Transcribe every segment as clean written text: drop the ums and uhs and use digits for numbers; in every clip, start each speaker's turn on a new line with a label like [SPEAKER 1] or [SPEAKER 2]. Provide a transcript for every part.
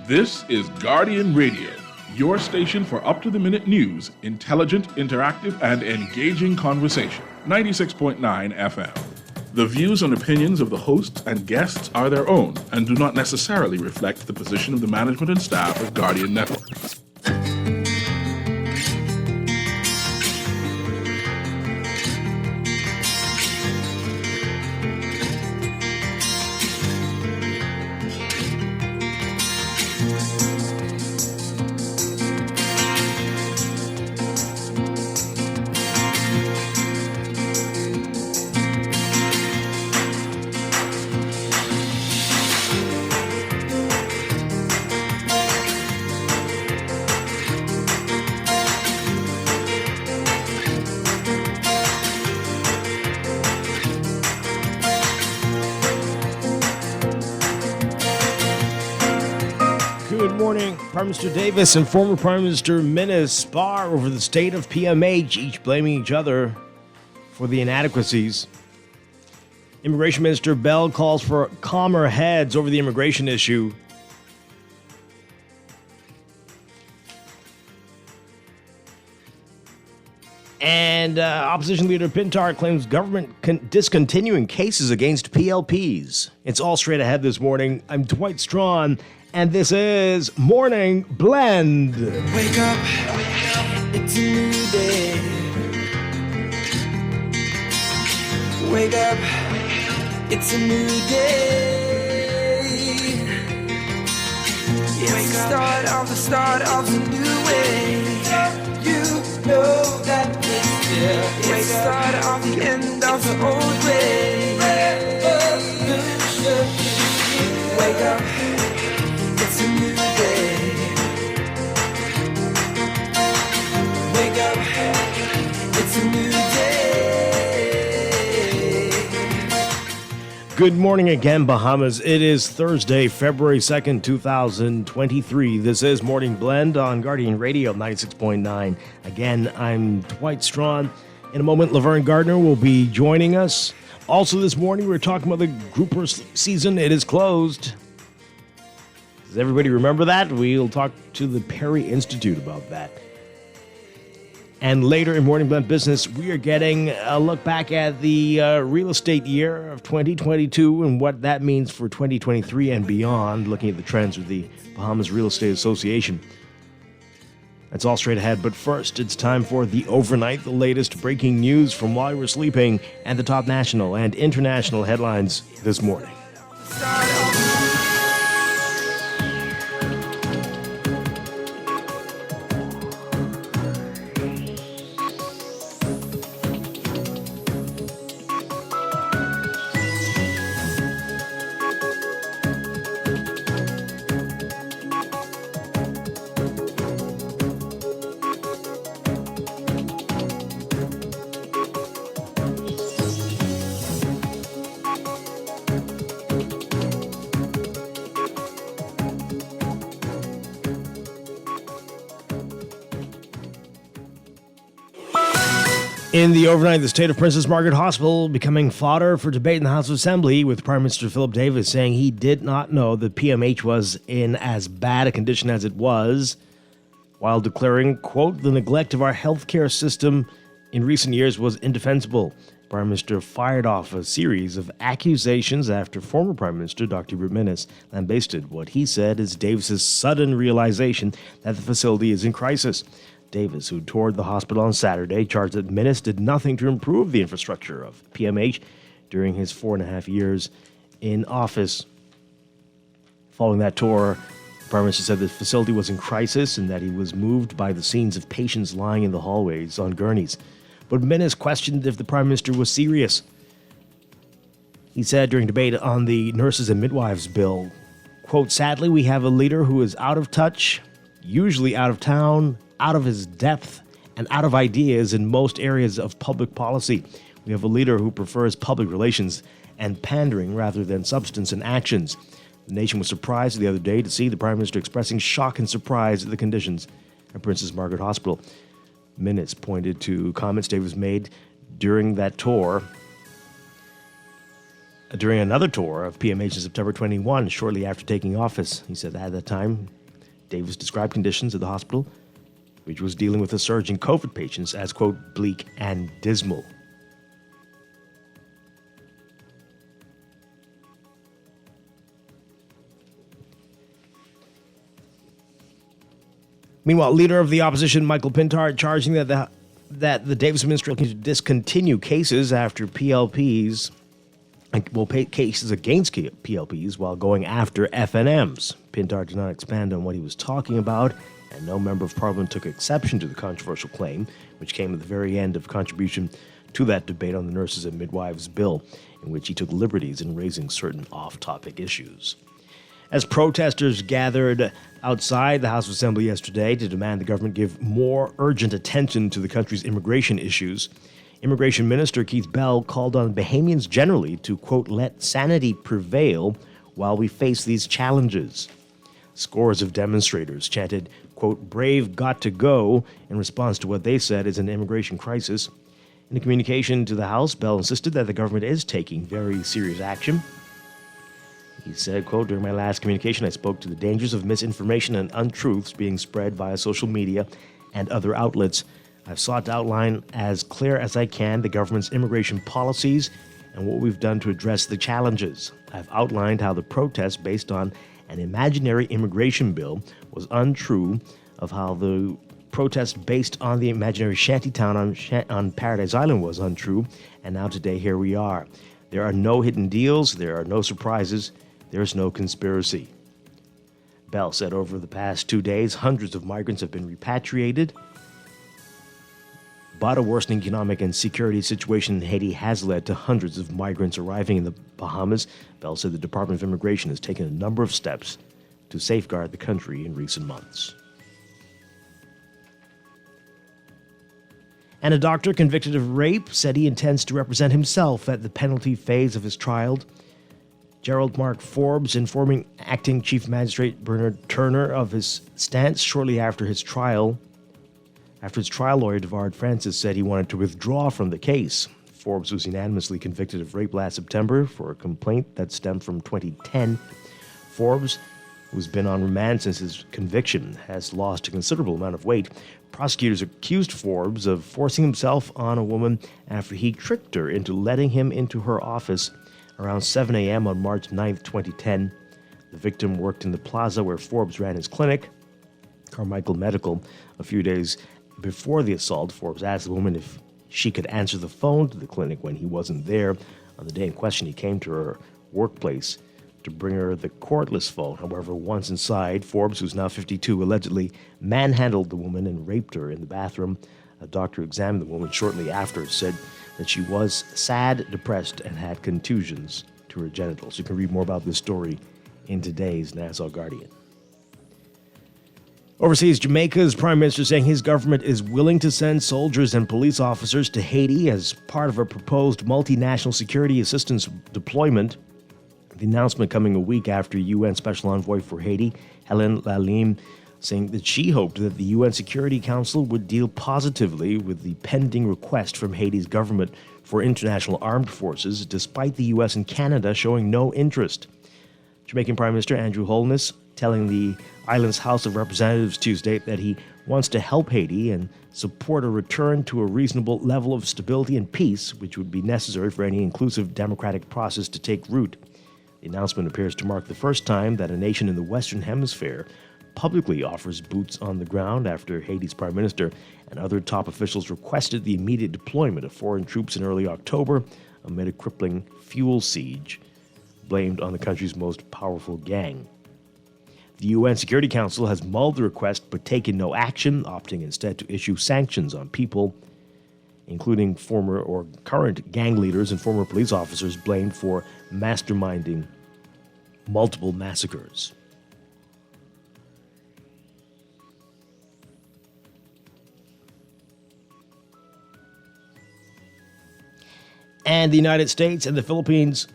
[SPEAKER 1] This is Guardian Radio, your station for up-to-the-minute news, intelligent, interactive, and engaging conversation. 96.9 FM. The views and opinions of the hosts and guests are their own and do not necessarily reflect the position of the management and staff of Guardian Network.
[SPEAKER 2] Prime Minister Davis and former Prime Minister Minnis spar over the state of PMH, each blaming each other for the inadequacies. Immigration Minister Bell calls for calmer heads over the immigration issue. And Opposition Leader Pintar claims government discontinuing cases against PLPs. It's all straight ahead this morning. I'm Dwight Strachan. And this is Morning Blend.
[SPEAKER 3] Wake up, it's a new day. Wake up, it's a new day. It's the start of a new way. You know that it's there. It's the start of the end of the old way. Wake up. It's a new day. Wake up. It's a new day.
[SPEAKER 2] Good morning again, Bahamas. It is Thursday, February 2nd, 2023. This is Morning Blend on Guardian Radio 96.9. Again, I'm Dwight Strachan. In a moment, Laverne Gardner will be joining us. Also this morning, we're talking about the grouper season. It is closed. Does everybody remember that? We'll talk to the Perry Institute about that. And later in Morning Blend Business, we are getting a look back at the real estate year of 2022 and what that means for 2023 and beyond, looking at the trends with the Bahamas Real Estate Association. That's all straight ahead, but first, it's time for the overnight, the latest breaking news from while you were sleeping, and the top national and international headlines this morning. In the overnight, the state of Princess Margaret Hospital becoming fodder for debate in the House of Assembly, with Prime Minister Philip Davis saying he did not know that PMH was in as bad a condition as it was, while declaring, quote, the neglect of our healthcare system in recent years was indefensible. Prime Minister fired off a series of accusations after former Prime Minister Dr. Minnis lambasted what he said is Davis's sudden realization that the facility is in crisis. Davis, who toured the hospital on Saturday, charged that Minnis did nothing to improve the infrastructure of PMH during his 4.5 years in office. Following that tour, the Prime Minister said the facility was in crisis and that he was moved by the scenes of patients lying in the hallways on gurneys. But Minnis questioned if the Prime Minister was serious. He said during debate on the Nurses and Midwives bill, quote, sadly, we have a leader who is out of touch, usually out of town, out of his depth, and out of ideas in most areas of public policy. We have a leader who prefers public relations and pandering rather than substance and actions. The nation was surprised the other day to see the Prime Minister expressing shock and surprise at the conditions at Princess Margaret Hospital. Minnis pointed to comments Davis made during that tour during another tour of PMH in September 21, shortly after taking office. He said at that time, Davis described conditions at the hospital, which was dealing with a surge in COVID patients, as, quote, bleak and dismal. Meanwhile, leader of the opposition, Michael Pintard, charging that the Davis administration can discontinue cases after PLPs, cases against PLPs while going after FNMs. Pintard did not expand on what he was talking about, and no member of parliament took exception to the controversial claim, which came at the very end of contribution to that debate on the Nurses and Midwives bill, in which he took liberties in raising certain off-topic issues. As protesters gathered outside the House of Assembly yesterday to demand the government give more urgent attention to the country's immigration issues, Immigration Minister Keith Bell called on Bahamians generally to, quote, let sanity prevail while we face these challenges. Scores of demonstrators chanted, quote, brave got to go, in response to what they said is an immigration crisis. In a communication to the House, Bell insisted that the government is taking very serious action. He said, quote, during my last communication, I spoke to the dangers of misinformation and untruths being spread via social media and other outlets. I've sought to outline as clear as I can the government's immigration policies and what we've done to address the challenges. I've outlined how the protest based on an imaginary immigration bill was untrue, of how the protest based on the imaginary shantytown on Paradise Island was untrue, and now today here we are. There are no hidden deals, there are no surprises, there's no conspiracy. Bell said over the past 2 days, hundreds of migrants have been repatriated, but a worsening economic and security situation in Haiti has led to hundreds of migrants arriving in the Bahamas. Bell said the Department of Immigration has taken a number of steps to safeguard the country in recent months. And a doctor convicted of rape said he intends to represent himself at the penalty phase of his trial. Gerald Mark Forbes informing Acting Chief Magistrate Bernard Turner of his stance shortly after his trial. After his trial lawyer, Devard Francis, said he wanted to withdraw from the case. Forbes was unanimously convicted of rape last September for a complaint that stemmed from 2010. Forbes, who's been on remand since his conviction, has lost a considerable amount of weight. Prosecutors accused Forbes of forcing himself on a woman after he tricked her into letting him into her office around 7 a.m. on March 9, 2010. The victim worked in the plaza where Forbes ran his clinic, Carmichael Medical. A few days before the assault, Forbes asked the woman if she could answer the phone to the clinic when he wasn't there. On the day in question, he came to her workplace to bring her the cordless phone. However, once inside, Forbes, who's now 52, allegedly manhandled the woman and raped her in the bathroom. A doctor who examined the woman shortly after said that she was sad, depressed, and had contusions to her genitals. You can read more about this story in today's Nassau Guardian. Overseas, Jamaica's prime minister saying his government is willing to send soldiers and police officers to Haiti as part of a proposed multinational security assistance deployment. The announcement coming a week after UN Special Envoy for Haiti, Helen Lalime, saying that she hoped that the UN Security Council would deal positively with the pending request from Haiti's government for international armed forces, despite the US and Canada showing no interest. Jamaican Prime Minister Andrew Holness telling the island's House of Representatives Tuesday that he wants to help Haiti and support a return to a reasonable level of stability and peace, which would be necessary for any inclusive democratic process to take root. The announcement appears to mark the first time that a nation in the Western Hemisphere publicly offers boots on the ground after Haiti's prime minister and other top officials requested the immediate deployment of foreign troops in early October amid a crippling fuel siege blamed on the country's most powerful gang. The UN Security Council has mulled the request but taken no action, opting instead to issue sanctions on people, including former or current gang leaders and former police officers blamed for masterminding multiple massacres. And the United States and the Philippines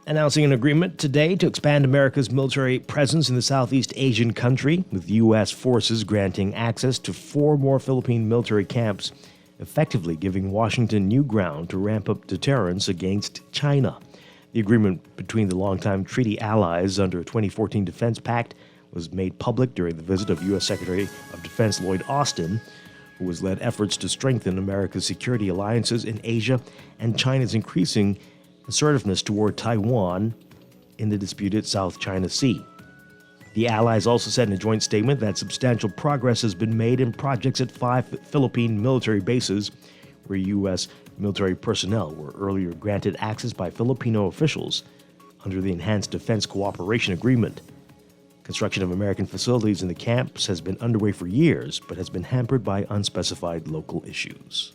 [SPEAKER 2] announcing an agreement today to expand America's military presence in the Southeast Asian country, with U.S. forces granting access to 4 more Philippine military camps effectively giving Washington new ground to ramp up deterrence against China. The agreement between the longtime treaty allies under a 2014 defense pact was made public during the visit of U.S. Secretary of Defense Lloyd Austin, who has led efforts to strengthen America's security alliances in Asia and China's increasing assertiveness toward Taiwan in the disputed South China Sea. The allies also said in a joint statement that substantial progress has been made in projects at 5 Philippine military bases where U.S. military personnel were earlier granted access by Filipino officials under the Enhanced Defense Cooperation Agreement. Construction of American facilities in the camps has been underway for years, but has been hampered by unspecified local issues.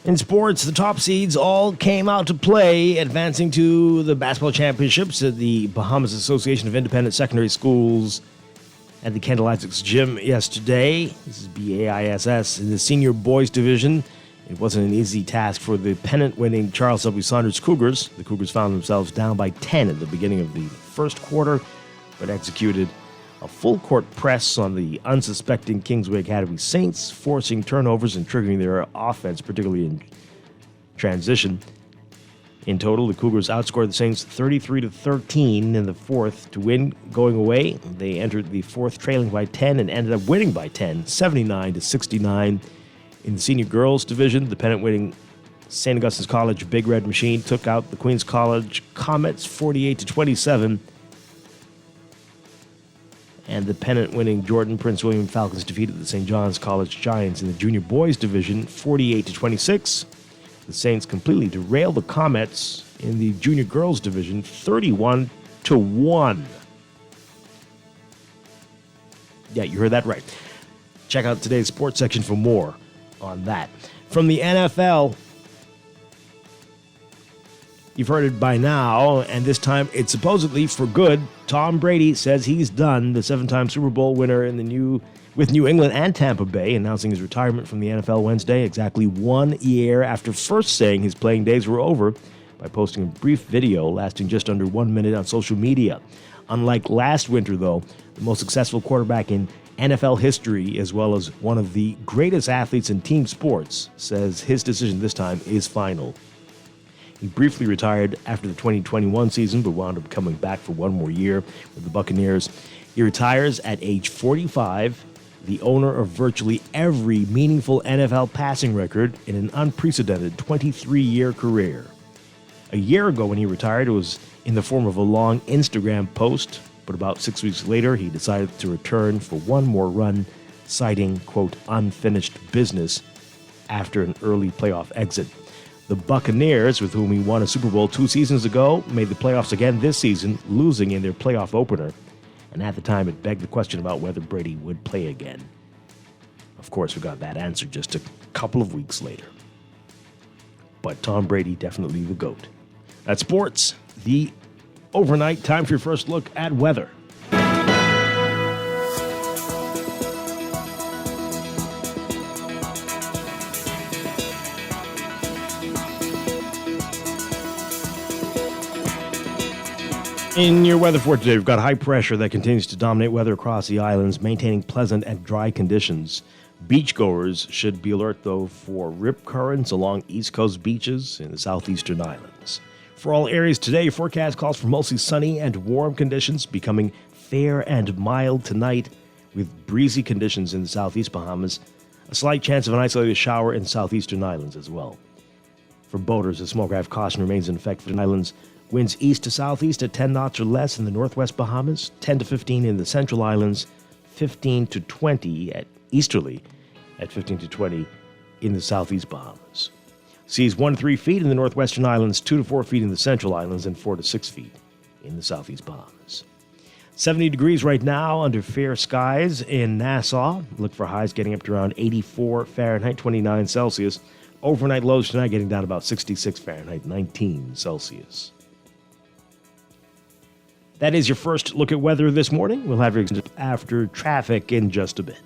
[SPEAKER 2] In sports, the top seeds all came out to play, advancing to the basketball championships at the Bahamas Association of Independent Secondary Schools at the Kendall Isaacs Gym yesterday. This is BAISS. In the senior boys division, it wasn't an easy task for the pennant-winning Charles W. Saunders Cougars. The Cougars found themselves down by 10 at the beginning of the first quarter, but executed a full-court press on the unsuspecting Kingsway Academy Saints, forcing turnovers and triggering their offense, particularly in transition. In total, the Cougars outscored the Saints 33-13 in the fourth to win going away. They entered the fourth trailing by 10 and ended up winning by 10, 79-69. In the senior girls division, the pennant-winning St. Augustine's College Big Red Machine took out the Queens College Comets 48-27. And the pennant-winning Jordan Prince William Falcons defeated the St. John's College Giants in the junior boys division 48-26. The Saints completely derailed the Comets in the junior girls division 31-1. Yeah, you heard that right. Check out today's sports section for more on that. From the NFL, you've heard it by now, and this time it's supposedly for good. Tom Brady says he's done. The 7-time Super Bowl winner with New England and Tampa Bay, announcing his retirement from the NFL Wednesday, exactly 1 year after first saying his playing days were over by posting a brief video lasting just under 1 minute on social media. Unlike last winter, though, the most successful quarterback in NFL history, as well as one of the greatest athletes in team sports, says his decision this time is final. He briefly retired after the 2021 season, but wound up coming back for one more year with the Buccaneers. He retires at age 45, the owner of virtually every meaningful NFL passing record in an unprecedented 23-year career. A year ago when he retired, it was in the form of a long Instagram post, but about 6 weeks later, he decided to return for one more run, citing, quote, unfinished business after an early playoff exit. The Buccaneers, with whom he won a Super Bowl 2 seasons ago, made the playoffs again this season, losing in their playoff opener. And at the time, it begged the question about whether Brady would play again. Of course, we got that answer just a couple of weeks later. But Tom Brady, definitely the GOAT. That's sports. The overnight, time for your first look at weather. In your weather for today, we've got high pressure that continues to dominate weather across the islands, maintaining pleasant and dry conditions. Beachgoers should be alert, though, for rip currents along East Coast beaches in the southeastern islands. For all areas today, your forecast calls for mostly sunny and warm conditions, becoming fair and mild tonight with breezy conditions in the southeast Bahamas. A slight chance of an isolated shower in the southeastern islands as well. For boaters, a small gravity caution remains in effect for the islands. Winds east to southeast at 10 knots or less in the northwest Bahamas, 10 to 15 in the central islands, 15 to 20 at easterly, at 15 to 20 in the southeast Bahamas. Seas 1 to 3 feet in the northwestern islands, 2 to 4 feet in the central islands, and 4 to 6 feet in the southeast Bahamas. 70 degrees right now under fair skies in Nassau. Look for highs getting up to around 84 Fahrenheit, 29 Celsius. Overnight lows tonight getting down about 66 Fahrenheit, 19 Celsius. That is your first look at weather this morning. We'll have your after traffic in just a bit.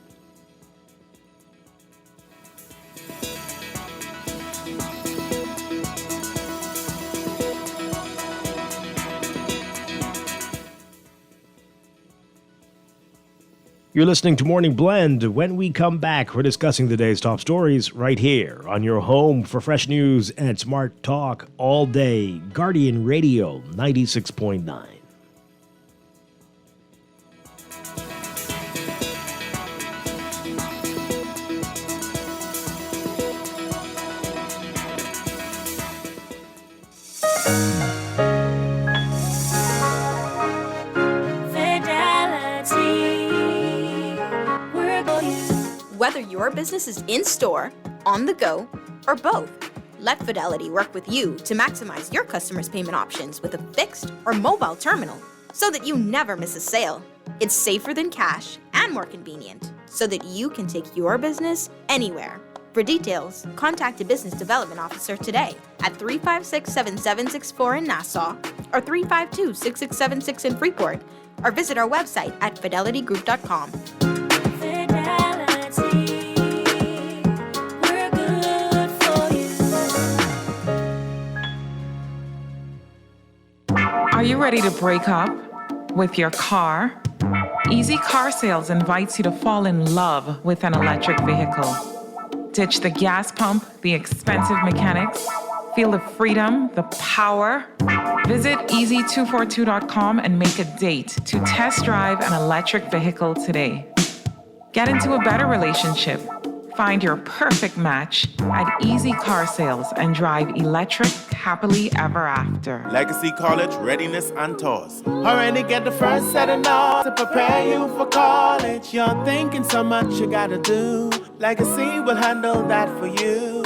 [SPEAKER 2] You're listening to Morning Blend. When we come back, we're discussing the day's top stories right here on your home for fresh news and smart talk all day. Guardian Radio 96.9.
[SPEAKER 4] Whether your business is in-store, on the go, or both, let Fidelity work with you to maximize your customers' payment options with a fixed or mobile terminal so that you never miss a sale. It's safer than cash and more convenient so that you can take your business anywhere. For details, contact a business development officer today at 356-7764 in Nassau or 352-6676 in Freeport, or visit our website at fidelitygroup.com.
[SPEAKER 5] Are you ready to break up with your car? Easy Car Sales invites you to fall in love with an electric vehicle. Ditch the gas pump, the expensive mechanics. Feel the freedom, the power. Visit easy242.com and make a date to test drive an electric vehicle today. Get into a better relationship. Find your perfect match at Easy Car Sales and drive electric happily ever after.
[SPEAKER 6] Legacy College Readiness and Tours. Already get the first set of notes to prepare you for college. You're thinking so much you gotta do. Legacy will handle that for you.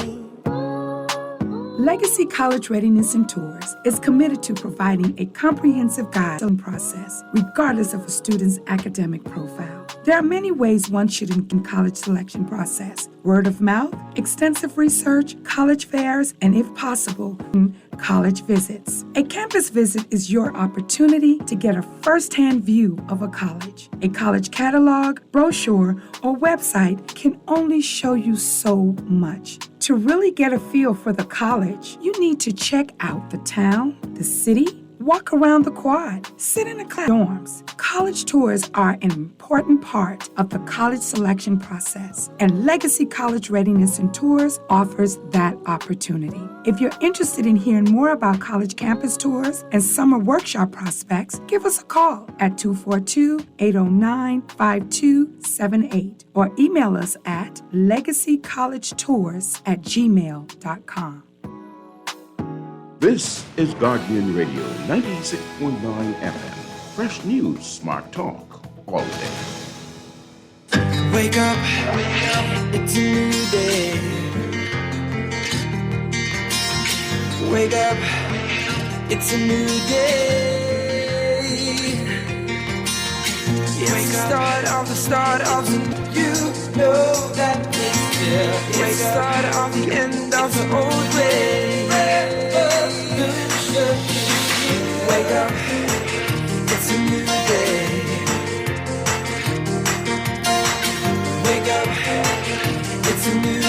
[SPEAKER 7] Legacy College Readiness and Tours is committed to providing a comprehensive guide and process, regardless of a student's academic profile. There are many ways one should in college selection process: word of mouth, extensive research, college fairs, and if possible, college visits. A campus visit is your opportunity to get a first-hand view of a college. A college catalog, brochure, or website can only show you so much. To really get a feel for the college, you need to check out the town, the city, walk around the quad, sit in the class dorms. College tours are an important part of the college selection process, and Legacy College Readiness and Tours offers that opportunity. If you're interested in hearing more about college campus tours and summer workshop prospects, give us a call at 242-809-5278 or email us at legacycollegetours@gmail.com.
[SPEAKER 1] This is Guardian Radio 96.9 FM. Fresh news, smart talk, all day.
[SPEAKER 3] Wake up, it's a new day. Wake up, it's a new day. It's the start of you know that it's there. It's the start of the end of the old way. Wake up, it's a new day. Wake up, it's a new day.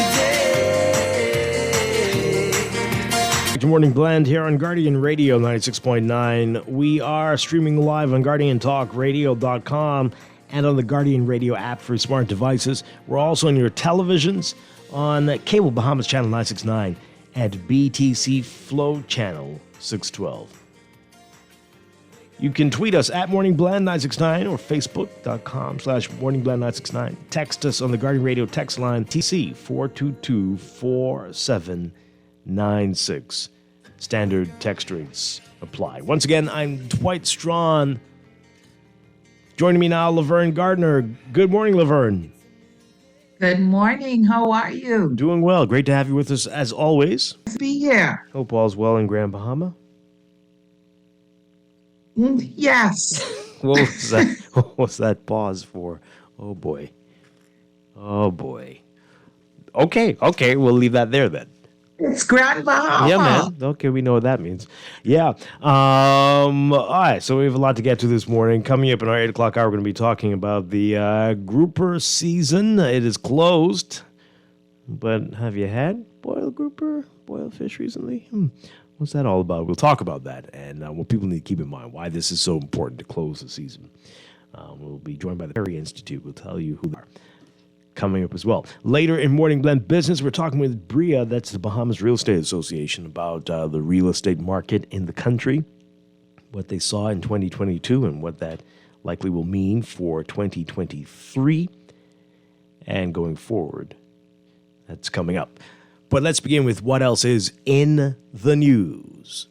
[SPEAKER 2] Good morning, Blend here on Guardian Radio 96.9. We are streaming live on GuardianTalkRadio.com and on the Guardian Radio app for smart devices. We're also on your televisions on Cable Bahamas Channel 969 and BTC Flow Channel 612. You can tweet us at MorningBlend969 or Facebook.com/MorningBlend969. Text us on the Guardian Radio text line TC 422-4796. Standard text rates apply. Once again, I'm Dwight Strachan. Joining me now, Laverne Gardner. Good morning, Laverne.
[SPEAKER 8] Good morning. How are you?
[SPEAKER 2] Doing well. Great to have you with us as always.
[SPEAKER 8] Be here.
[SPEAKER 2] Hope all's well in Grand Bahama.
[SPEAKER 8] Yes.
[SPEAKER 2] What was that? What was that pause for? Oh boy. Oh boy. Okay. We'll leave that there then.
[SPEAKER 8] It's Grand Bahama.
[SPEAKER 2] Yeah, man. Okay, we know what that means. Yeah. All right. So we have a lot to get to this morning. Coming up in our 8 o'clock hour, we're going to be talking about the grouper season. It is closed. But have you had boiled grouper, boiled fish recently? What's that all about? We'll talk about that and what people need to keep in mind, why this is so important to close the season. We'll be joined by the Perry Institute. We'll tell you who they are. Coming up as well. Later in Morning Blend Business, we're talking with BRIA, that's the Bahamas Real Estate Association, about the real estate market in the country, what they saw in 2022 and what that likely will mean for 2023 and going forward. That's coming up. But let's begin with what else is in the news.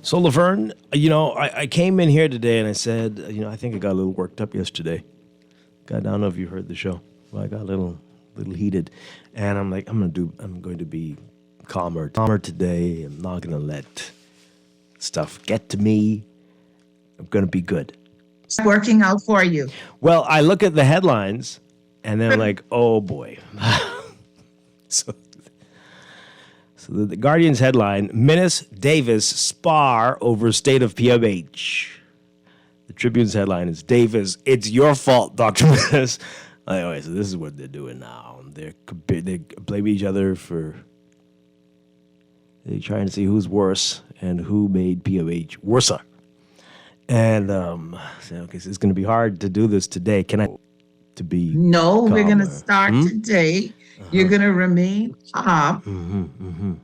[SPEAKER 2] So, Laverne, I came in here today and I said, I think I got a little worked up yesterday. I don't know if you heard the show. Well, I got a little heated. And I'm like, I'm going to be calmer today. I'm not going to let stuff get to me. I'm going to be good.
[SPEAKER 8] It's working out for you.
[SPEAKER 2] Well, I look at the headlines and then I'm like, oh boy. So the Guardian's headline, Minnis Davis spar over state of PMH. The Tribune's headline is, Davis, it's your fault, Dr. Minnis. Anyway, so this is what they're doing now. They blame each other for, they're trying to see who's worse and who made PMH worse. And so it's going to be hard to do this today. Can I to be
[SPEAKER 8] No,
[SPEAKER 2] calmer?
[SPEAKER 8] we're going to start today. You're going to remain calm.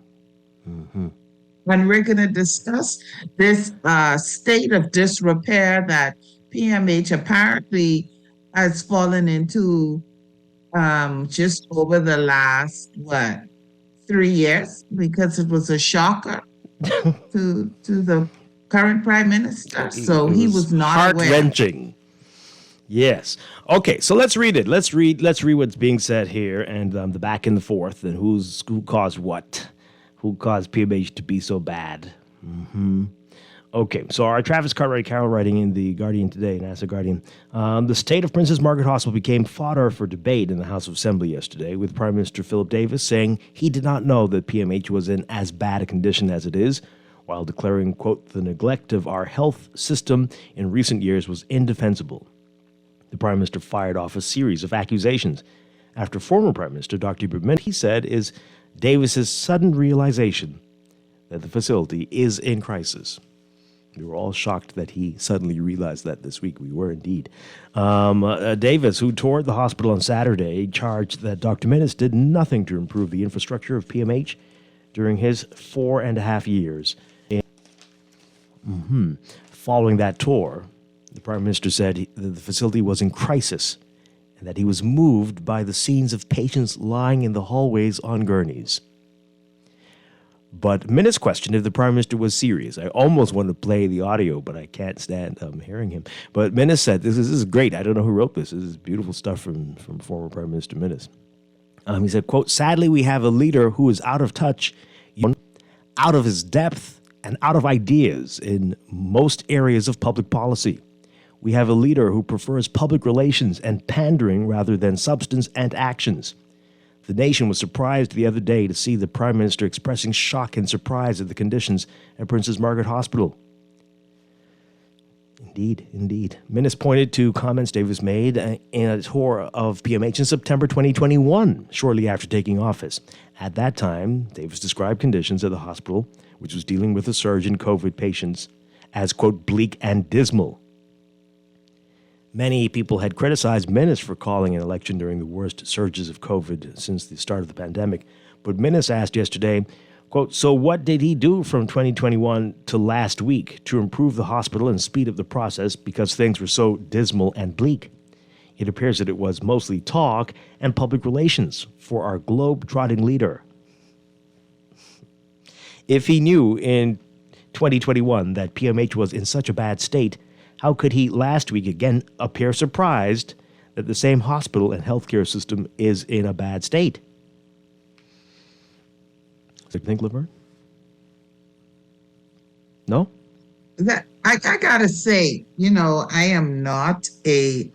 [SPEAKER 8] And we're going to discuss this state of disrepair that PMH apparently has fallen into just over the last, 3 years, because it was a shocker to the current prime minister. So he was not aware.
[SPEAKER 2] Heart-wrenching. Yes. Okay, so let's read it. Let's read what's being said here and the back and the forth and who caused what. Who caused PMH to be so bad. Okay, so our Travis Cartwright Carroll writing in the Guardian today, Nassau Guardian. The state of Princess Margaret Hospital became fodder for debate in the House of Assembly yesterday, with Prime Minister Philip Davis saying he did not know that PMH was in as bad a condition as it is, while declaring, quote, the neglect of our health system in recent years was indefensible. The Prime Minister fired off a series of accusations after former Prime Minister Dr. Minnis, he said, is Davis's sudden realization that the facility is in crisis. We were all shocked that he suddenly realized that this week. We were indeed. Davis, who toured the hospital on Saturday, charged that Dr. Minnis did nothing to improve the infrastructure of PMH during his 4.5 years. Following that tour, the Prime Minister said that the facility was in crisis and that he was moved by the scenes of patients lying in the hallways on gurneys. But Minnis questioned if the Prime Minister was serious. I almost want to play the audio, but I can't stand hearing him. But Minnis said, this is great. I don't know who wrote this. This is beautiful stuff from former Prime Minister Minnis. He said, quote, sadly, we have a leader who is out of touch, out of his depth, and out of ideas in most areas of public policy. We have a leader who prefers public relations and pandering rather than substance and actions. The nation was surprised the other day to see the Prime Minister expressing shock and surprise at the conditions at Princess Margaret Hospital. Indeed. Minnis pointed to comments Davis made in a tour of PMH in September 2021, shortly after taking office. At that time, Davis described conditions at the hospital, which was dealing with a surge in COVID patients, as, quote, bleak and dismal. Many people had criticized Minnis for calling an election during the worst surges of COVID since the start of the pandemic. But Minnis asked yesterday, quote, so what did he do from 2021 to last week to improve the hospital and speed up the process because things were so dismal and bleak? It appears that it was mostly talk and public relations for our globe-trotting leader. If he knew in 2021 that PMH was in such a bad state, how could he last week again appear surprised that the same hospital and healthcare system is in a bad state? Does it think, Laverne? No?
[SPEAKER 8] That I gotta say, I am not a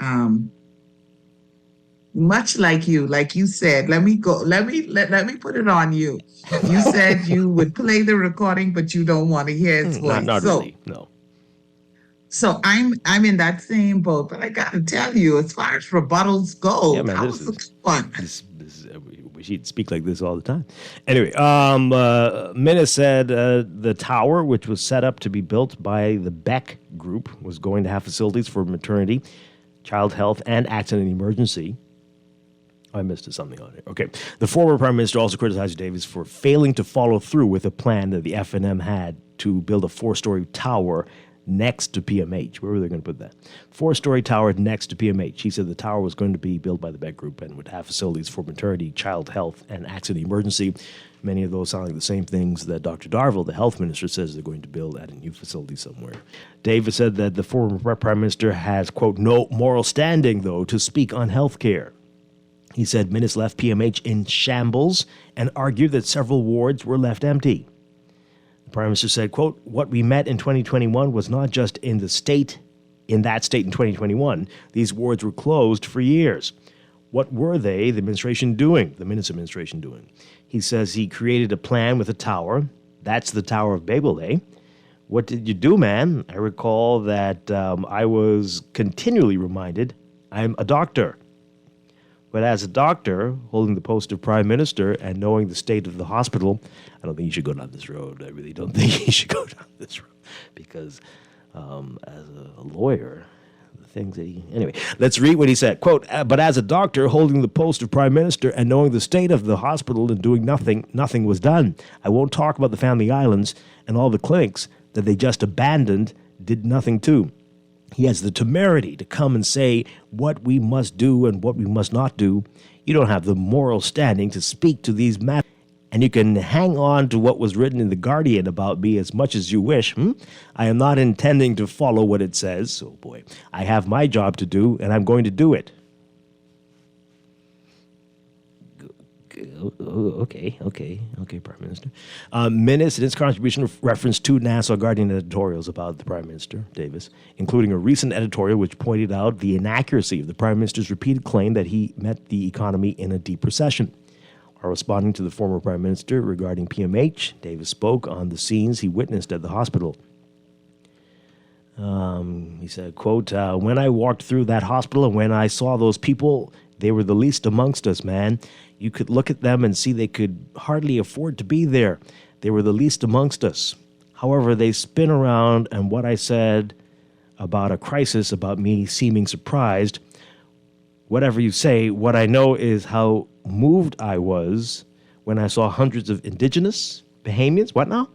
[SPEAKER 8] much like you said. Let me put it on you. You said you would play the recording, but you don't want to hear his voice.
[SPEAKER 2] Not really, no.
[SPEAKER 8] So I'm in that same boat, but I gotta tell you, as far as rebuttals go,
[SPEAKER 2] Yeah, man,
[SPEAKER 8] that was a good one.
[SPEAKER 2] We should speak like this all the time. Anyway, Minnis said the tower, which was set up to be built by the Beck Group, was going to have facilities for maternity, child health, and accident and emergency. I missed something on it. Okay. The former Prime Minister also criticized Davis for failing to follow through with a plan that the FNM had to build a 4-story tower next to PMH. Where were they going to put that? 4-story tower next to PMH. He said the tower was going to be built by the Beck Group and would have facilities for maternity, child health, and accident emergency. Many of those sound like the same things that Dr. Darville, the health minister, says they're going to build at a new facility somewhere. Davis said that the former Prime Minister has, quote, no moral standing, though, to speak on health care. He said Minnis left PMH in shambles and argued that several wards were left empty. The Prime Minister said, quote, what we met in 2021 was not just in that state in 2021. These wards were closed for years. What were the administration doing, the Minnis administration doing? He says he created a plan with a tower. That's the Tower of Babel, eh? What did you do, man? I recall that I was continually reminded I'm a doctor. But as a doctor, holding the post of Prime Minister and knowing the state of the hospital, I don't think you should go down this road. I really don't think you should go down this road. Because as a lawyer, the things that he... Anyway, let's read what he said. Quote, but as a doctor, holding the post of Prime Minister and knowing the state of the hospital and doing nothing was done. I won't talk about the Family Islands and all the clinics that they just abandoned, did nothing to. He has the temerity to come and say what we must do and what we must not do. You don't have the moral standing to speak to these matters. And you can hang on to what was written in The Guardian about me as much as you wish. I am not intending to follow what it says. Oh, boy. I have my job to do, and I'm going to do it. Okay, Prime Minister. Minnis, in his contribution, referenced 2 Nassau Guardian editorials about the Prime Minister, Davis, including a recent editorial which pointed out the inaccuracy of the Prime Minister's repeated claim that he met the economy in a deep recession. While responding to the former Prime Minister regarding PMH, Davis spoke on the scenes he witnessed at the hospital. He said, quote, when I walked through that hospital and when I saw those people, they were the least amongst us, man. You could look at them and see they could hardly afford to be there. They were the least amongst us. However, they spin around, and what I said about a crisis, about me seeming surprised, whatever you say, what I know is how moved I was when I saw hundreds of indigenous Bahamians. What now?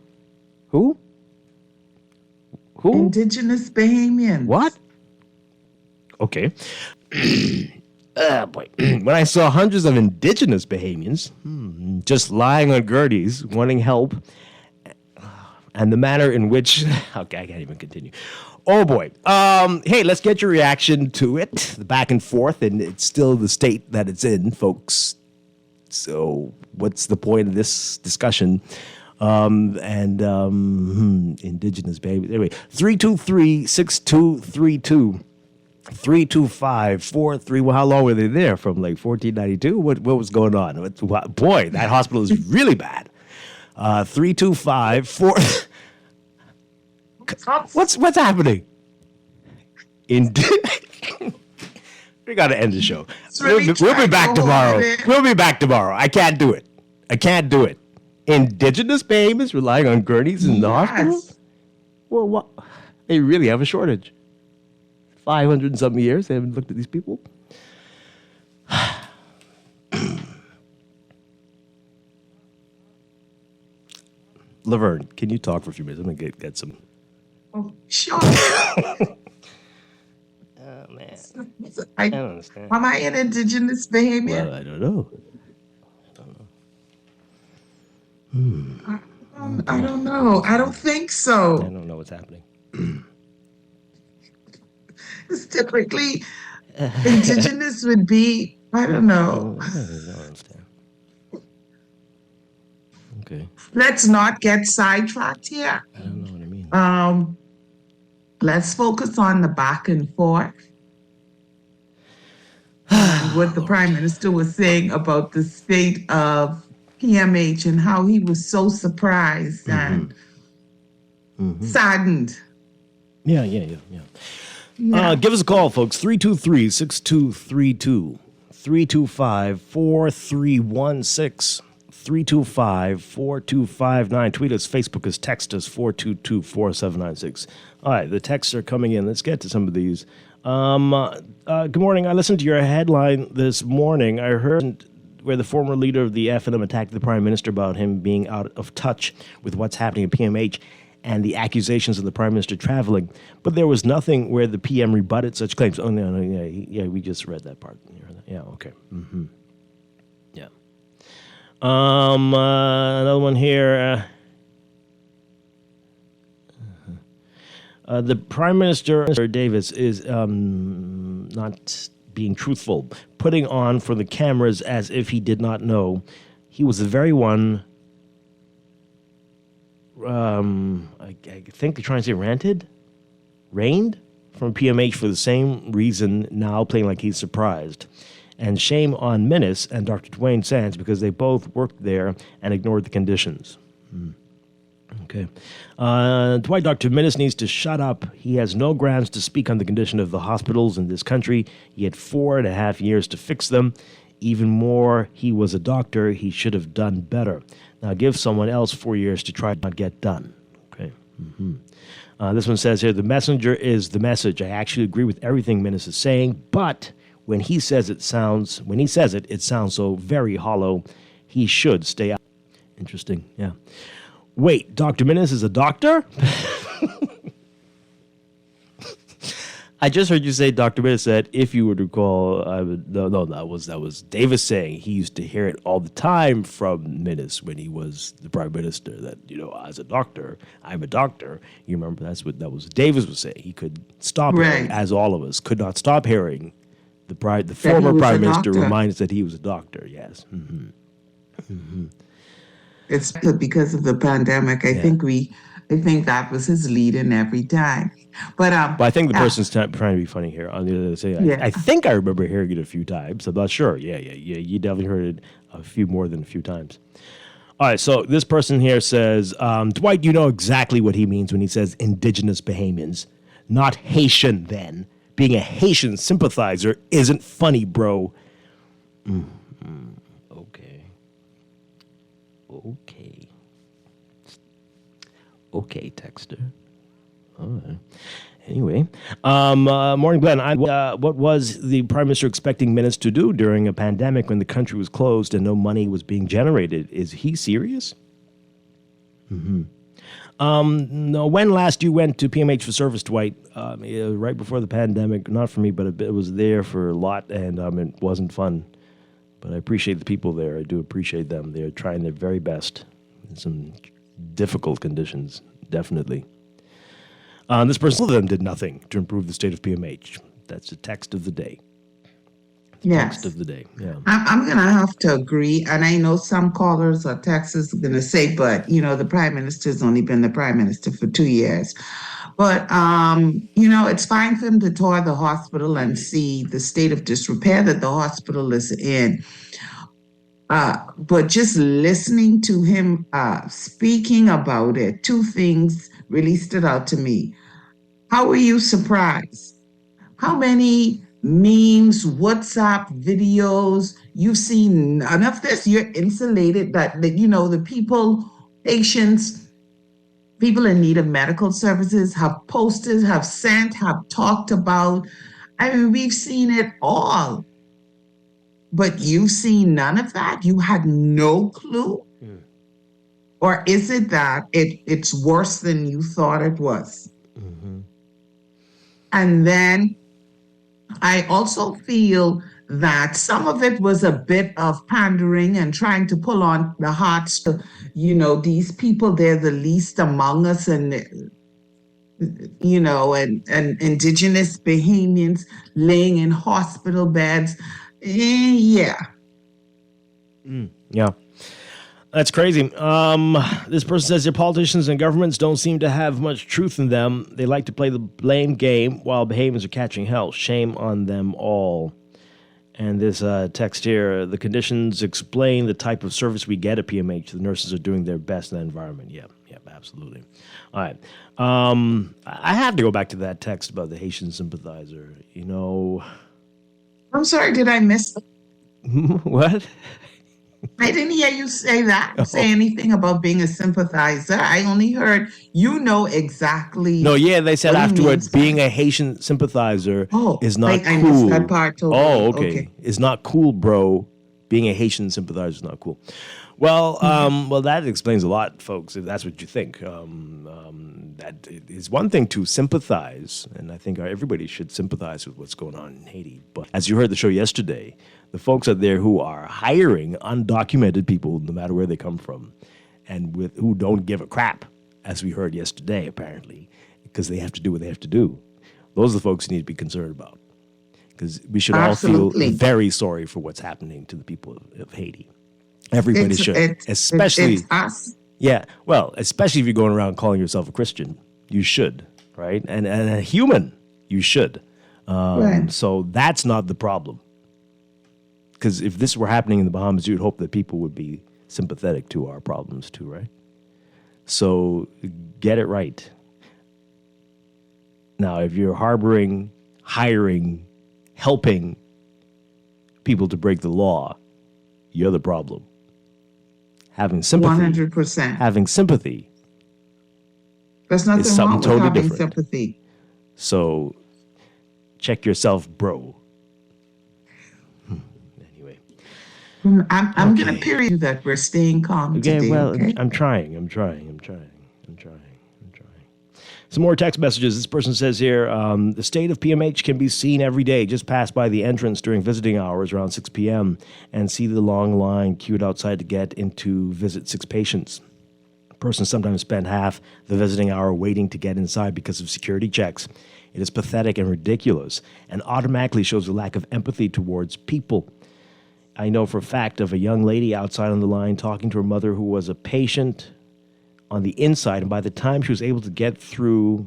[SPEAKER 2] Who?
[SPEAKER 8] Indigenous Bahamians.
[SPEAKER 2] What? Okay. Boy. When I saw hundreds of indigenous Bahamians just lying on gurneys, wanting help, and the manner in which... Okay, I can't even continue. Oh, boy. Hey, let's get your reaction to it, the back and forth, and it's still the state that it's in, folks. So what's the point of this discussion? Indigenous babies. Anyway, 323-6232. 325-43. Well, how long were they there? From like 1492? What was going on? Boy, that hospital is really bad. 325-4. What's happening? We got to end the show. We'll be back tomorrow. We'll be back tomorrow. I can't do it. Indigenous babies relying on gurneys in the hospital? Well, what? They really have a shortage. 500 and something years, they haven't looked at these people. Laverne, can you talk for a few minutes? I'm going to get some...
[SPEAKER 8] Oh, sure.
[SPEAKER 2] Oh, man. I don't understand.
[SPEAKER 8] Am I in indigenous behavior?
[SPEAKER 2] Well, I don't know.
[SPEAKER 8] I don't know. I don't think so.
[SPEAKER 2] I don't know what's happening.
[SPEAKER 8] It's typically indigenous would be, I don't know.
[SPEAKER 2] I don't understand. Okay.
[SPEAKER 8] Let's not get sidetracked here.
[SPEAKER 2] I don't know what I mean.
[SPEAKER 8] Let's focus on the back and forth. And what the Prime Minister was saying about the state of PMH and how he was so surprised and saddened.
[SPEAKER 2] Yeah. Give us a call, folks. 323-6232. 325-4316. 325-4259. Tweet us, Facebook us, text us, 422-4796. All right, the texts are coming in. Let's get to some of these. Good morning. I listened to your headline this morning. I heard where the former leader of the FNM attacked the Prime Minister about him being out of touch with what's happening at PMH and the accusations of the Prime Minister traveling. But there was nothing where the PM rebutted such claims. Oh, no, we just read that part. Yeah, okay. Yeah. Another one here. The Prime Minister, Davis, is not being truthful, putting on for the cameras as if he did not know. He was the very one, I think they're trying to say reigned from PMH for the same reason, now playing like he's surprised. And shame on Minnis and Dr. Dwayne Sands because they both worked there and ignored the conditions. Okay. Dwight, Dr. Minnis needs to shut up. He has no grounds to speak on the condition of the hospitals in this country. He had 4.5 years to fix them. Even more, he was a doctor. He should have done better. Now give someone else 4 years to try to not get done. Okay. This one says here, the messenger is the message. I actually agree with everything Minnis is saying, but when he says it sounds so very hollow. He should stay out. Interesting. Yeah. Wait, Dr. Minnis is a doctor? I just heard you say Dr. Minnis said, if you would recall, that was Davis saying he used to hear it all the time from Minnis when he was the Prime Minister that, as a doctor, I'm a doctor. You remember that was Davis was saying. He could stop hearing, as all of us could not stop hearing the former Prime Minister remind us that he was a doctor. Yes.
[SPEAKER 8] It's because of the pandemic. I think that was his lead in every time. But
[SPEAKER 2] I think the person's trying to be funny here. On the other side, I think I remember hearing it a few times. I'm not sure. Yeah. You definitely heard it a few more than a few times. All right. So this person here says, Dwight, you know exactly what he means when he says indigenous Bahamians, not Haitian. Then being a Haitian sympathizer isn't funny, bro. Okay, texter. All right. Anyway, morning, Glenn. What was the Prime Minister expecting Minnis to do during a pandemic when the country was closed and no money was being generated? Is he serious? No. When last you went to PMH for service, Dwight? Right before the pandemic. Not for me, but it was there for a lot, and it wasn't fun. But I appreciate the people there. I do appreciate them. They're trying their very best in some difficult conditions, definitely. This person, all of them did nothing to improve the state of PMH. That's the text of the day. Text of the day, yeah.
[SPEAKER 8] I'm going to have to agree, and I know some callers or texters are going to say, but, the Prime Minister's only been the Prime Minister for 2 years. But, it's fine for him to tour the hospital and see the state of disrepair that the hospital is in. But just listening to him speaking about it, two things really stood out to me. How were you surprised? How many memes, WhatsApp videos, you've seen none of this? You're insulated that the people, patients, people in need of medical services have posted, have sent, have talked about. I mean, we've seen it all. But you've seen none of that? You had no clue? Or is it that it's worse than you thought it was? And then I also feel that some of it was a bit of pandering and trying to pull on the hearts to, these people, they're the least among us, and and indigenous Bahamians laying in hospital beds. Yeah.
[SPEAKER 2] Yeah. That's crazy. This person says your politicians and governments don't seem to have much truth in them. They like to play the blame game while Bahamians are catching hell. Shame on them all. And this text here, the conditions explain the type of service we get at PMH. The nurses are doing their best in that environment. Yeah, absolutely. All right. I have to go back to that text about the Haitian sympathizer.
[SPEAKER 8] I'm sorry, did I miss that?
[SPEAKER 2] What?
[SPEAKER 8] I didn't hear you say anything about being a sympathizer. I only heard exactly.
[SPEAKER 2] No, yeah, they said
[SPEAKER 8] what he
[SPEAKER 2] afterward,
[SPEAKER 8] means.
[SPEAKER 2] being a Haitian sympathizer is not cool.
[SPEAKER 8] I missed that part totally.
[SPEAKER 2] Oh, okay. It's not cool, bro. Being a Haitian sympathizer is not cool. Well, well, that explains a lot, folks, if that's what you think. That is one thing to sympathize, and I think everybody should sympathize with what's going on in Haiti. But as you heard the show yesterday, the folks out there who are hiring undocumented people, no matter where they come from, and who don't give a crap, as we heard yesterday, apparently, because they have to do what they have to do. Those are the folks you need to be concerned about, because we should all feel very sorry for what's happening to the people of Haiti. Everybody should, especially
[SPEAKER 8] it's us.
[SPEAKER 2] Yeah, well, especially if you're going around calling yourself a Christian, you should, right? And a human, you should.
[SPEAKER 8] Right.
[SPEAKER 2] So that's not the problem. Because if this were happening in the Bahamas, you'd hope that people would be sympathetic to our problems too, right? So get it right. Now, if you're harboring, hiring, helping people to break the law, you're the problem. Having sympathy.
[SPEAKER 8] 100%.
[SPEAKER 2] Having sympathy.
[SPEAKER 8] There's nothing
[SPEAKER 2] is something
[SPEAKER 8] wrong with
[SPEAKER 2] totally
[SPEAKER 8] having
[SPEAKER 2] different.
[SPEAKER 8] sympathy.
[SPEAKER 2] So check yourself, bro. Anyway.
[SPEAKER 8] I'm going to period you that we're staying calm today.
[SPEAKER 2] Well,
[SPEAKER 8] okay?
[SPEAKER 2] I'm trying. Some more text messages. This person says here, the state of PMH can be seen every day. Just pass by the entrance during visiting hours around 6 p.m. and see the long line queued outside to get in to visit 6 patients. Persons sometimes spend half the visiting hour waiting to get inside because of security checks. It is pathetic and ridiculous and automatically shows a lack of empathy towards people. I know for a fact of a young lady outside on the line talking to her mother who was a patient on the inside, and by the time she was able to get through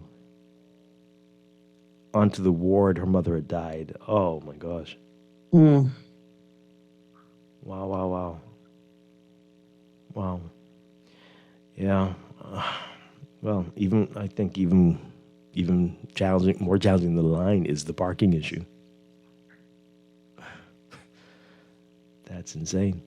[SPEAKER 2] onto the ward, her mother had died. Oh, my gosh.
[SPEAKER 8] Mm.
[SPEAKER 2] Wow. Yeah. Well, I think even more challenging than the line is the parking issue. That's insane.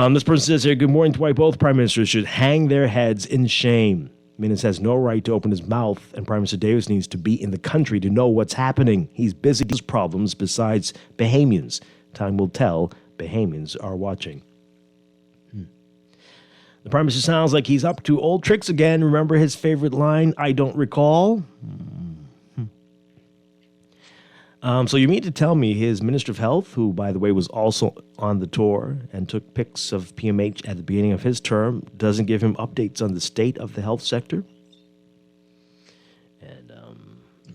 [SPEAKER 2] This person says here, good morning, Dwight. Both prime ministers should hang their heads in shame. Minnis has no right to open his mouth, and Prime Minister Davis needs to be in the country to know what's happening. He's busy with his problems besides Bahamians. Time will tell. Bahamians are watching. The Prime Minister sounds like he's up to old tricks again. Remember his favorite line, I don't recall? So you mean to tell me his Minister of Health, who, by the way, was also on the tour and took pics of PMH at the beginning of his term, doesn't give him updates on the state of the health sector? And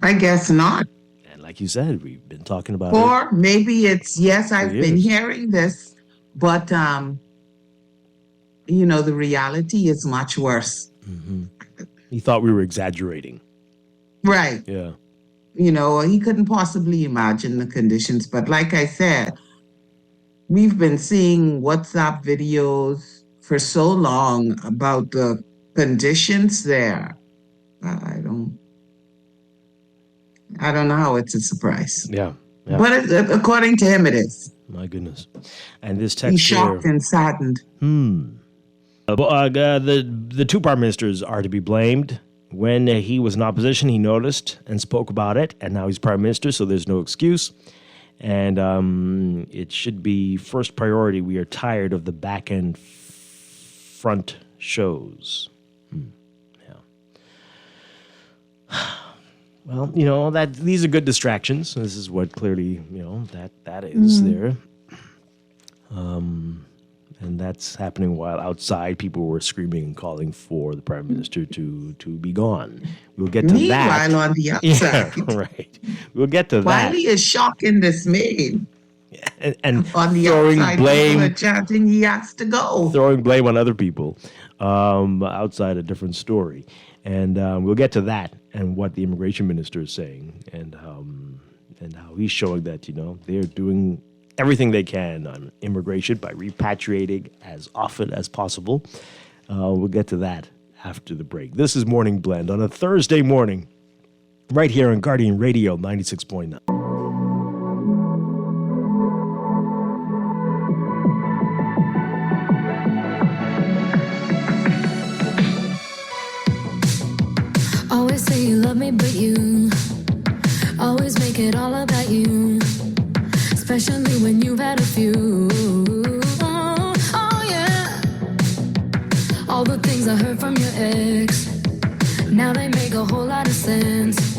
[SPEAKER 8] I guess not.
[SPEAKER 2] And like you said, we've been talking about
[SPEAKER 8] Or maybe it's, yes, I've been hearing this, but, the reality is much worse.
[SPEAKER 2] Mm-hmm. He thought we were exaggerating.
[SPEAKER 8] Right.
[SPEAKER 2] Yeah.
[SPEAKER 8] He couldn't possibly imagine the conditions. But like I said, we've been seeing WhatsApp videos for so long about the conditions there. I don't know how it's a surprise.
[SPEAKER 2] Yeah.
[SPEAKER 8] But according to him, it is.
[SPEAKER 2] My goodness. And this text
[SPEAKER 8] He's shocked
[SPEAKER 2] here,
[SPEAKER 8] and saddened.
[SPEAKER 2] The two prime ministers are to be blamed. When he was in opposition, he noticed and spoke about it, and now he's prime minister, so there's no excuse. And it should be first priority. We are tired of the back and front shows. Yeah. Well, that these are good distractions. This is what clearly, that is there. And that's happening while outside people were screaming and calling for the Prime Minister to be gone. We'll get to that.
[SPEAKER 8] Meanwhile, on the outside.
[SPEAKER 2] Yeah, right. We'll get to that.
[SPEAKER 8] Wiley is shocked and dismayed.
[SPEAKER 2] And
[SPEAKER 8] on the
[SPEAKER 2] throwing
[SPEAKER 8] outside,
[SPEAKER 2] blame,
[SPEAKER 8] people are chanting he has to go.
[SPEAKER 2] Throwing blame on other people outside a different story. And we'll get to that and what the immigration minister is saying and how he's showing that, they're doing everything they can on immigration by repatriating as often as possible. We'll get to that after the break. This is Morning Blend on a Thursday morning right here on Guardian Radio 96.9.
[SPEAKER 9] Always say you love me, but you always make it all about you, especially when you've had a few. Oh yeah, all the things I heard from your ex, now they make a whole lot of sense.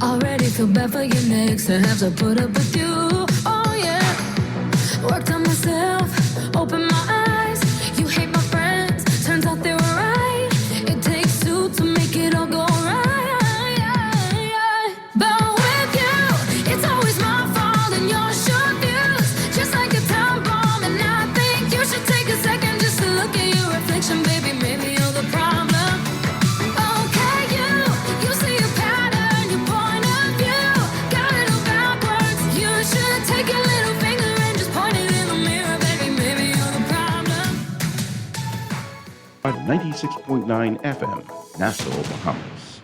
[SPEAKER 9] Already feel bad for your next to have to put up with you. Oh yeah, worked on myself, opened my eyes. You hate my friends, turns out they were right. It takes two to make it all go right. But with you, it's always my fault and your short views, just like a time bomb. And I think you should take a second just to look at your reflection, baby. Maybe you're the problem. Okay, you see a pattern, your point of view, got it all backwards. You should take your little finger and just point it in the mirror, baby. Maybe you're the problem.
[SPEAKER 10] 96.9 FM, Nassau, Bahamas.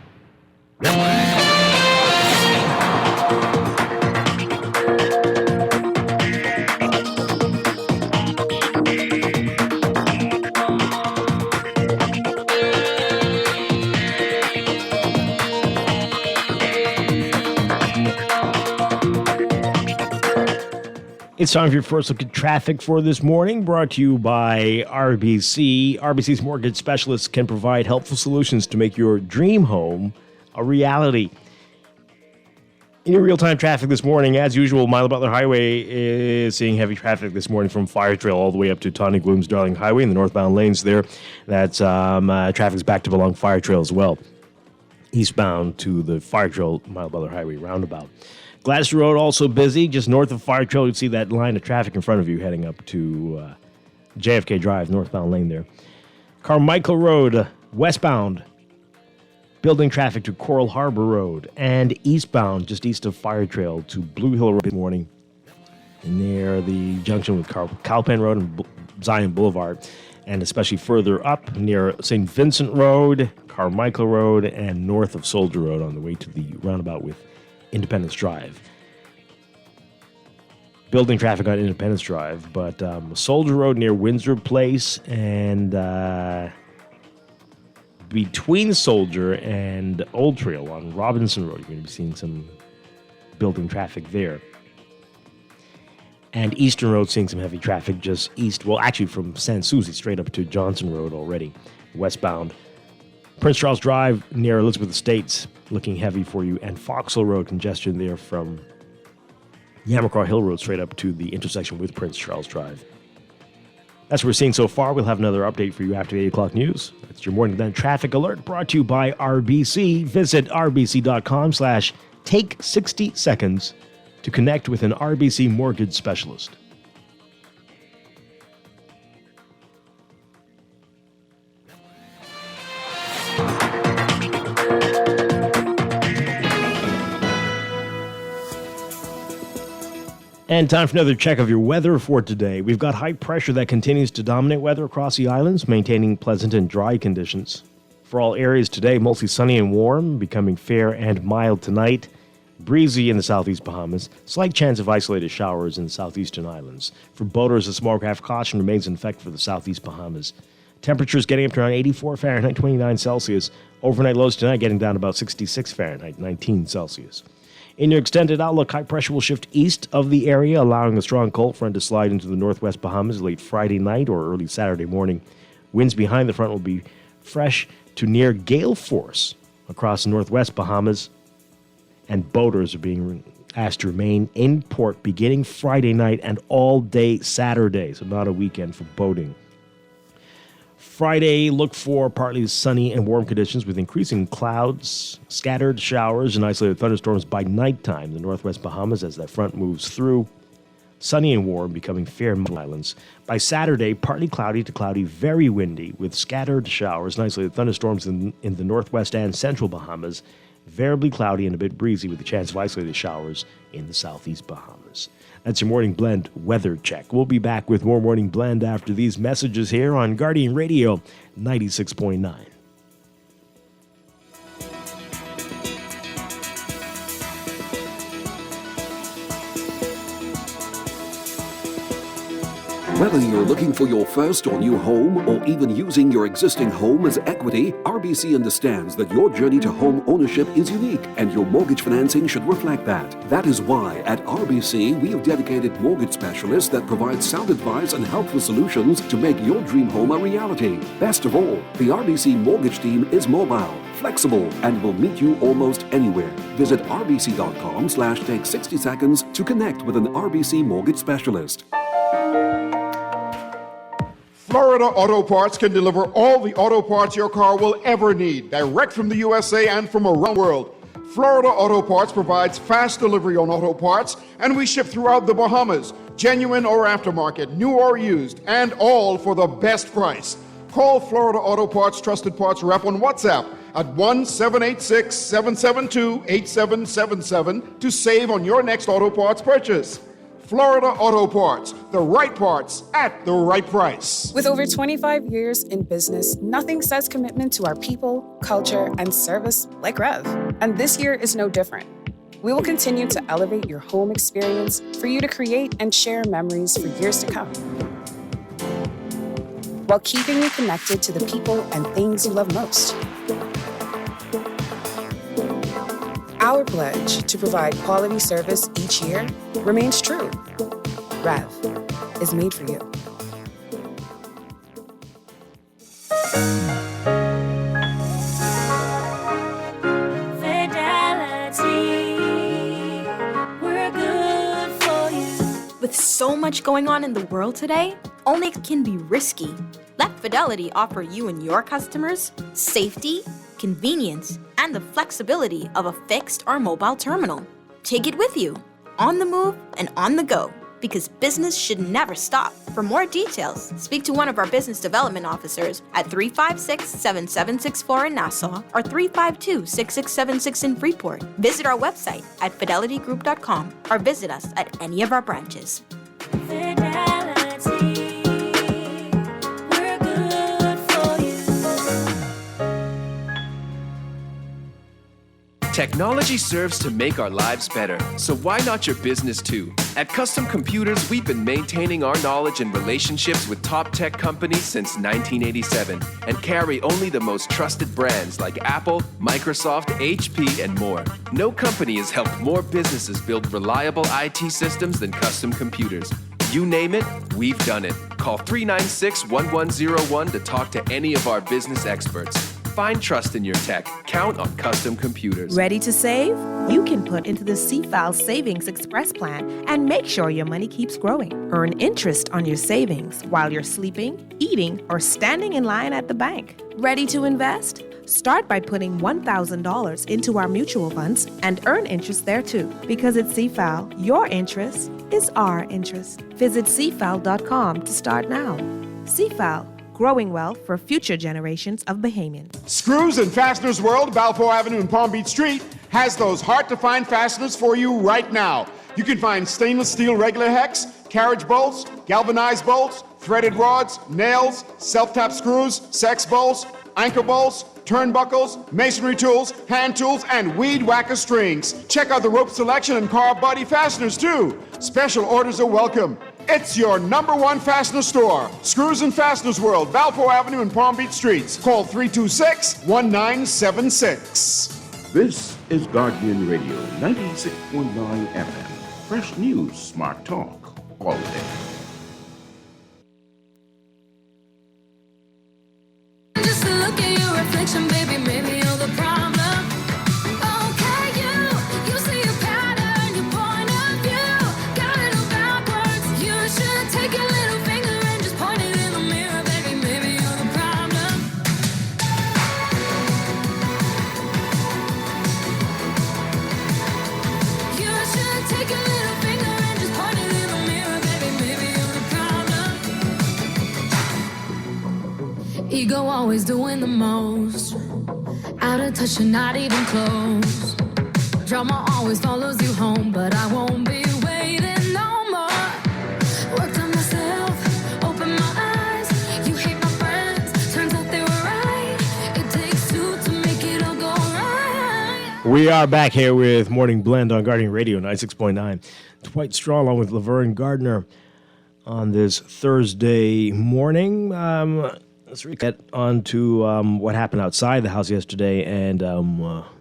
[SPEAKER 2] It's time for your first look at traffic for this morning, brought to you by RBC. RBC's mortgage specialists can provide helpful solutions to make your dream home a reality. In your real-time traffic this morning, as usual, Milo Butler Highway is seeing heavy traffic this morning from Fire Trail all the way up to Tawny Glooms Darling Highway in the northbound lanes there. That's traffic's backed up along Fire Trail as well, eastbound to the Fire Trail Milo Butler Highway roundabout. Gladstone Road also busy. Just north of Fire Trail, you can see that line of traffic in front of you heading up to JFK Drive, northbound lane there. Carmichael Road, westbound, building traffic to Coral Harbor Road, and eastbound, just east of Fire Trail to Blue Hill Road this morning, near the junction with Cowpen Road and Zion Boulevard, and especially further up near St. Vincent Road, Carmichael Road, and north of Soldier Road on the way to the roundabout with Independence Drive. Building traffic on Independence Drive, but Soldier Road near Windsor Place and between Soldier and Old Trail on Robinson Road, you're going to be seeing some building traffic there. And Eastern Road seeing some heavy traffic just east, well, actually from San Souci straight up to Johnson Road already, westbound. Prince Charles Drive near Elizabeth Estates looking heavy for you, and Foxhill Road congestion there from Yamacraw Hill Road straight up to the intersection with Prince Charles Drive. That's what we're seeing so far. We'll have another update for you after the 8 o'clock news. That's your Morning Blend Traffic Alert brought to you by RBC. Visit rbc.com/take 60 seconds to connect with an RBC mortgage specialist. And time for another check of your weather for today. We've got high pressure that continues to dominate weather across the islands, maintaining pleasant and dry conditions. For all areas today, mostly sunny and warm, becoming fair and mild tonight. Breezy in the southeast Bahamas. Slight chance of isolated showers in the southeastern islands. For boaters, a small craft caution remains in effect for the southeast Bahamas. Temperatures getting up to around 84 Fahrenheit, 29 Celsius. Overnight lows tonight getting down to about 66 Fahrenheit, 19 Celsius. In your extended outlook, high pressure will shift east of the area, allowing a strong cold front to slide into the northwest Bahamas late Friday night or early Saturday morning. Winds behind the front will be fresh to near gale force across the northwest Bahamas and boaters are being asked to remain in port beginning Friday night and all day Saturday, so not a weekend for boating. Friday, look for partly sunny and warm conditions with increasing clouds, scattered showers, and isolated thunderstorms by nighttime in the northwest Bahamas as that front moves through. Sunny and warm, becoming fair islands. By Saturday, partly cloudy to cloudy, very windy, with scattered showers and isolated thunderstorms in the northwest and central Bahamas. Variably cloudy and a bit breezy with a chance of isolated showers in the southeast Bahamas. That's your Morning Blend weather check. We'll be back with more Morning Blend after these messages here on Guardian Radio 96.9.
[SPEAKER 11] Whether you're looking for your first or new home or even using your existing home as equity, RBC understands that your journey to home ownership is unique and your mortgage financing should reflect that. That is why at RBC we have dedicated mortgage specialists that provide sound advice and helpful solutions to make your dream home a reality. Best of all, the RBC mortgage team is mobile, flexible, and will meet you almost anywhere. Visit rbc.com/take 60 seconds to connect with an RBC mortgage specialist.
[SPEAKER 12] Florida Auto Parts can deliver all the auto parts your car will ever need, direct from the USA and from around the world. Florida Auto Parts provides fast delivery on auto parts, and we ship throughout the Bahamas, genuine or aftermarket, new or used, and all for the best price. Call Florida Auto Parts Trusted Parts Rep on WhatsApp at 1-786-772-8777 to save on your next auto parts purchase. Florida Auto Parts, the right parts at the right price.
[SPEAKER 13] With over 25 years in business, nothing says commitment to our people, culture, and service like Rev. And this year is no different. We will continue to elevate your home experience for you to create and share memories for years to come, while keeping you connected to the people and things you love most. Our pledge to provide quality service each year remains true. Rev is made for you.
[SPEAKER 4] Fidelity, we're good for you. With so much going on in the world today, only it can be risky. Let Fidelity offer you and your customers safety, convenience, and the flexibility of a fixed or mobile terminal. Take it with you, on the move and on the go, because business should never stop. For more details, speak to one of our business development officers at 356-7764 in Nassau or 352-6676 in Freeport. Visit our website at fidelitygroup.com or visit us at any of our branches.
[SPEAKER 14] Technology serves to make our lives better, so why not your business too? At Custom Computers, we've been maintaining our knowledge and relationships with top tech companies since 1987 and carry only the most trusted brands like Apple, Microsoft, HP, and more. No company has helped more businesses build reliable IT systems than Custom Computers. You name it, we've done it. Call 396-1101 to talk to any of our business experts. Find trust in your tech. Count on Custom Computers.
[SPEAKER 15] Ready to save? You can put into the CFAL Savings Express Plan and make sure your money keeps growing. Earn interest on your savings while you're sleeping, eating, or standing in line at the bank. Ready to invest? Start by putting $1,000 into our mutual funds and earn interest there too. Because at CFAL, your interest is our interest. Visit CFAL.com to start now. CFAL. Growing wealth for future generations of Bahamians.
[SPEAKER 12] Screws and Fasteners World, Balfour Avenue and Palm Beach Street, has those hard-to-find fasteners for you right now. You can find stainless steel regular hex, carriage bolts, galvanized bolts, threaded rods, nails, self-tap screws, sex bolts, anchor bolts, turnbuckles, masonry tools, hand tools, and weed whacker strings. Check out the rope selection and car body fasteners too. Special orders are welcome. It's your #1 fastener store. Screws and Fasteners World, Balfour Avenue and Palm Beach Streets. Call 326-1976.
[SPEAKER 10] This is Guardian Radio 96.9 FM. Fresh news, smart talk, all day.
[SPEAKER 9] Just look at your reflection, baby, maybe you're the problem. Okay, you say Ego always doing the most. Out of touch and not even close. Drama always follows you home, but I won't be waiting no more. Worked on myself, open my eyes. You hate my friends, turns out they were right. It takes two to make it all go right.
[SPEAKER 2] We are back here with Morning Blend on Guardian Radio 96.9. Dwight Straw along with Laverne Gardner on this Thursday morning. Let's get on to what happened outside the House yesterday and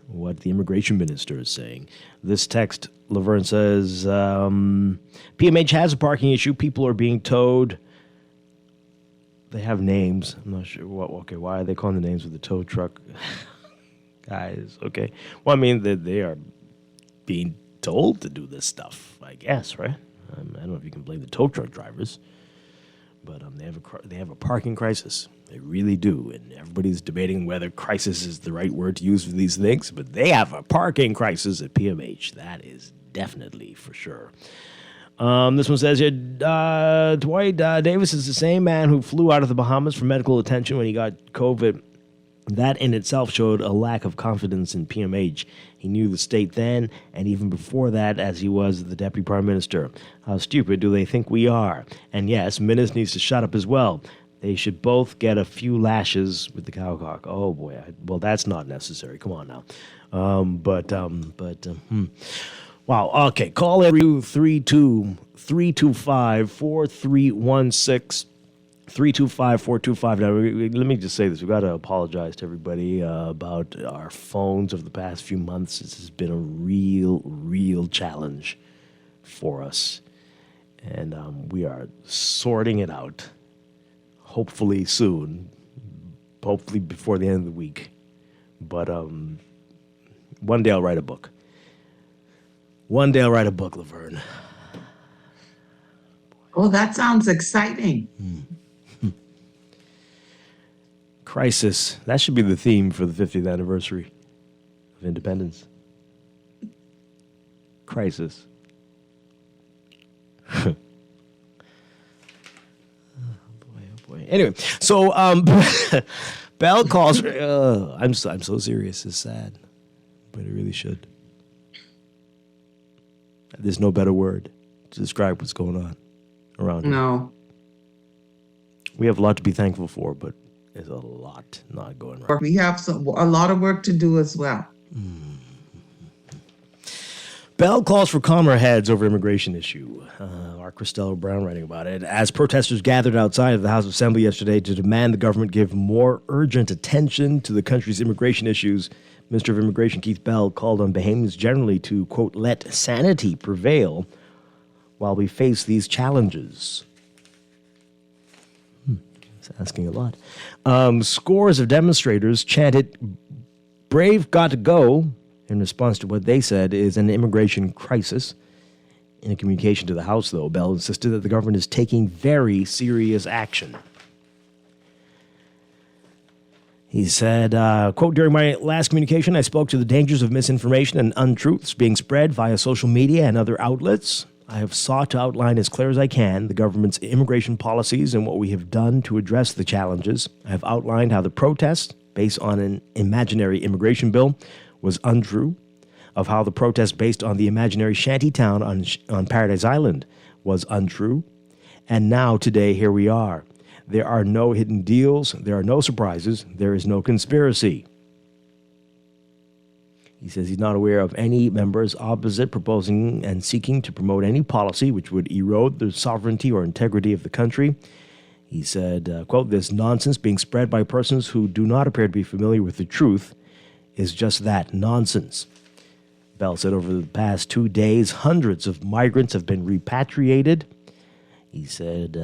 [SPEAKER 2] what the immigration minister is saying. This text, Laverne says, PMH has a parking issue. People are being towed. They have names. I'm not sure. Why are they calling the names of the tow truck guys? Okay. Well, I mean, they are being told to do this stuff, I guess, right? I don't know if you can blame the tow truck drivers, but they have a parking crisis. They really do, and everybody's debating whether crisis is the right word to use for these things, but they have a parking crisis at PMH. That is definitely for sure. This one says here, Dwight Davis is the same man who flew out of the Bahamas for medical attention when he got COVID. That in itself showed a lack of confidence in PMH. He knew the state then, and even before that, as he was the deputy prime minister. How stupid do they think we are? And yes, Minnis needs to shut up as well. They should both get a few lashes with the cowcock. Oh boy, well that's not necessary. Come on now. Wow. Okay, call in 325-4316. 325-425. Now, let me just say this. We've got to apologize to everybody about our phones over the past few months. This has been a real challenge for us. And we are sorting it out. Hopefully soon. Hopefully before the end of the week. But one day I'll write a book. One day I'll write a book, Laverne.
[SPEAKER 8] Oh, that sounds exciting.
[SPEAKER 2] Crisis. That should be the theme for the 50th anniversary of independence. Crisis. Oh boy. Anyway, so Bell calls. I'm so serious. It's sad, but it really should. There's no better word to describe what's going on around here.
[SPEAKER 8] No.
[SPEAKER 2] We have a lot to be thankful for, but there's a lot not going right.
[SPEAKER 8] We have a lot of work to do as well.
[SPEAKER 2] Bell calls for calmer heads over immigration issue. Our Krista Brown writing about it. As protesters gathered outside of the House of Assembly yesterday to demand the government give more urgent attention to the country's immigration issues, Minister of Immigration Keith Bell called on Bahamians generally to, quote, let sanity prevail while we face these challenges. It's asking a lot. Scores of demonstrators chanted, "Brave got to go," in response to what they said is an immigration crisis. In a communication to the House, though, Bell insisted that the government is taking very serious action. He said, quote, "During my last communication, I spoke to the dangers of misinformation and untruths being spread via social media and other outlets. I have sought to outline as clear as I can the government's immigration policies and what we have done to address the challenges. I have outlined how the protest, based on an imaginary immigration bill, was untrue, of how the protest based on the imaginary shanty town on Paradise Island was untrue, and now, today, here we are. There are no hidden deals, there are no surprises, there is no conspiracy." He says he's not aware of any members opposite proposing and seeking to promote any policy which would erode the sovereignty or integrity of the country. He said, quote, "This nonsense being spread by persons who do not appear to be familiar with the truth is just that, nonsense." Bell said over the past 2 days, hundreds of migrants have been repatriated. He said,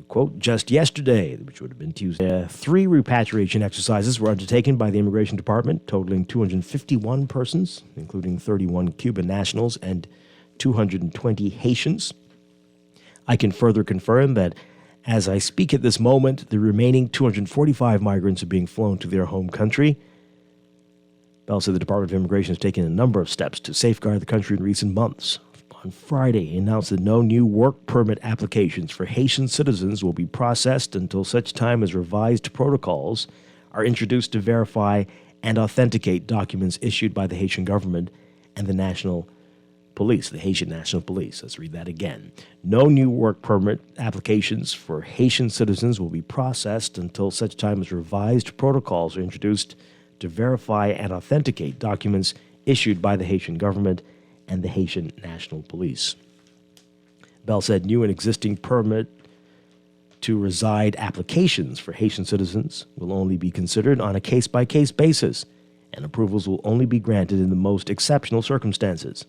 [SPEAKER 2] quote, "Just yesterday," which would have been Tuesday, 3 repatriation exercises were undertaken by the Immigration Department, totaling 251 persons, including 31 Cuban nationals and 220 Haitians. I can further confirm that as I speak at this moment, the remaining 245 migrants are being flown to their home country. Bell said the Department of Immigration has taken a number of steps to safeguard the country in recent months. on Friday announced that no new work permit applications for Haitian citizens will be processed until such time as revised protocols are introduced to verify and authenticate documents issued by the Haitian government and the National Police, the Haitian National Police. Let's read that again. No new work permit applications for Haitian citizens will be processed until such time as revised protocols are introduced to verify and authenticate documents issued by the Haitian government and the Haitian National Police. Bell said new and existing permit to reside applications for Haitian citizens will only be considered on a case-by-case basis, and approvals will only be granted in the most exceptional circumstances.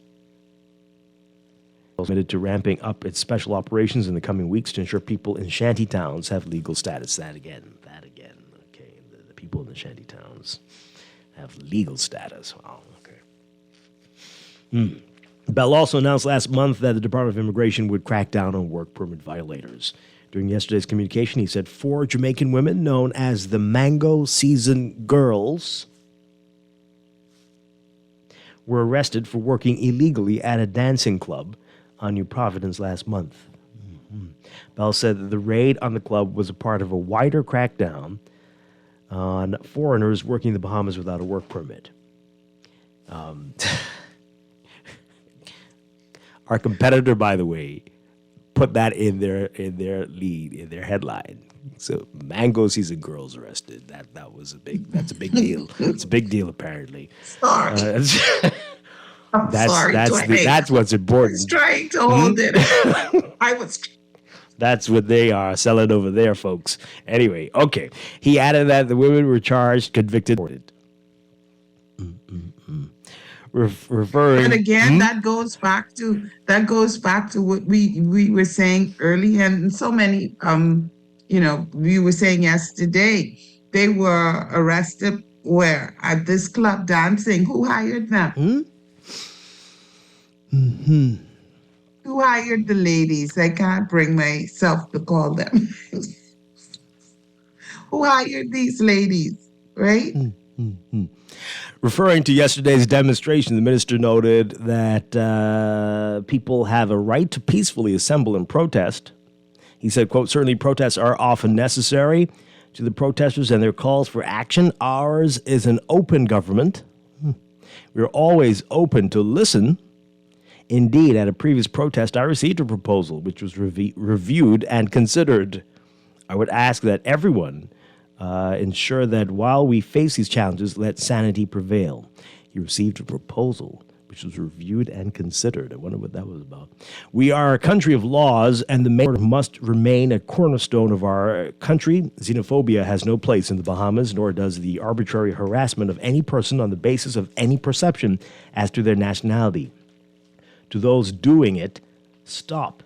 [SPEAKER 2] Bell committed to ramping up its special operations in the coming weeks to ensure people in shanty towns have legal status. That again. Okay, the people in the shanty towns have legal status. Wow, okay. Bell also announced last month that the Department of Immigration would crack down on work permit violators. During yesterday's communication, he said 4 Jamaican women known as the Mango Season Girls were arrested for working illegally at a dancing club on New Providence last month. Bell said that the raid on the club was a part of a wider crackdown on foreigners working in the Bahamas without a work permit. Our competitor, by the way, put that in their lead, in their headline. So Mango Season Girls arrested. That's a big deal. It's a big deal apparently.
[SPEAKER 8] Sorry.
[SPEAKER 2] That's what's important.
[SPEAKER 8] I was trying to hold it. I was.
[SPEAKER 2] That's what they are selling over there, folks. Anyway, okay. He added that the women were charged, convicted, deported. Referring,
[SPEAKER 8] and again, that goes back to what we were saying earlier, and so many we were saying yesterday. They were arrested where? At this club dancing. Who hired them? Who hired the ladies? I can't bring myself to call them. Who hired these ladies, right?
[SPEAKER 2] Referring to yesterday's demonstration, the minister noted that people have a right to peacefully assemble and protest. He said, quote, certainly protests are often necessary to the protesters and their calls for action. Ours is an open government. We're always open to listen. Indeed, at a previous protest, I received a proposal which was reviewed and considered. I would ask that everyone ensure that while we face these challenges, let sanity prevail. He received a proposal which was reviewed and considered. I wonder what that was about. We are a country of laws, and the mayor must remain a cornerstone of our country. Xenophobia has no place in the Bahamas, nor does the arbitrary harassment of any person on the basis of any perception as to their nationality. To those doing it, stop.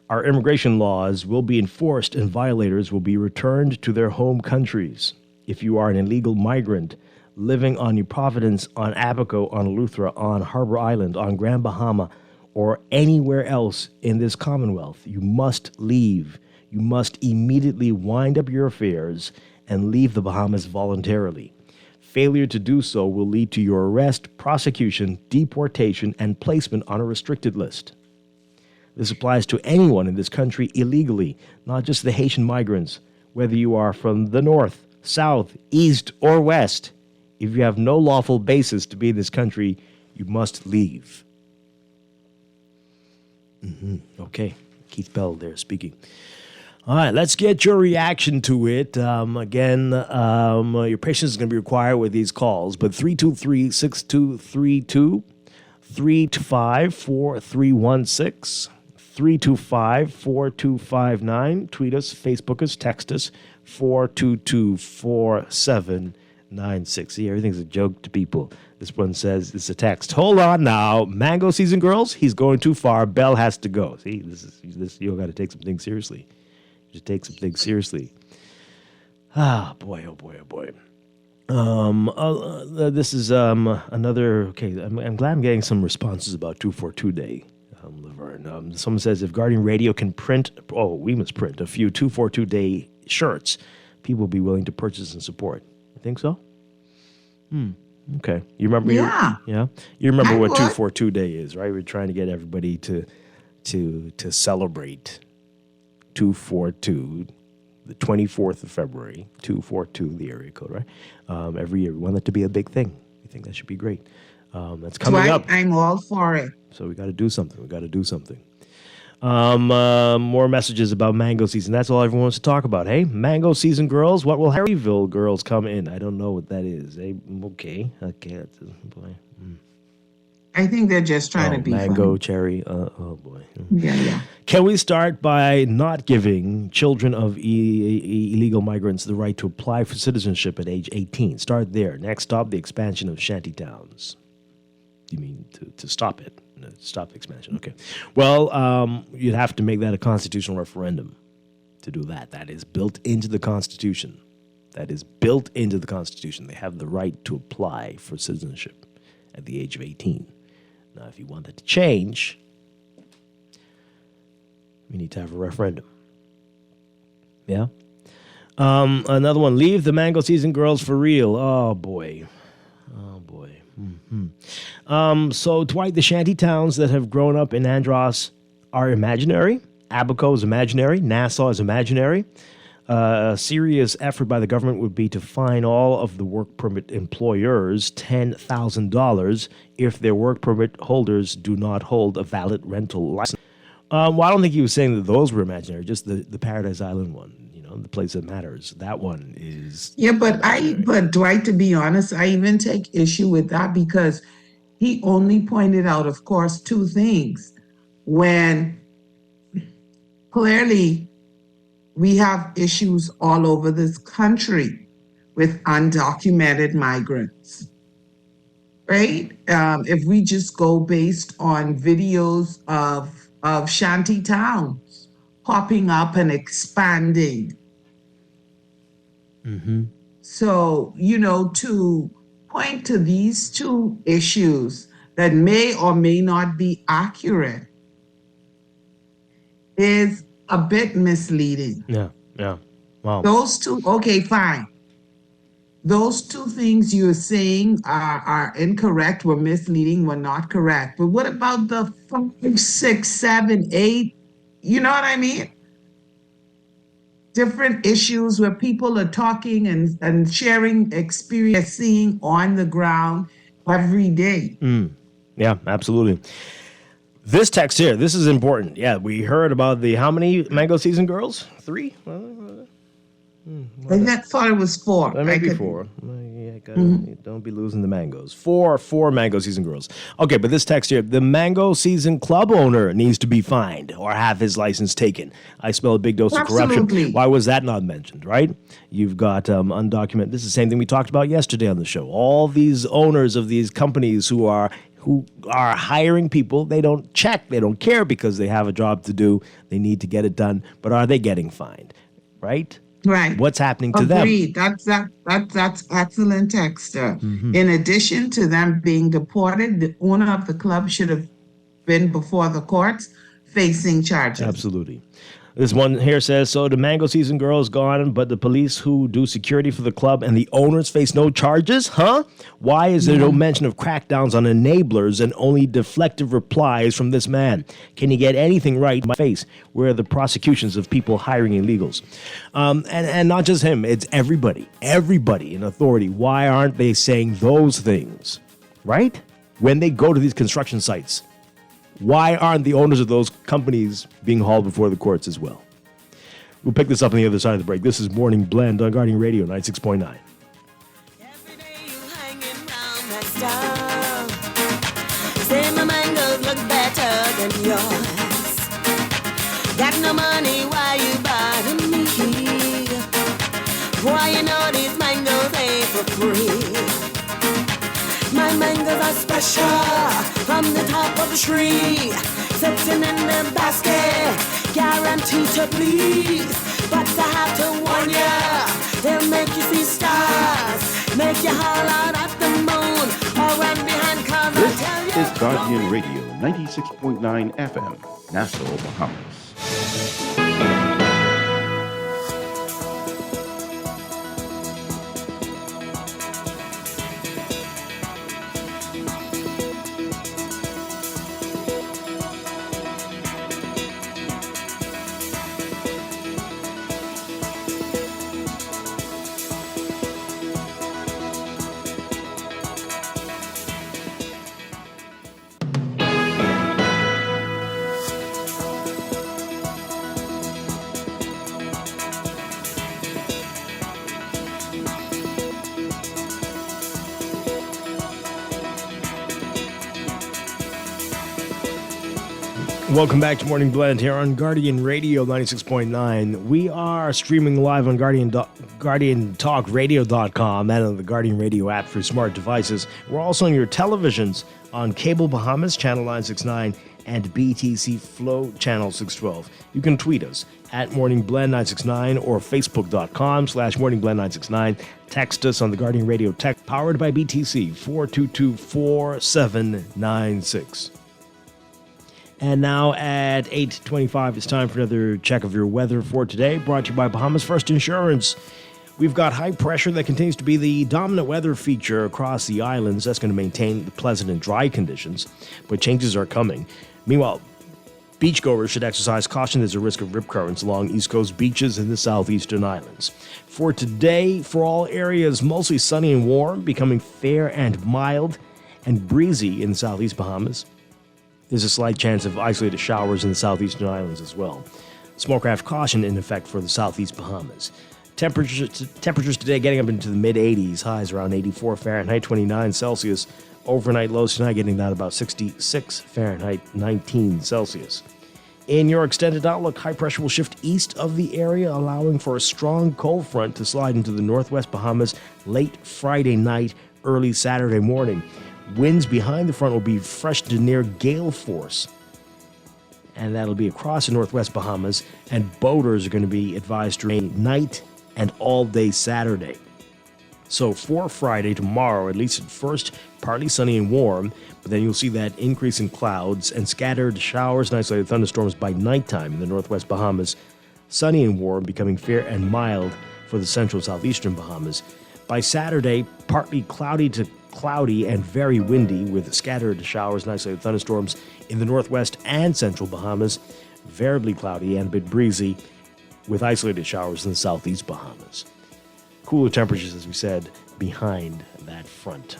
[SPEAKER 2] Our immigration laws will be enforced and violators will be returned to their home countries. If you are an illegal migrant living on New Providence, on Abaco, on Eleuthera, on Harbor Island, on Grand Bahama, or anywhere else in this Commonwealth, you must leave. You must immediately wind up your affairs and leave the Bahamas voluntarily. Failure to do so will lead to your arrest, prosecution, deportation, and placement on a restricted list. This applies to anyone in this country illegally, not just the Haitian migrants, whether you are from the north, south, east, or west. If you have no lawful basis to be in this country, you must leave. Okay, Keith Bell there speaking. All right, let's get your reaction to it. Again, your patience is going to be required with these calls, but 323-6232, 325-4316, 325-4259. Tweet us, Facebook us, text us, 422-4796. See, everything's a joke to people. This one says, it's a text. Hold on now. Mango Season Girls, he's going too far. Bell has to go. See, this you got to take some things seriously. Just take some things seriously. Ah, boy, oh boy, oh boy. This is another. Okay, I'm glad I'm getting some responses about 242 Day, Laverne. Someone says if Guardian Radio can print, we must print a few 242 Day shirts. People will be willing to purchase and support. You think so? Okay. You remember?
[SPEAKER 8] Yeah.
[SPEAKER 2] Yeah. You remember
[SPEAKER 8] I
[SPEAKER 2] what
[SPEAKER 8] would.
[SPEAKER 2] 242 Day is, right? We're trying to get everybody to celebrate 242, the 24th of February, 242, the area code, right? Every year. We want that to be a big thing. We think that should be great. That's coming
[SPEAKER 8] Dwight,
[SPEAKER 2] up.
[SPEAKER 8] I'm all for it.
[SPEAKER 2] So we got to do something. More messages about mango season. That's all everyone wants to talk about. Hey, mango season girls. What will Harryville girls come in? I don't know what that is. Hey, okay. That's, boy.
[SPEAKER 8] I think they're just trying to be
[SPEAKER 2] mango,
[SPEAKER 8] funny.
[SPEAKER 2] cherry. Oh boy.
[SPEAKER 8] Yeah.
[SPEAKER 2] Can we start by not giving children of illegal migrants the right to apply for citizenship at age 18? Start there. Next stop, the expansion of shanty towns. You mean to stop it? No, stop the expansion. Okay. Well, you'd have to make that a constitutional referendum to do that. That is built into the Constitution. They have the right to apply for citizenship at the age of 18. Now, if you want that to change, we need to have a referendum. Yeah? Another one. Leave the mango season girls for real. Oh, boy. So, Dwight, the shanty towns that have grown up in Andros are imaginary. Abaco is imaginary. Nassau is imaginary. A serious effort by the government would be to fine all of the work permit employers $10,000 if their work permit holders do not hold a valid rental license. Well, I don't think he was saying that those were imaginary, just the Paradise Island one, the place that matters. That one is...
[SPEAKER 8] Yeah, but Dwight, to be honest, I even take issue with that because he only pointed out, of course, two things. When clearly we have issues all over this country with undocumented migrants, right? If we just go based on videos of shanty towns popping up and expanding.
[SPEAKER 2] Mm-hmm.
[SPEAKER 8] So, to point to these two issues that may or may not be accurate is a bit misleading.
[SPEAKER 2] Yeah. Wow.
[SPEAKER 8] Those two, okay, fine. Those two things you're saying are incorrect, were misleading, were not correct. But what about the 5, 6, 7, 8? You know what I mean? Different issues where people are talking and sharing experience seeing on the ground every day.
[SPEAKER 2] Yeah, absolutely. This text here, this is important. Yeah, we heard about how many mango season girls? 3?
[SPEAKER 8] I thought it was 4.
[SPEAKER 2] Maybe 4. Don't be losing the mangoes. 4 mango season girls. Okay, but this text here, the mango season club owner needs to be fined or have his license taken. I smell a big dose of corruption. Why was that not mentioned, right? You've got undocumented. This is the same thing we talked about yesterday on the show. All these owners of these companies who are hiring people, they don't check, they don't care because they have a job to do. They need to get it done. But are they getting fined, right?
[SPEAKER 8] Right.
[SPEAKER 2] What's happening to them?
[SPEAKER 8] Agreed. That's excellent, Texter. In addition to them being deported, the owner of the club should have been before the courts facing charges.
[SPEAKER 2] Absolutely. This one here says, so the mango season girl is gone, but the police who do security for the club and the owners face no charges? Huh? Why is there no mention of crackdowns on enablers and only deflective replies from this man? Can he get anything right in my face? Where are the prosecutions of people hiring illegals? And not just him, it's everybody in authority. Why aren't they saying those things, right? When they go to these construction sites. Why aren't the owners of those companies being hauled before the courts as well? We'll pick this up on the other side of the break. This is Morning Blend on Guardian Radio 96.9.
[SPEAKER 16] Say my mangoes look better than yours. Got no money, why you bothering me? Why you know these mangoes ain't for free? My mangoes are special from the top of the tree, sitting in the basket, guaranteed to please. But I have to warn ya, they'll make you see stars, make you haul out at the moon, or run behind cars.
[SPEAKER 10] This is Guardian Radio 96.9 FM, Nassau, Bahamas.
[SPEAKER 2] Welcome back to Morning Blend here on Guardian Radio 96.9. We are streaming live on GuardianTalkRadio.com and on the Guardian Radio app for smart devices. We're also on your televisions on Cable Bahamas, Channel 969, and BTC Flow, Channel 612. You can tweet us at MorningBlend969 or Facebook.com/MorningBlend969. Text us on the Guardian Radio Tech, powered by BTC, 422-4796. And now at 8:25, it's time for another check of your weather for today, brought to you by Bahamas First Insurance. We've got high pressure that continues to be the dominant weather feature across the islands. That's going to maintain the pleasant and dry conditions, but changes are coming. Meanwhile, beachgoers should exercise caution. There's a risk of rip currents along East Coast beaches in the southeastern islands. For today, for all areas, mostly sunny and warm, becoming fair and mild and breezy in the southeast Bahamas. There's a slight chance of isolated showers in the southeastern islands as well. Smoke-craft caution in effect for the southeast Bahamas. Temperatures today getting up into the mid-80s, highs around 84 Fahrenheit, 29 Celsius. Overnight lows tonight getting down about 66 Fahrenheit, 19 Celsius. In your extended outlook, high pressure will shift east of the area, allowing for a strong cold front to slide into the northwest Bahamas late Friday night, early Saturday morning. Winds behind the front will be fresh to near gale force, and that'll be across the northwest Bahamas, and boaters are going to be advised to rain night and all day Saturday. So for Friday, tomorrow, at least at first, partly sunny and warm, but then you'll see that increase in clouds and scattered showers and isolated thunderstorms by nighttime in the northwest Bahamas. Sunny and warm, becoming fair and mild for the central southeastern Bahamas. By Saturday, partly cloudy and very windy with scattered showers and isolated thunderstorms in the northwest and central Bahamas. Variably cloudy and a bit breezy with isolated showers in the southeast Bahamas. Cooler temperatures, as we said, behind that front.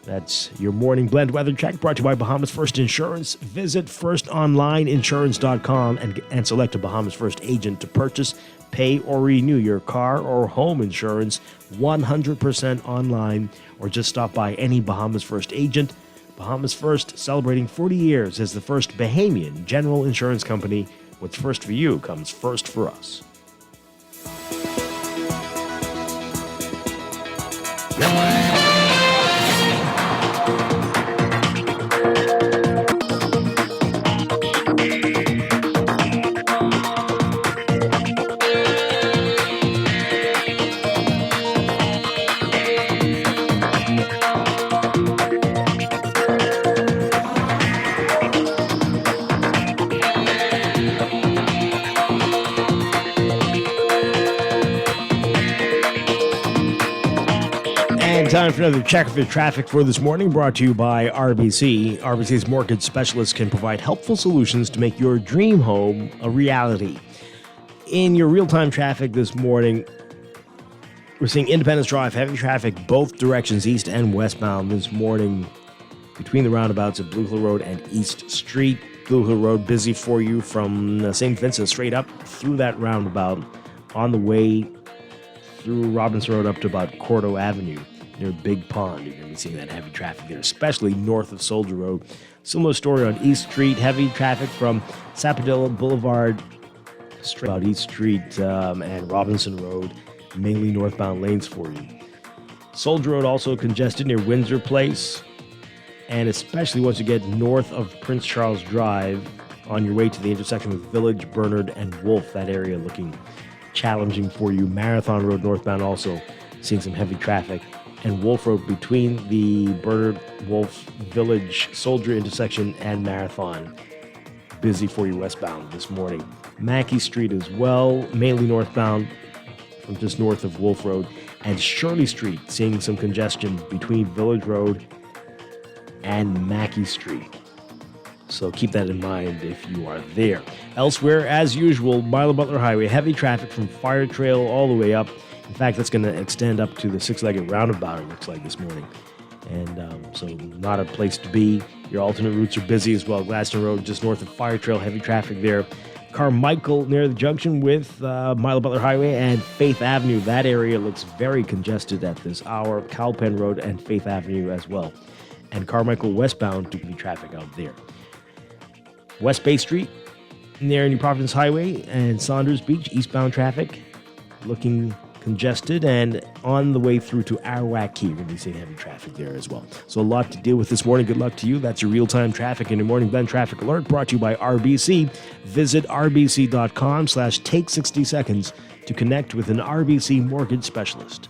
[SPEAKER 2] That's your morning blend weather check, brought to you by Bahamas First Insurance. Visit firstonlineinsurance.com and select a Bahamas First agent to purchase, pay, or renew your car or home insurance 100% online, or just stop by any Bahamas First agent. Bahamas First, celebrating 40 years as the first Bahamian general insurance company. What's first for you comes first for us. Time for another check of the traffic for this morning, brought to you by RBC. RBC's mortgage specialists can provide helpful solutions to make your dream home a reality. In your real-time traffic this morning, we're seeing Independence Drive, heavy traffic both directions, east and westbound this morning, between the roundabouts at Blue Hill Road and East Street. Blue Hill Road busy for you from St. Vincent straight up through that roundabout, on the way through Robinson Road up to about Cordo Avenue. Near Big Pond, you're going to be seeing that heavy traffic there, especially north of Soldier Road. Similar story on East Street, heavy traffic from Sapodilla Boulevard straight out East Street and Robinson Road, mainly northbound lanes for you. Soldier Road also congested near Windsor Place, and especially once you get north of Prince Charles Drive on your way to the intersection with Village, Bernard, and Wolf. That area looking challenging for you. Marathon Road northbound also seeing some heavy traffic. And Wolf Road between the Bernard, Wolf, Village, Soldier intersection and Marathon. Busy for you westbound this morning. Mackey Street as well, mainly northbound from just north of Wolf Road. And Shirley Street, seeing some congestion between Village Road and Mackey Street. So keep that in mind if you are there. Elsewhere, as usual, Milo Butler Highway, heavy traffic from Fire Trail all the way up. In fact, that's going to extend up to the six-legged roundabout, it looks like, this morning. And so not a place to be. Your alternate routes are busy as well. Gladstone Road, just north of Fire Trail, heavy traffic there. Carmichael, near the junction with Milo Butler Highway and Faith Avenue. That area looks very congested at this hour. Cowpen Road and Faith Avenue as well. And Carmichael westbound to be traffic out there. West Bay Street near New Providence Highway and Saunders Beach, eastbound traffic looking congested, and on the way through to Arawak, really seeing heavy traffic there as well. So a lot to deal with this morning. Good luck to you. That's your real-time traffic and your morning blend traffic alert brought to you by RBC. Visit rbc.com/take 60 seconds to connect with an RBC mortgage specialist.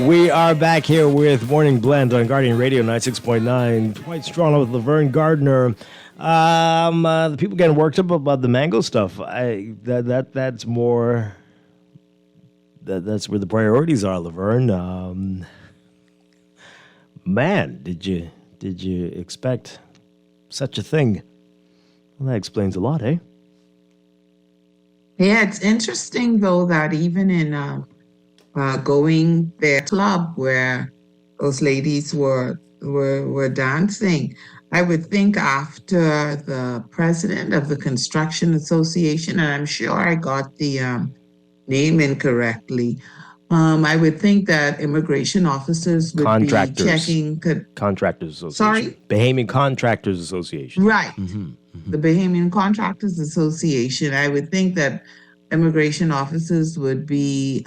[SPEAKER 2] We are back here with Morning Blend on Guardian Radio 96.9. Dwight Strachan with Laverne Gardner. The people getting worked up about the mango stuff. That's more. That's where the priorities are, Laverne. Man, did you expect such a thing? Well, that explains a lot, eh?
[SPEAKER 8] Yeah, it's interesting though that even in going their club where those ladies were dancing, I would think after the president of the Construction Association, and I'm sure I got the name incorrectly, I would think that immigration officers would be checking.
[SPEAKER 2] Contractors Association.
[SPEAKER 8] Sorry?
[SPEAKER 2] Bahamian Contractors Association.
[SPEAKER 8] Right. The Bahamian Contractors Association. I would think that immigration officers would be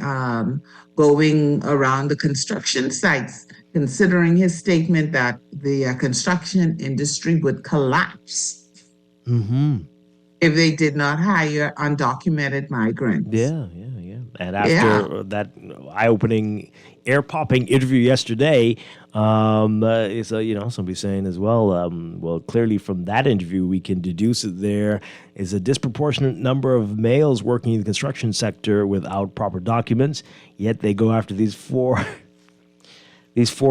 [SPEAKER 8] going around the construction sites, considering his statement that the construction industry would collapse if they did not hire undocumented migrants.
[SPEAKER 2] Yeah. And after that eye-opening, ear-popping interview yesterday, somebody saying as well, clearly from that interview, we can deduce that there is a disproportionate number of males working in the construction sector without proper documents, yet they go after these four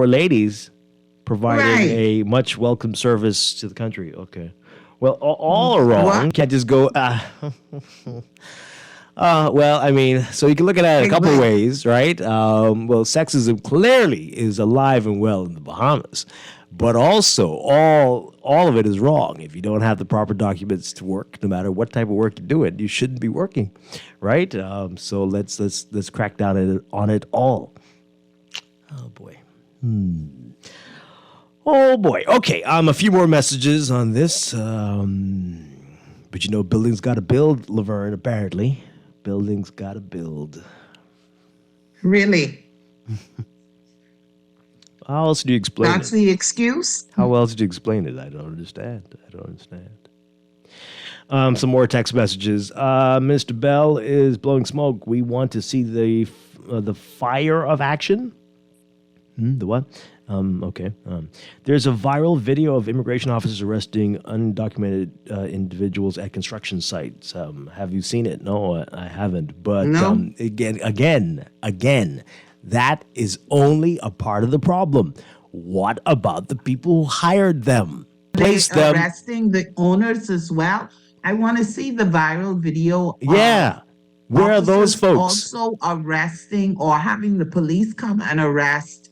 [SPEAKER 2] ladies providing a much welcome service to the country. Okay. Well, all are wrong. What? Can't just go... so you can look at it a couple ways, right? Sexism clearly is alive and well in the Bahamas, but also all of it is wrong. If you don't have the proper documents to work, no matter what type of work you're doing, you shouldn't be working, right? So let's crack down on it all. Oh boy. Oh boy. Okay. A few more messages on this. But buildings got to build, Laverne. Apparently. Buildings gotta build.
[SPEAKER 8] Really?
[SPEAKER 2] How else do you explain it?
[SPEAKER 8] That's the excuse?
[SPEAKER 2] How else do you explain it? I don't understand. Some more text messages. Mr. Bell is blowing smoke. We want to see the fire of action. The what? Okay. There's a viral video of immigration officers arresting undocumented individuals at construction sites. Have you seen it? No, I haven't. But
[SPEAKER 8] no.
[SPEAKER 2] Again, that is only a part of the problem. What about the people who hired them?
[SPEAKER 8] They're arresting the owners as well. I want to see the viral video.
[SPEAKER 2] Yeah. Where are those folks?
[SPEAKER 8] Also arresting or having the police come and arrest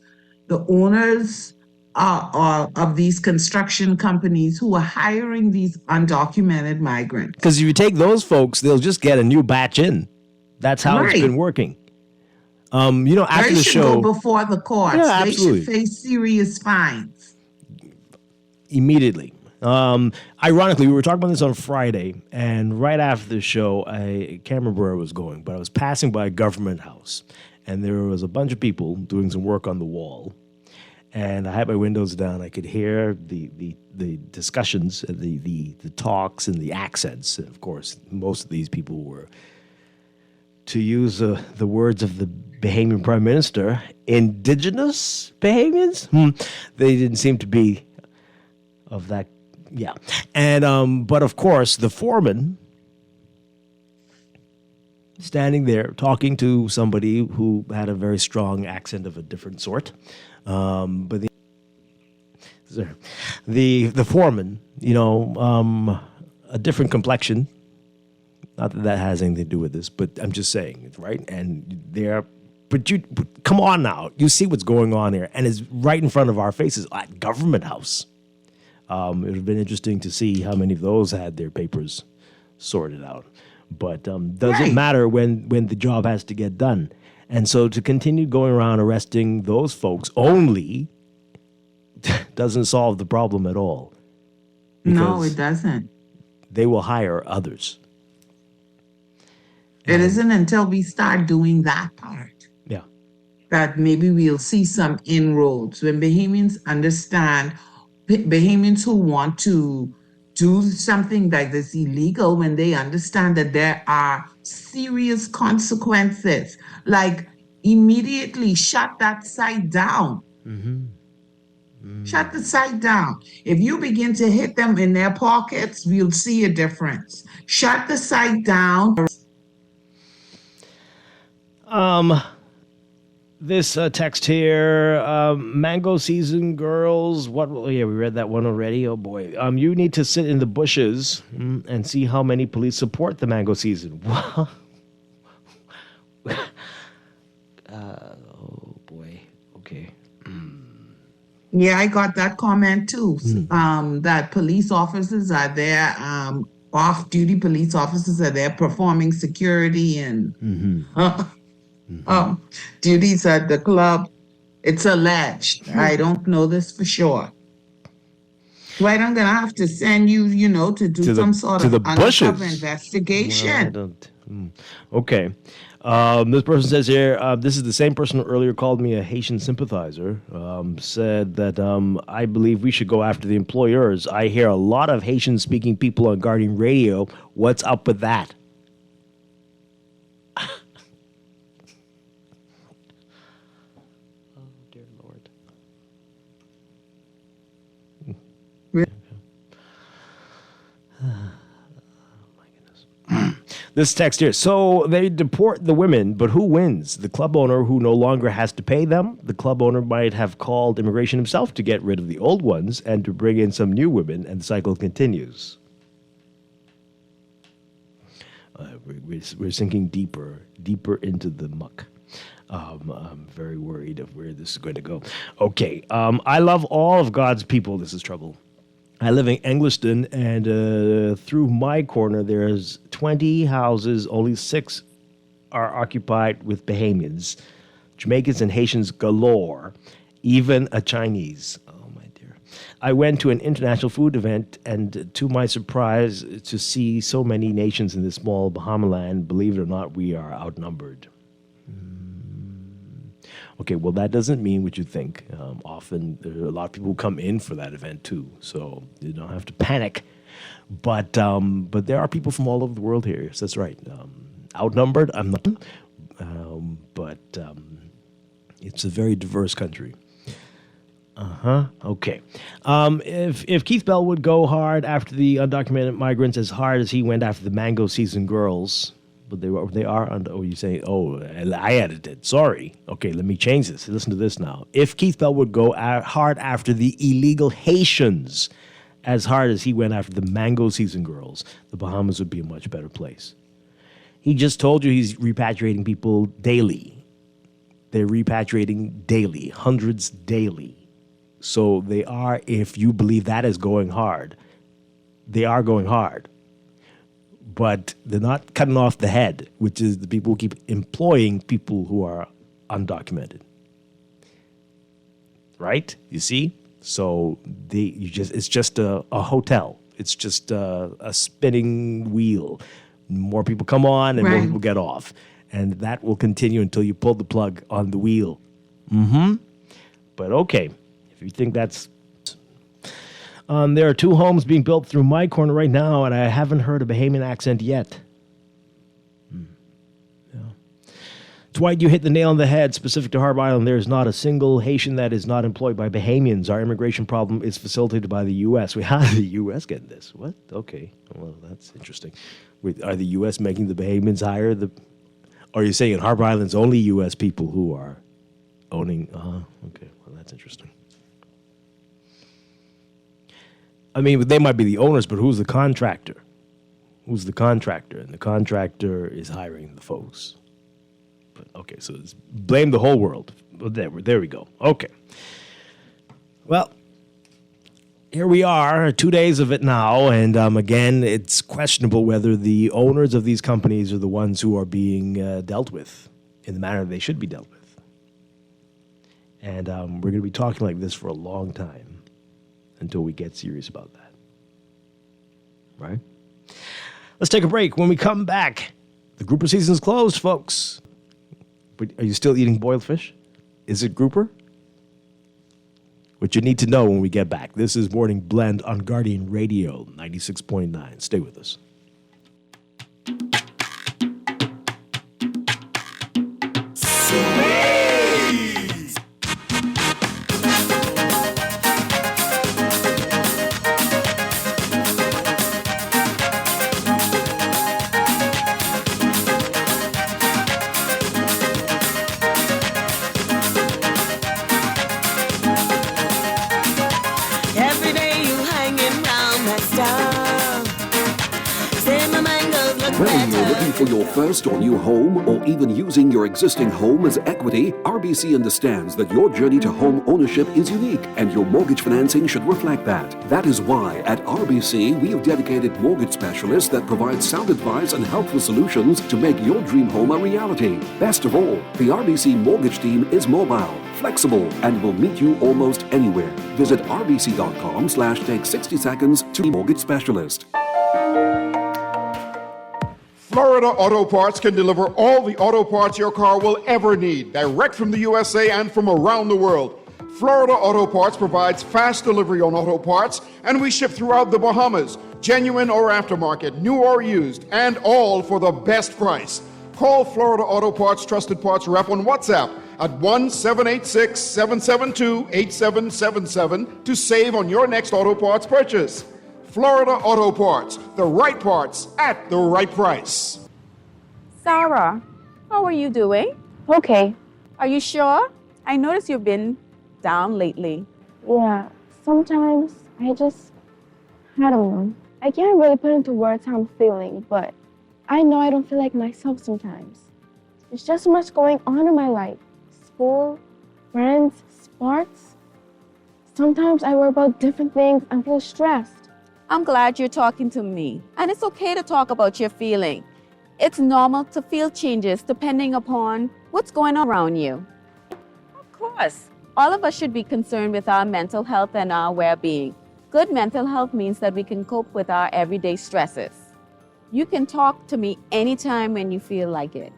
[SPEAKER 8] the owners of these construction companies who are hiring these undocumented migrants.
[SPEAKER 2] Because if you take those folks, they'll just get a new batch in. That's how it's been working. After
[SPEAKER 8] They
[SPEAKER 2] the
[SPEAKER 8] should
[SPEAKER 2] show,
[SPEAKER 8] go before the courts.
[SPEAKER 2] Yeah,
[SPEAKER 8] They
[SPEAKER 2] absolutely.
[SPEAKER 8] should face serious fines.
[SPEAKER 2] immediately. Ironically, we were talking about this on Friday, and right after the show, I can't remember where I was going, but I was passing by a government house, and there was a bunch of people doing some work on the wall, and I had my windows down. I could hear the discussions, the talks, and the accents. And of course, most of these people were, to use the words of the Bahamian Prime Minister, indigenous Bahamians. They didn't seem to be of that. Yeah. And, but of course, the foreman standing there talking to somebody who had a very strong accent of a different sort. But the foreman, a different complexion. Not that has anything to do with this, but I'm just saying, right? And but come on now. You see what's going on here, and it's right in front of our faces at Government House. It would have been interesting to see how many of those had their papers sorted out. But does it matter when the job has to get done? And so to continue going around arresting those folks only doesn't solve the problem at all.
[SPEAKER 8] No, it doesn't.
[SPEAKER 2] They will hire others.
[SPEAKER 8] It isn't until we start doing that part.
[SPEAKER 2] Yeah.
[SPEAKER 8] That maybe we'll see some inroads. When Bahamians understand, Bahamians who want to do something like this illegal, when they understand that there are serious consequences, like immediately shut that site down. Shut the site down. If you begin to hit them in their pockets, we'll see a difference. Shut the site down.
[SPEAKER 2] This text here, mango season, girls. We read that one already. Oh boy. You need to sit in the bushes and see how many police support the mango season. Oh boy. Okay.
[SPEAKER 8] Yeah, I got that comment too. That police officers are there, off-duty police officers are there performing security and duties at the club. It's alleged. I don't know this for sure. Dwight, I'm gonna have to send you, to do some sort of undercover investigation.
[SPEAKER 2] Well, okay. This person says here, this is the same person who earlier called me a Haitian sympathizer, said that I believe we should go after the employers. I hear a lot of Haitian-speaking people on Guardian Radio. What's up with that? Oh, dear Lord. This text here. So they deport the women, but who wins? The club owner who no longer has to pay them? The club owner might have called immigration himself to get rid of the old ones and to bring in some new women, and the cycle continues. We're sinking deeper into the muck. I'm very worried of where this is going to go. Okay. I love all of God's people. This is trouble. I live in Engliston, and through my corner, there's 20 houses. Only 6 are occupied with Bahamians, Jamaicans and Haitians galore, even a Chinese. Oh, my dear. I went to an international food event, and to my surprise, to see so many nations in this small Bahama land, believe it or not, we are outnumbered. Okay, well, that doesn't mean what you think. Often, there are a lot of people who come in for that event, too, so you don't have to panic. But there are people from all over the world here. Yes, that's right. Outnumbered, I'm not. But it's a very diverse country. Okay. If Keith Bell would go hard after the undocumented migrants as hard as he went after the mango season girls... But they are under. Oh, you say? Oh, I added it. Sorry. Okay, let me change this. Listen to this now. If Keith Bell would go hard after the illegal Haitians, as hard as he went after the mango season girls, the Bahamas would be a much better place. He just told you he's repatriating people daily. They're repatriating daily, hundreds daily. So they are. If you believe that is going hard, they are going hard. But they're not cutting off the head, which is the people who keep employing people who are undocumented. Right? You see? So it's just a hotel. It's just a spinning wheel. More people come on and more people get off. And that will continue until you pull the plug on the wheel. But okay, if you think that's... there are 2 homes being built through my corner right now, and I haven't heard a Bahamian accent yet. Dwight, you hit the nail on the head. Specific to Harbor Island, there is not a single Haitian that is not employed by Bahamians. Our immigration problem is facilitated by the U.S. How did the U.S. get this? What? Okay. Well, that's interesting. Are the U.S. making the Bahamians hire the... Or are you saying in Harbor Island's only U.S. people who are owning... okay. Well, that's interesting. I mean, they might be the owners, but who's the contractor? Who's the contractor? And the contractor is hiring the folks. Okay, so blame the whole world. There we go. Okay. Well, here we are, 2 days of it now, and again, it's questionable whether the owners of these companies are the ones who are being dealt with in the manner they should be dealt with. And we're going to be talking like this for a long time until we get serious about that. Right? Let's take a break. When we come back, the grouper season is closed, folks. But are you still eating boiled fish? Is it grouper? What you need to know when we get back. This is Morning Blend on Guardian Radio 96.9. Stay with us.
[SPEAKER 11] For your first or new home, or even using your existing home as equity, RBC understands that your journey to home ownership is unique, and your mortgage financing should reflect that. That is why at RBC we have dedicated mortgage specialists that provide sound advice and helpful solutions to make your dream home a reality. Best of all, the RBC mortgage team is mobile, flexible, and will meet you almost anywhere. Visit rbc.com/take 60 seconds to mortgage specialist.
[SPEAKER 12] Florida Auto Parts can deliver all the auto parts your car will ever need, direct from the USA and from around the world. Florida Auto Parts provides fast delivery on auto parts, and we ship throughout the Bahamas, genuine or aftermarket, new or used, and all for the best price. Call Florida Auto Parts Trusted Parts Rep on WhatsApp at 1-786-772-8777 to save on your next auto parts purchase. Florida Auto Parts, the right parts at the right price.
[SPEAKER 17] Sarah, how are you doing?
[SPEAKER 18] Okay.
[SPEAKER 17] Are you sure? I noticed you've been down lately.
[SPEAKER 18] Yeah, sometimes I don't know. I can't really put into words how I'm feeling, but I know I don't feel like myself sometimes. There's just so much going on in my life. School, friends, sports. Sometimes I worry about different things and feel stressed.
[SPEAKER 17] I'm glad you're talking to me. And it's okay to talk about your feeling. It's normal to feel changes depending upon what's going on around you. Of course, all of us should be concerned with our mental health and our well-being. Good mental health means that we can cope with our everyday stresses. You can talk to me anytime when you feel like it.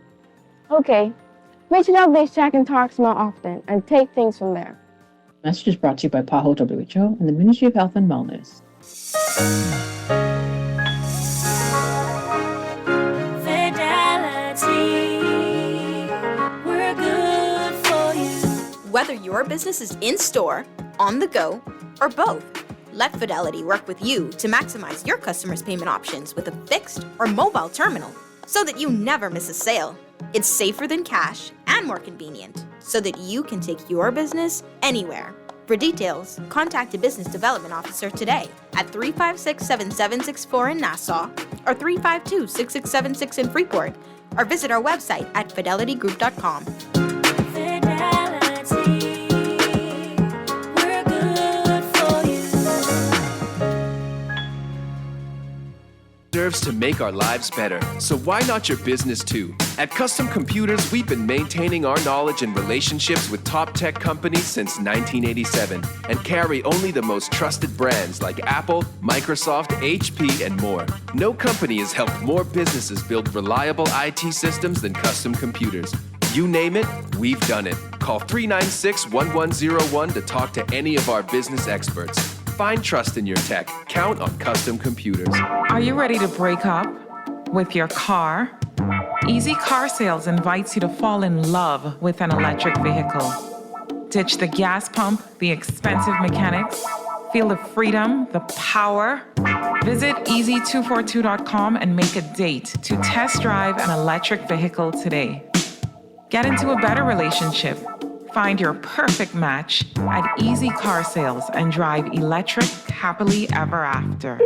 [SPEAKER 18] Okay. Make sure that Strachan talks more often and take things from there.
[SPEAKER 19] Message is brought to you by PAHO WHO and the Ministry of Health and Wellness.
[SPEAKER 9] Fidelity, we're good for you.
[SPEAKER 4] Whether your business is in-store, on the go, or both, let Fidelity work with you to maximize your customers' payment options with a fixed or mobile terminal so that you never miss a sale. It's safer than cash and more convenient so that you can take your business anywhere. For details, contact a business development officer today at 356-7764 in Nassau or 352-6676 in Freeport, or visit our website at fidelitygroup.com.
[SPEAKER 9] Fidelity, we're good for you.
[SPEAKER 14] deserves to make our lives better, so why not your business too? At Custom Computers, we've been maintaining our knowledge and relationships with top tech companies since 1987 and carry only the most trusted brands like Apple, Microsoft, HP, and more. No company has helped more businesses build reliable IT systems than Custom Computers. You name it, we've done it. Call 396-1101 to talk to any of our business experts. Find trust in your tech. Count on Custom Computers.
[SPEAKER 5] Are you ready to break up with your car? Easy Car Sales invites you to fall in love with an electric vehicle. Ditch the gas pump, the expensive mechanics. Feel the freedom, the power. Visit easy242.com and make a date to test drive an electric vehicle today. Get into a better relationship. Find your perfect match at Easy Car Sales and drive electric happily ever after.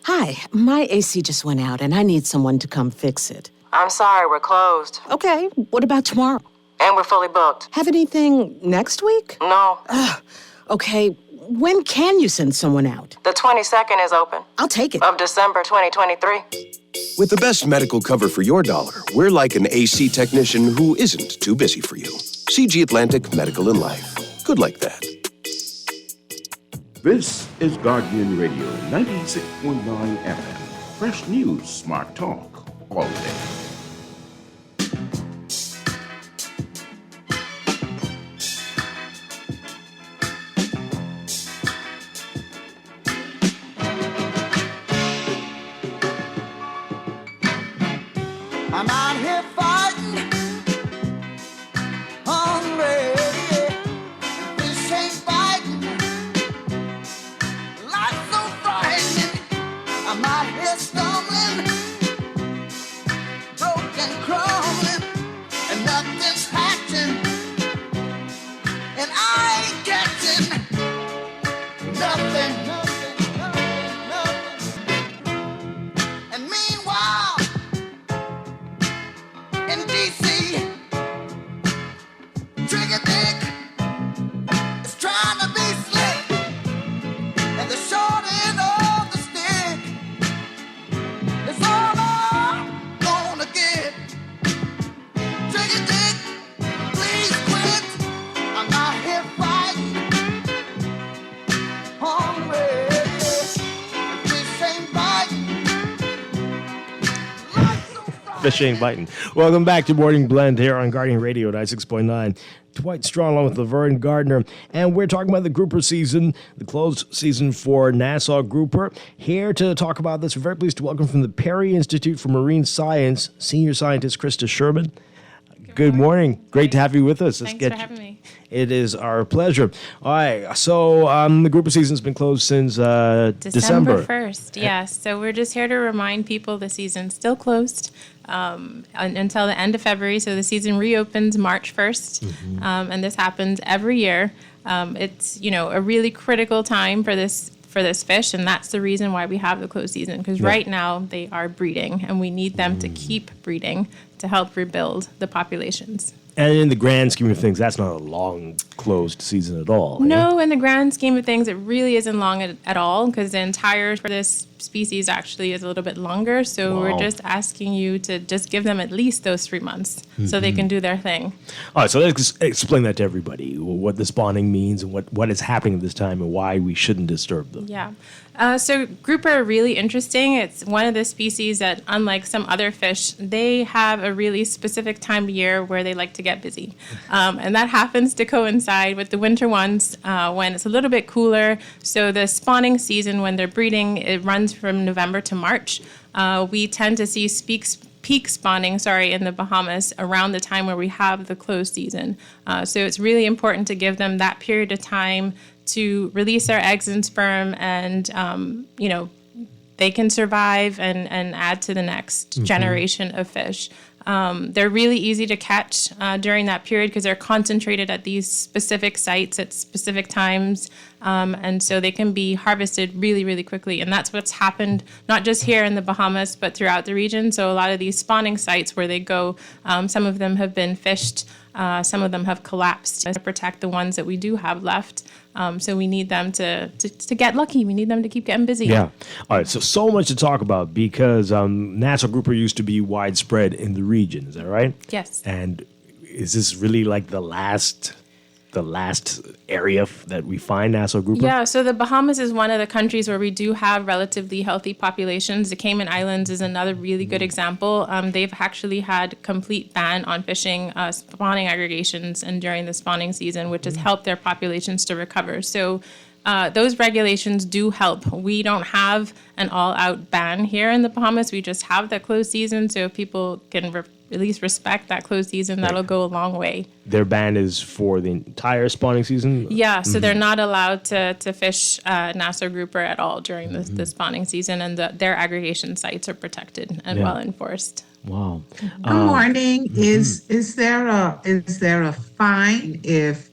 [SPEAKER 20] Hi, my AC just went out and I need someone to come fix it.
[SPEAKER 21] I'm sorry, we're closed.
[SPEAKER 20] Okay, what about tomorrow?
[SPEAKER 21] And we're fully booked.
[SPEAKER 20] Have anything next week?
[SPEAKER 21] No.
[SPEAKER 20] Okay, when can you send someone out?
[SPEAKER 21] The 22nd is open.
[SPEAKER 20] I'll take it.
[SPEAKER 21] Of December 2023.
[SPEAKER 22] With the best medical cover for your dollar, we're like an AC technician who isn't too busy for you. CG Atlantic Medical and Life. Good like that.
[SPEAKER 10] This is Guardian Radio 96.9 FM. Fresh news, smart talk, all day.
[SPEAKER 3] I'm out here fighting, hungry, this ain't biting, life's so frightening. I'm out here stumbling, broken, crumbling, and nothing's hatching, and I ain't catching nothing. And meanwhile, in D.C., Trigger Dick is trying to be slick, and the short end of the stick is all I'm gonna get. Trigger Dick, please quit. I'm out here fighting, hungry, this ain't biting.
[SPEAKER 2] Fish ain't biting. Welcome back to Morning Blend here on Guardian Radio 96.9. Dwight Strong along with Laverne Gardner. And we're talking about the grouper season, the closed season for Nassau grouper. Here to talk about this, we're very pleased to welcome from the Perry Institute for Marine Science, Senior Scientist Krista Sherman. Good morning. Great to have you with us.
[SPEAKER 23] Thanks for having me.
[SPEAKER 2] It is our pleasure. All right. So the grouper season's been closed since December
[SPEAKER 23] 1st. Yes. So we're just here to remind people the season's still closed until the end of February. So the season reopens March 1st. And this happens every year. It's, a really critical time for this fish, and that's the reason why we have the closed season, because right now they are breeding, and we need them to keep breeding to help rebuild the populations.
[SPEAKER 2] And in the grand scheme of things, that's not a long closed season at all.
[SPEAKER 23] No, in the grand scheme of things, it really isn't long at all, because the entire for this species actually is a little bit longer. So we're just asking you to just give them at least those 3 months so they can do their thing.
[SPEAKER 2] All right, so let's explain that to everybody, what the spawning means and what is happening at this time and why we shouldn't disturb them.
[SPEAKER 23] Yeah. So grouper are really interesting. It's one of the species that, unlike some other fish, they have a really specific time of year where they like to get busy. And that happens to coincide with the winter ones when it's a little bit cooler. So the spawning season, when they're breeding, it runs from November to March. We tend to see peak spawning, in the Bahamas around the time where we have the closed season. So it's really important to give them that period of time to release their eggs and sperm, and they can survive and add to the next generation of fish. They're really easy to catch during that period because they're concentrated at these specific sites at specific times. And so they can be harvested really, really quickly. And that's what's happened, not just here in the Bahamas, but throughout the region. So a lot of these spawning sites where they go, some of them have been fished, some of them have collapsed to protect the ones that we do have left. So we need them to get lucky. We need them to keep getting busy.
[SPEAKER 2] Yeah. All right. So much to talk about because Nassau grouper used to be widespread in the region. Is that right?
[SPEAKER 23] Yes.
[SPEAKER 2] And is this really like the last area that we find Nassau grouper?
[SPEAKER 23] Yeah, so the Bahamas is one of the countries where we do have relatively healthy populations. The Cayman Islands is another really good example. They've actually had complete ban on fishing spawning aggregations and during the spawning season, which has helped their populations to recover. So those regulations do help. We don't have an all-out ban here in the Bahamas. We just have the closed season. So if people can at least respect that closed season, that'll go a long way.
[SPEAKER 2] Their ban is for the entire spawning season?
[SPEAKER 23] Yeah, so they're not allowed to fish Nassau grouper at all during the spawning season, and their aggregation sites are protected and well enforced.
[SPEAKER 2] Wow.
[SPEAKER 8] Good morning. Is there a fine if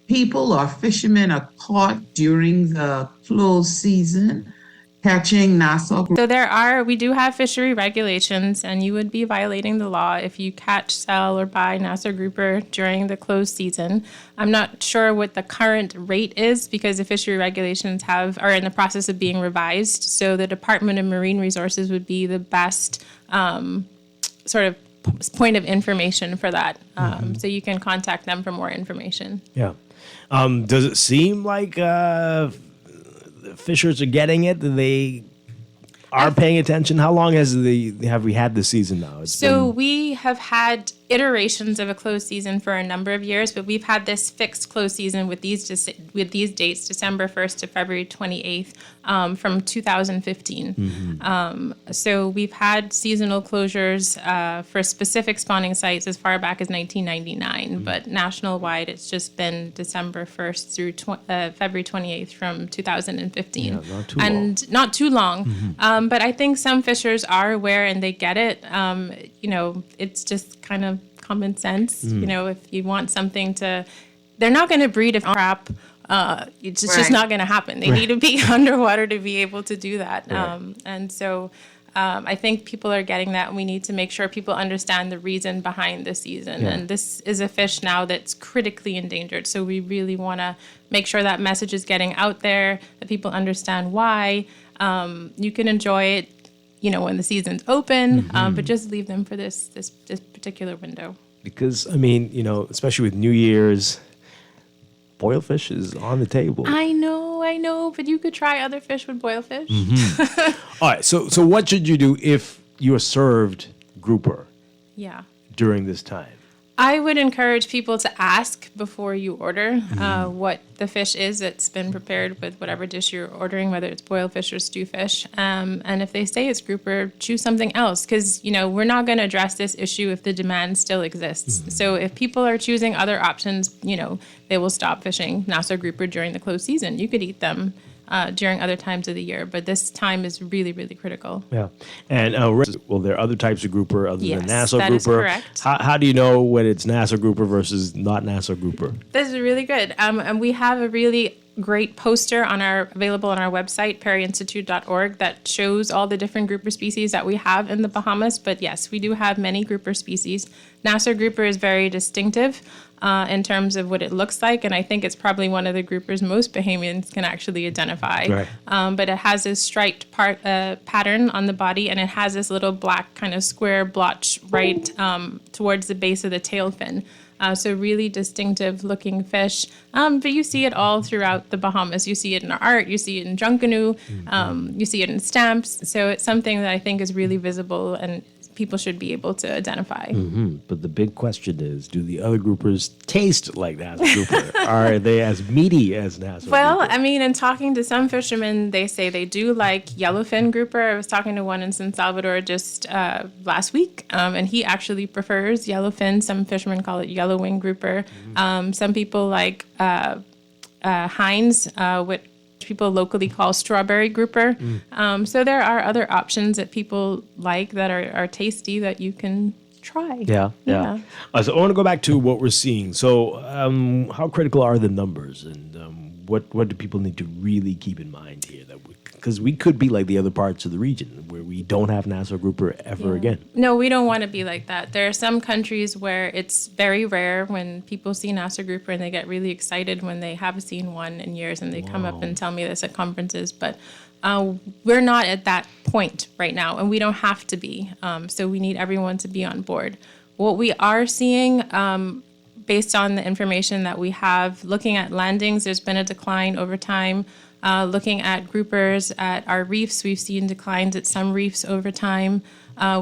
[SPEAKER 8] people or fishermen are caught during the closed season catching Nassau grouper?
[SPEAKER 23] So we do have fishery regulations, and you would be violating the law if you catch, sell, or buy Nassau grouper during the closed season. I'm not sure what the current rate is because the fishery regulations are in the process of being revised. So the Department of Marine Resources would be the best sort of point of information for that. So you can contact them for more information.
[SPEAKER 2] Yeah. Does it seem like fishers are getting it? They are paying attention? How long have we had this season now?
[SPEAKER 23] We have had iterations of a closed season for a number of years, but we've had this fixed closed season with these dates, December 1st to February 28th, from 2015. So we've had seasonal closures for specific spawning sites as far back as 1999, but national-wide it's just been December 1st through February 28th from 2015.
[SPEAKER 2] Yeah, not too
[SPEAKER 23] and not too long. But I think some fishers are aware and they get it. It's just kind of common sense. If you want something they're not going to breed if crap. It's just not going to happen. They need to be underwater to be able to do that. And so I think people are getting that, and we need to make sure people understand the reason behind the season. And this is a fish now that's critically endangered. So we really want to make sure that message is getting out there, that people understand why. You can enjoy it, when the season's open, but just leave them for this particular window.
[SPEAKER 2] Because, especially with New Year's, boiled fish is on the table.
[SPEAKER 23] I know, but you could try other fish with boiled fish.
[SPEAKER 2] All right, so what should you do if you're served grouper during this time?
[SPEAKER 23] I would encourage people to ask before you order what the fish is that's been prepared with whatever dish you're ordering, whether it's boiled fish or stew fish. And if they say it's grouper, choose something else because, we're not going to address this issue if the demand still exists. So if people are choosing other options, they will stop fishing Nassau grouper during the closed season. You could eat them during other times of the year, but this time is really, really critical.
[SPEAKER 2] Yeah. And there are other types of grouper other than Nassau
[SPEAKER 23] that
[SPEAKER 2] grouper.
[SPEAKER 23] Is correct.
[SPEAKER 2] How do you know when it's Nassau grouper versus not Nassau grouper?
[SPEAKER 23] This is really good. And we have a really great poster available on our website, perryinstitute.org, that shows all the different grouper species that we have in the Bahamas. But yes, we do have many grouper species. Nassau grouper is very distinctive in terms of what it looks like, and I think it's probably one of the groupers most Bahamians can actually identify.
[SPEAKER 2] Right.
[SPEAKER 23] But it has this striped pattern on the body, and it has this little black kind of square blotch right towards the base of the tail fin. So really distinctive looking fish. But you see it all throughout the Bahamas. You see it in art, you see it in junkanoo, you see it in stamps. So it's something that I think is really visible and people should be able to identify.
[SPEAKER 2] But the big question is, do the other groupers taste like Nassau grouper? Are they as meaty as Nassau grouper?
[SPEAKER 23] In talking to some fishermen, they say they do like yellowfin grouper. I was talking to one in San Salvador just last week, and he actually prefers yellowfin. Some fishermen call it yellow wing grouper. Some people like Heinz, which people locally call strawberry grouper. So there are other options that people like that are tasty that you can try.
[SPEAKER 2] Yeah. So I want to go back to what we're seeing. So how critical are the numbers, and what do people need to really keep in mind here? Because we could be like the other parts of the region where we don't have Nassau grouper ever again.
[SPEAKER 23] No, we don't want to be like that. There are some countries where it's very rare when people see Nassau grouper and they get really excited when they have seen one in years and they come up and tell me this at conferences. But we're not at that point right now, and we don't have to be. So we need everyone to be on board. What we are seeing, based on the information that we have, looking at landings, there's been a decline over time. Looking at groupers at our reefs, we've seen declines at some reefs over time.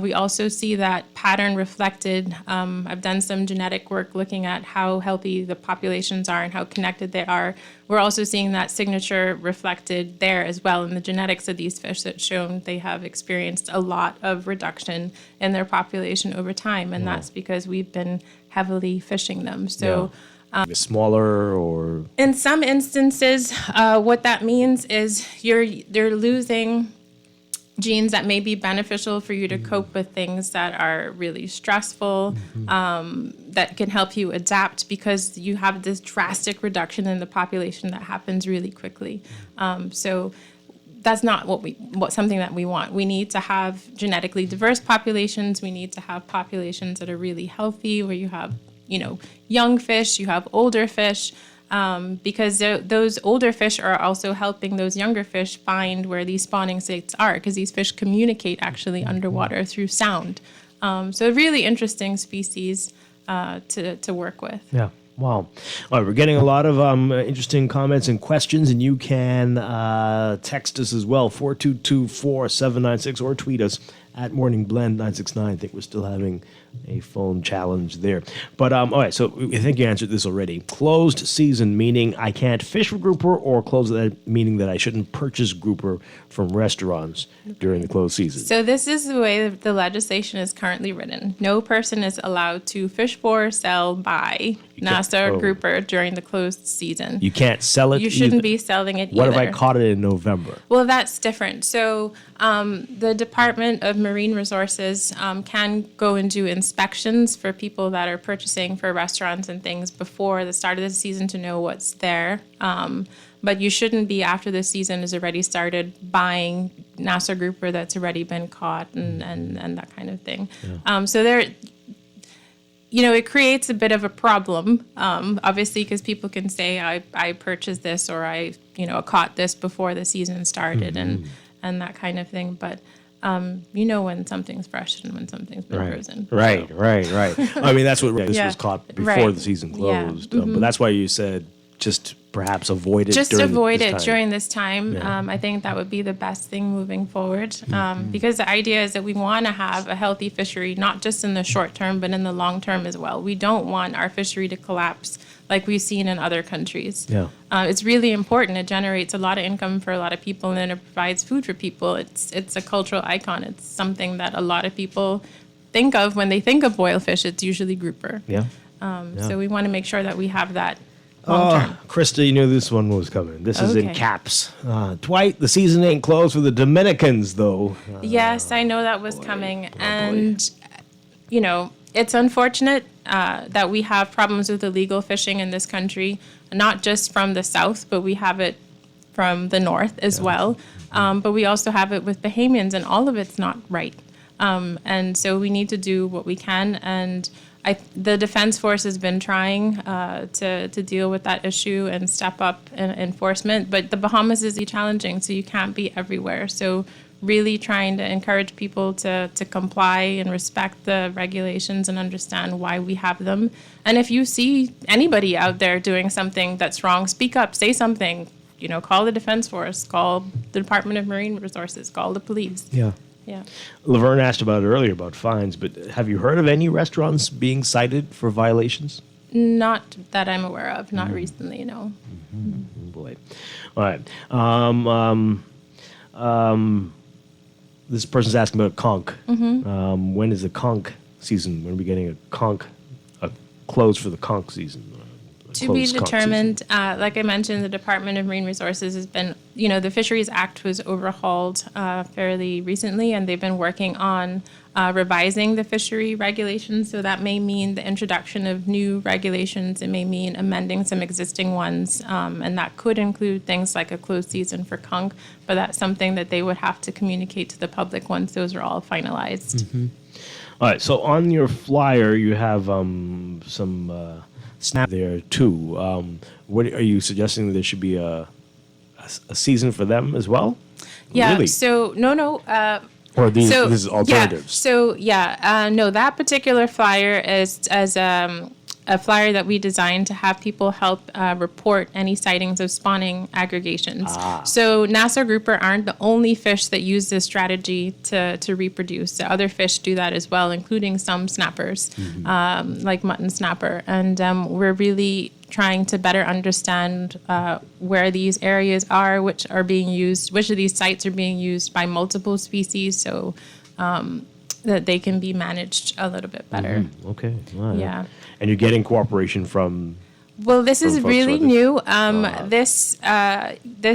[SPEAKER 23] We also see that pattern reflected. I've done some genetic work looking at how healthy the populations are and how connected they are. We're also seeing that signature reflected there as well in the genetics of these fish that's shown they have experienced a lot of reduction in their population over time, and that's because we've been heavily fishing them. So.
[SPEAKER 2] Smaller or
[SPEAKER 23] in some instances, what that means is they're losing genes that may be beneficial for you to cope with things that are really stressful, that can help you adapt because you have this drastic reduction in the population that happens really quickly. So that's not something that we want. We need to have genetically diverse populations. We need to have populations that are really healthy, where you have young fish, you have older fish, because those older fish are also helping those younger fish find where these spawning sites are, because these fish communicate actually underwater through sound. So a really interesting species to work with.
[SPEAKER 2] Yeah. Wow. All right, we're getting a lot of interesting comments and questions, and you can text us as well, 422-4796, or tweet us at Morning Blend 969. I think we're still having a phone challenge there. But, all right, so I think you answered this already. Closed season, meaning I can't fish for grouper, or closed meaning that I shouldn't purchase grouper from restaurants during the closed season?
[SPEAKER 23] So this is the way that the legislation is currently written. No person is allowed to fish for, sell, buy Nassau grouper during the closed season.
[SPEAKER 2] You can't sell it?
[SPEAKER 23] You shouldn't be selling it
[SPEAKER 2] What
[SPEAKER 23] either.
[SPEAKER 2] if I caught it in November?
[SPEAKER 23] Well, that's different. So the Department of Marine Resources can go and do inspections for people that are purchasing for restaurants and things before the start of the season to know what's there. But you shouldn't be, after the season has already started, buying Nassau grouper that's already been caught and that kind of thing. Yeah. So there, it creates a bit of a problem, obviously, because people can say, I purchased this, or I caught this before the season started, and that kind of thing. But when something's fresh and when something's been frozen.
[SPEAKER 2] Right. I mean, that's what this was caught before the season closed.
[SPEAKER 23] Yeah.
[SPEAKER 2] But that's why you said just perhaps avoid it.
[SPEAKER 23] Just
[SPEAKER 2] during
[SPEAKER 23] avoid
[SPEAKER 2] this
[SPEAKER 23] it
[SPEAKER 2] time.
[SPEAKER 23] during this time.
[SPEAKER 2] Yeah.
[SPEAKER 23] I think that would be the best thing moving forward, because the idea is that we want to have a healthy fishery, not just in the short term, but in the long term as well. We don't want our fishery to collapse like we've seen in other countries.
[SPEAKER 2] Yeah.
[SPEAKER 23] It's really important. It generates a lot of income for a lot of people, and it provides food for people. It's a cultural icon. It's something that a lot of people think of when they think of boiled fish. It's usually grouper.
[SPEAKER 2] Yeah.
[SPEAKER 23] So we want to make sure that we have that.
[SPEAKER 2] Krista, you knew this one was coming. This is in
[SPEAKER 23] Okay.
[SPEAKER 2] caps. Dwight, the season ain't closed for the Dominicans, though.
[SPEAKER 23] Yes, I know that was coming. And, it's unfortunate that we have problems with illegal fishing in this country, not just from the south, but we have it from the north as well. But we also have it with Bahamians, and all of it's not right. And so we need to do what we can. And the Defense Force has been trying to deal with that issue and step up in enforcement, but the Bahamas is challenging, so you can't be everywhere. So really trying to encourage people to comply and respect the regulations and understand why we have them. And if you see anybody out there doing something that's wrong, speak up, say something. Call the Defense Force, call the Department of Marine Resources, call the police.
[SPEAKER 2] Yeah.
[SPEAKER 23] Yeah.
[SPEAKER 2] Laverne asked about it earlier about fines, but have you heard of any restaurants being cited for violations?
[SPEAKER 23] Not that I'm aware of, not recently, no.
[SPEAKER 2] Oh boy. All right. This person's asking about conch. When is the conch season? When are we getting a close for the conch season?
[SPEAKER 23] To be determined. Like I mentioned, the Department of Marine Resources has been the Fisheries Act was overhauled fairly recently, and they've been working on revising the fishery regulations. So that may mean the introduction of new regulations. It may mean amending some existing ones, and that could include things like a closed season for conch. But that's something that they would have to communicate to the public once those are all finalized.
[SPEAKER 2] Mm-hmm. All right. So on your flyer, you have some snap there too. What are you suggesting that there should be a season for them as well?
[SPEAKER 23] Yeah.
[SPEAKER 2] Really?
[SPEAKER 23] So no.
[SPEAKER 2] Or this is alternatives.
[SPEAKER 23] No, that particular flyer is as a flyer that we designed to have people help report any sightings of spawning aggregations. So Nassau grouper aren't the only fish that use this strategy to reproduce. The other fish do that as well, including some snappers, like mutton snapper. And we're really trying to better understand where these areas are, which of these sites are being used by multiple species, so that they can be managed a little bit better.
[SPEAKER 2] Okay. Wow.
[SPEAKER 23] Yeah.
[SPEAKER 2] And you're getting cooperation from...
[SPEAKER 23] Well, this is really new.
[SPEAKER 2] This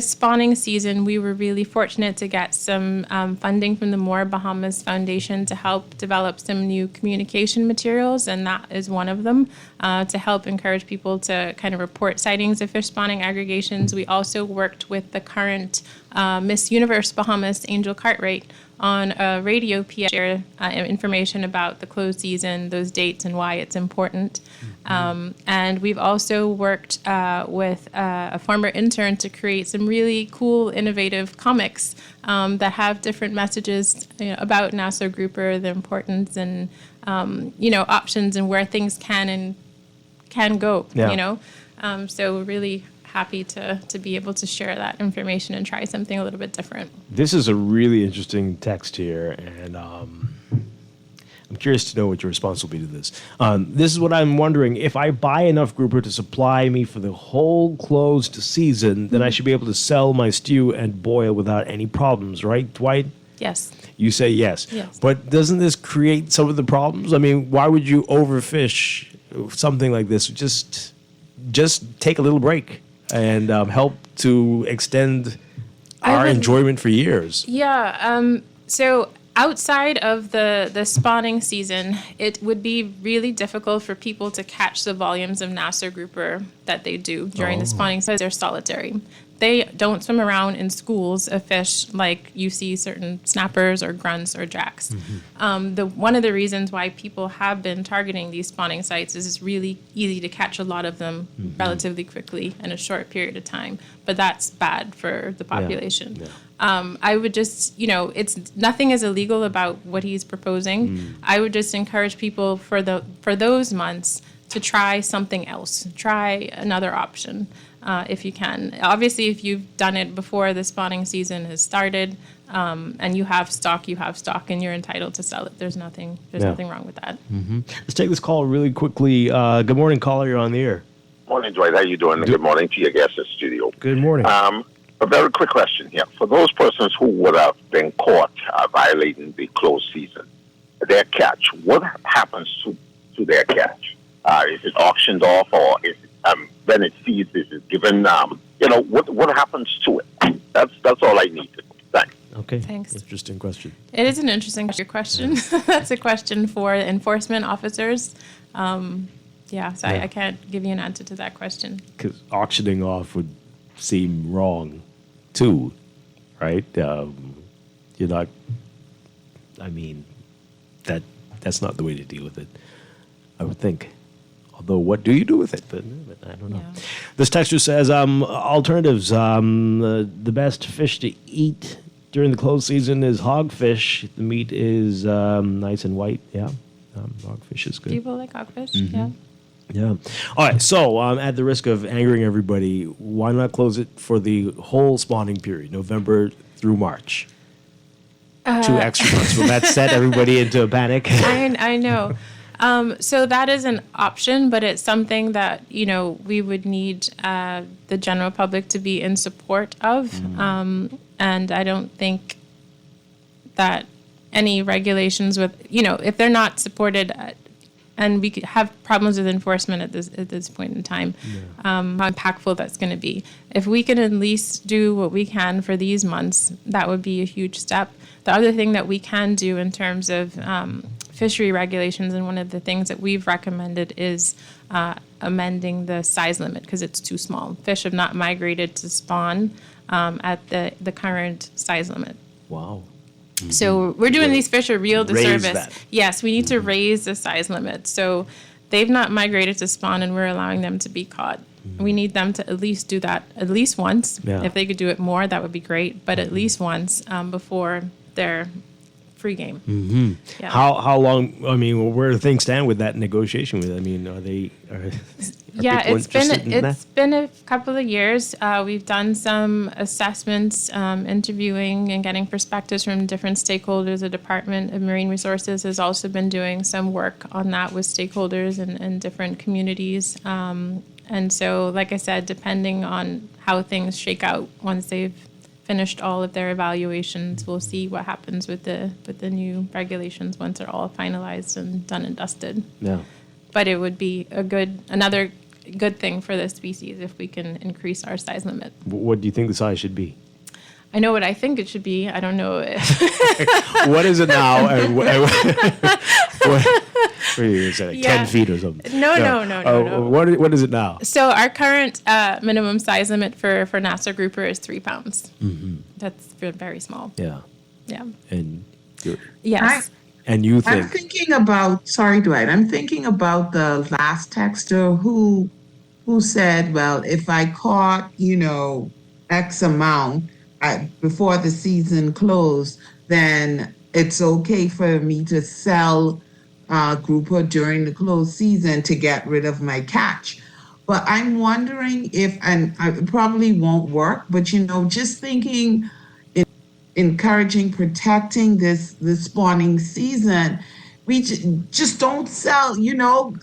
[SPEAKER 23] spawning season, we were really fortunate to get some funding from the Bahamas Foundation to help develop some new communication materials, and that is one of them, to help encourage people to kind of report sightings of fish spawning aggregations. We also worked with the current Miss Universe Bahamas, Angel Cartwright, on a radio PA, share information about the closed season, those dates, and why it's important. And we've also worked with a former intern to create some really cool, innovative comics that have different messages about Nassau grouper, the importance, and options, and where things can go.
[SPEAKER 2] Yeah.
[SPEAKER 23] So we're really happy to be able to share that information and try something a little bit different.
[SPEAKER 2] This is a really interesting text here, and I'm curious to know what your response will be to this. This is what I'm wondering. If I buy enough grouper to supply me for the whole closed season, then I should be able to sell my stew and boil without any problems, right, Dwight?
[SPEAKER 23] Yes.
[SPEAKER 2] You say yes.
[SPEAKER 23] Yes.
[SPEAKER 2] But doesn't this create some of the problems? I mean, why would you overfish something like this? Just take a little break and help to extend our enjoyment for years.
[SPEAKER 23] Yeah. So outside of the spawning season, it would be really difficult for people to catch the volumes of Nassau grouper that they do during the spawning season. They're solitary. They don't swim around in schools of fish like you see certain snappers or grunts or jacks. One of the reasons why people have been targeting these spawning sites is it's really easy to catch a lot of them relatively quickly in a short period of time. But that's bad for the population. I would just, it's nothing is illegal about what he's proposing. I would just encourage people for those months to try something else, try another option. If you can. Obviously, if you've done it before the spawning season has started, and you have stock, and you're entitled to sell it. There's nothing wrong with that.
[SPEAKER 2] Let's take this call really quickly. Good morning, caller. You're on the air.
[SPEAKER 1] Morning, Dwight. How you doing? Good morning to your guests in the studio.
[SPEAKER 2] Good morning.
[SPEAKER 1] A very quick question here. For those persons who would have been caught violating the closed season, their catch, what happens to their catch? Is it auctioned off, or is it when it seized, is it given, what happens to it? That's all I need. Thanks.
[SPEAKER 2] Okay.
[SPEAKER 23] Thanks.
[SPEAKER 2] Interesting question.
[SPEAKER 23] It is an interesting question. That's a question for enforcement officers. I can't give you an answer to that question.
[SPEAKER 2] Because auctioning off would seem wrong, too, right? You're not, that's not the way to deal with it, I would think. Although, what do you do with it? But I don't know. Yeah. This texter says, alternatives. The best fish to eat during the closed season is hogfish. The meat is nice and white. Yeah, hogfish is good.
[SPEAKER 23] People like hogfish, yeah.
[SPEAKER 2] Yeah. All right, so at the risk of angering everybody, why not close it for the whole spawning period, November through March? 2 extra months. Will that set everybody into a panic?
[SPEAKER 23] I know. So that is an option, but it's something that, we would need the general public to be in support of. And I don't think that any regulations with, if they're not supported, and we could have problems with enforcement at this point in time. How impactful that's going to be. If we can at least do what we can for these months, that would be a huge step. The other thing that we can do in terms of fishery regulations, and one of the things that we've recommended is amending the size limit because it's too small. Fish have not migrated to spawn at the current size limit.
[SPEAKER 2] Wow.
[SPEAKER 23] So we're doing these fish a real
[SPEAKER 2] Raise
[SPEAKER 23] disservice.
[SPEAKER 2] that.
[SPEAKER 23] Yes, we need to raise the size limit. So they've not migrated to spawn, and we're allowing them to be caught. We need them to at least do that at least once.
[SPEAKER 2] Yeah.
[SPEAKER 23] If they could do it more, that would be great. But at least once before they're free game.
[SPEAKER 2] Mm-hmm.
[SPEAKER 23] Yeah.
[SPEAKER 2] How long? I mean, where do things stand with that negotiation? With, I mean, are
[SPEAKER 23] Yeah,
[SPEAKER 2] people
[SPEAKER 23] it's been
[SPEAKER 2] interested in that?
[SPEAKER 23] it's been a couple of years. We've done some assessments, interviewing and getting perspectives from different stakeholders. The Department of Marine Resources has also been doing some work on that with stakeholders and different communities. And so, like I said, depending on how things shake out once they've finished all of their evaluations, we'll see what happens with the new regulations once they're all finalized and done and dusted.
[SPEAKER 2] Yeah.
[SPEAKER 23] But it would be another good thing for the species if we can increase our size limit.
[SPEAKER 2] What do you think the size should be?
[SPEAKER 23] I know what I think it should be. I don't know if
[SPEAKER 2] What is it now? And what are you gonna say, like 10 feet or something?
[SPEAKER 23] No.
[SPEAKER 2] What is it now?
[SPEAKER 23] So our current minimum size limit for Nassau grouper is 3 pounds.
[SPEAKER 2] Mm-hmm.
[SPEAKER 23] That's very small.
[SPEAKER 2] Yeah.
[SPEAKER 23] Yeah.
[SPEAKER 2] And
[SPEAKER 23] Yes.
[SPEAKER 2] and you think?
[SPEAKER 8] I'm thinking about, sorry, Dwight, I'm thinking about the last texter who said, well, if I caught, X amount before the season closed, then it's okay for me to sell grouper during the closed season to get rid of my catch. But I'm wondering if, and it probably won't work, but, just thinking, encouraging, protecting this spawning season, we just don't sell,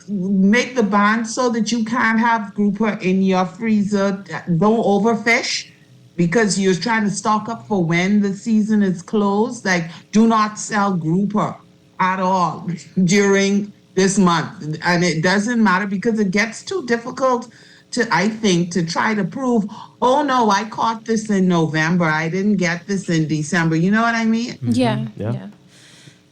[SPEAKER 8] make the bond so that you can't have grouper in your freezer. Don't overfish because you're trying to stock up for when the season is closed. Like, do not sell grouper at all during this month. And it doesn't matter because it gets too difficult I think, to try to prove, oh no, I caught this in November. I didn't get this in December. You know what I mean?
[SPEAKER 23] Yeah.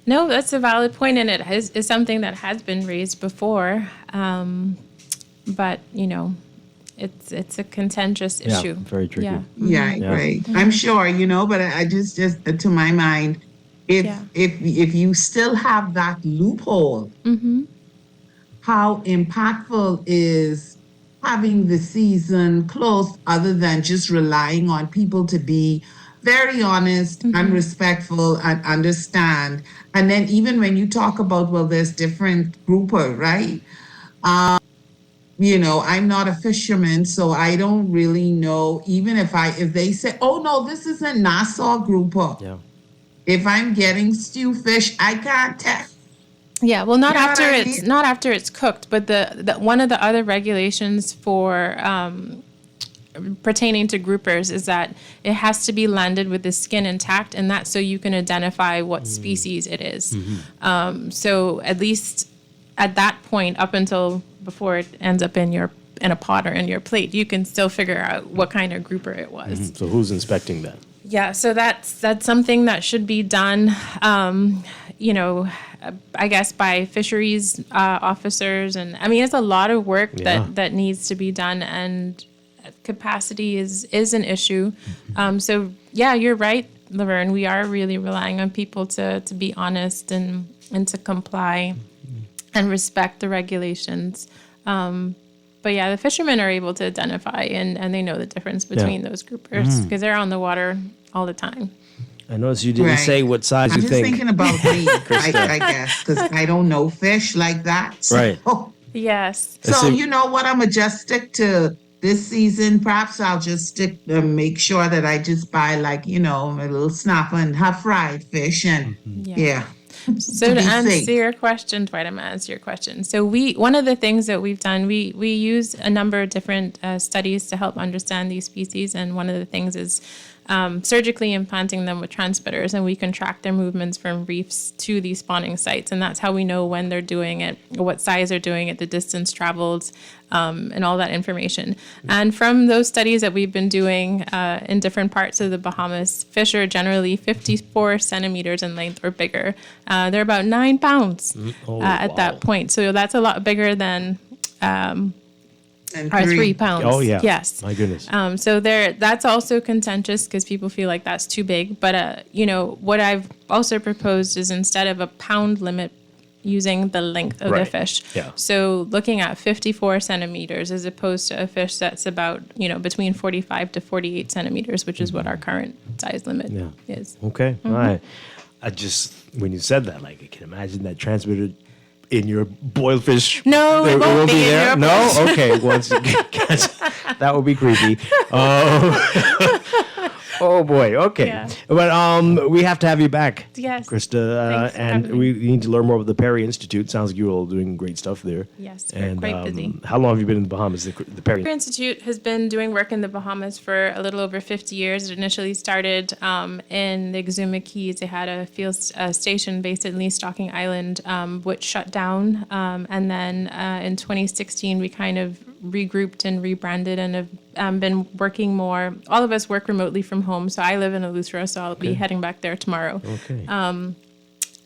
[SPEAKER 23] No, that's a valid point, and it is something that has been raised before. But, it's a contentious issue.
[SPEAKER 2] Very tricky.
[SPEAKER 8] Yeah, right. I'm sure, but I just to my mind, if you still have that loophole, how impactful is having the season closed other than just relying on people to be very honest and respectful and understand. And then even when you talk about, well, there's different grouper, right? I'm not a fisherman, so I don't really know. Even if they say, oh no, this isn't Nassau grouper.
[SPEAKER 2] Yeah.
[SPEAKER 23] If I'm getting stew fish, I can't tell. Yeah, well, not after it's cooked, but the one of the other regulations for pertaining to groupers is that it has to be landed with the skin intact, and that's so you can identify what species it is. So at least at that point, up until before it ends up in a pot or in your plate, you can still figure out what kind of grouper it was.
[SPEAKER 2] So who's inspecting that?
[SPEAKER 23] Yeah, so that's something that should be done, I guess by fisheries officers. And I mean, it's a lot of work that needs to be done, and capacity is an issue. So yeah, you're right, Laverne. We are really relying on people to be honest and to comply and respect the regulations. But yeah, the fishermen are able to identify and they know the difference between those groupers because they're on the water all the time.
[SPEAKER 2] I noticed you didn't say what size you think.
[SPEAKER 8] I'm just thinking about me, I guess, because I don't know fish like that. So.
[SPEAKER 2] Right.
[SPEAKER 23] Yes.
[SPEAKER 8] So you know what? I'm going to just stick to this season. Perhaps I'll just make sure that I just buy a little snapper and have fried fish and
[SPEAKER 23] So to answer your question, Dwight, I'm going to answer your question. So one of the things that we've done, we use a number of different studies to help understand these species. And one of the things is surgically implanting them with transmitters, and we can track their movements from reefs to these spawning sites. And that's how we know when they're doing it, what size they're doing it, the distance traveled, and all that information. And from those studies that we've been doing in different parts of the Bahamas, fish are generally 54 centimeters in length or bigger. They're about 9 pounds at that point. So that's a lot bigger than are 3 pounds.
[SPEAKER 2] Oh, yeah.
[SPEAKER 23] Yes.
[SPEAKER 2] My goodness.
[SPEAKER 23] So that's also contentious because people feel like that's too big. But, what I've also proposed is instead of a pound limit, using the length of the fish.
[SPEAKER 2] Yeah.
[SPEAKER 23] So looking at 54 centimeters as opposed to a fish that's about, between 45 to 48 centimeters, which is what our current size limit is.
[SPEAKER 2] Okay. All right. When you said that, I can imagine that transmitter in your boiled fish.
[SPEAKER 23] No, it won't be
[SPEAKER 2] there.
[SPEAKER 23] in your
[SPEAKER 2] No,
[SPEAKER 23] fish.
[SPEAKER 2] okay. That would be creepy. Oh boy. Okay.
[SPEAKER 23] Yeah.
[SPEAKER 2] But we have to have you back.
[SPEAKER 23] Yes.
[SPEAKER 2] Krista,
[SPEAKER 23] Thanks for
[SPEAKER 2] and
[SPEAKER 23] having
[SPEAKER 2] we need to learn more about the Perry Institute. Sounds like you're all doing great stuff there.
[SPEAKER 23] Yes, we're quite busy.
[SPEAKER 2] How long have you been in the Bahamas? The Perry
[SPEAKER 23] Our Institute has been doing work in the Bahamas for a little over 50 years. It initially started in the Exuma Keys. They had a field station based in Lee Stocking Island, which shut down. And then in 2016, we kind of regrouped and rebranded and have been working more. All of us work remotely from home. So I live in Eleuthera, so I'll be heading back there tomorrow.
[SPEAKER 2] Okay.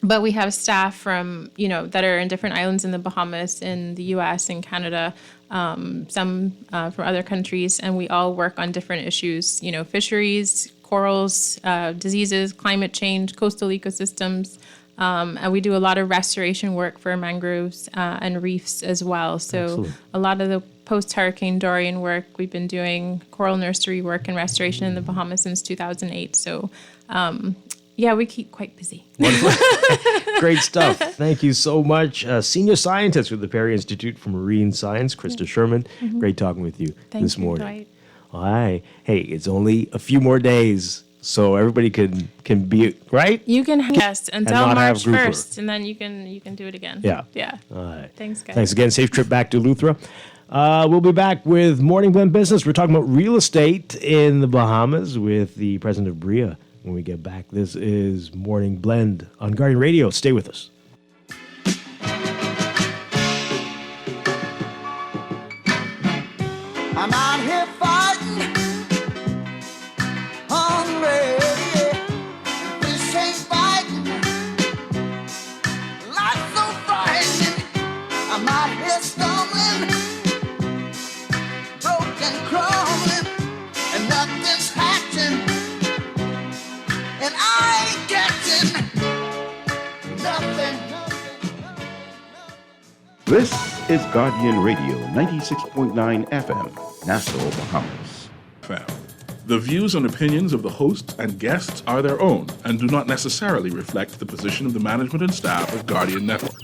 [SPEAKER 23] But we have staff from, that are in different islands in the Bahamas, in the U.S., in Canada, some from other countries, and we all work on different issues, fisheries, corals, diseases, climate change, coastal ecosystems, and we do a lot of restoration work for mangroves and reefs as well. So
[SPEAKER 2] Excellent.
[SPEAKER 23] a lot of the post-Hurricane Dorian work, we've been doing coral nursery work and restoration in the Bahamas since 2008. So we keep quite busy.
[SPEAKER 2] Great stuff. Thank you so much. Senior scientist with the Perry Institute for Marine Science, Krista Sherman.
[SPEAKER 23] Mhm.
[SPEAKER 2] Great talking with you this morning.
[SPEAKER 23] Dwight.
[SPEAKER 2] All right. Hey, it's only a few more days, so everybody can be right.
[SPEAKER 23] You can until
[SPEAKER 2] And not have
[SPEAKER 23] March
[SPEAKER 2] grouper.
[SPEAKER 23] 1st, and then you can do it again.
[SPEAKER 2] Yeah.
[SPEAKER 23] Yeah.
[SPEAKER 2] All right.
[SPEAKER 23] Thanks, guys.
[SPEAKER 2] Thanks again. Safe trip back to Eleuthera. We'll be back with Morning Blend Business. We're talking about real estate in the Bahamas with the president of BRIA. When we get back, this is Morning Blend on Guardian Radio. Stay with us.
[SPEAKER 3] I'm out here fighting, hungry, fish ain't biting, life's so frightening. I'm out here stumbling, broken, crumbling, and nothing's hatching, and I ain't getting nothing.
[SPEAKER 10] This is Guardian Radio 96.9 FM, Nassau, Bahamas.
[SPEAKER 6] The views and opinions of the host and guests are their own and do not necessarily reflect the position of the management and staff of Guardian Network.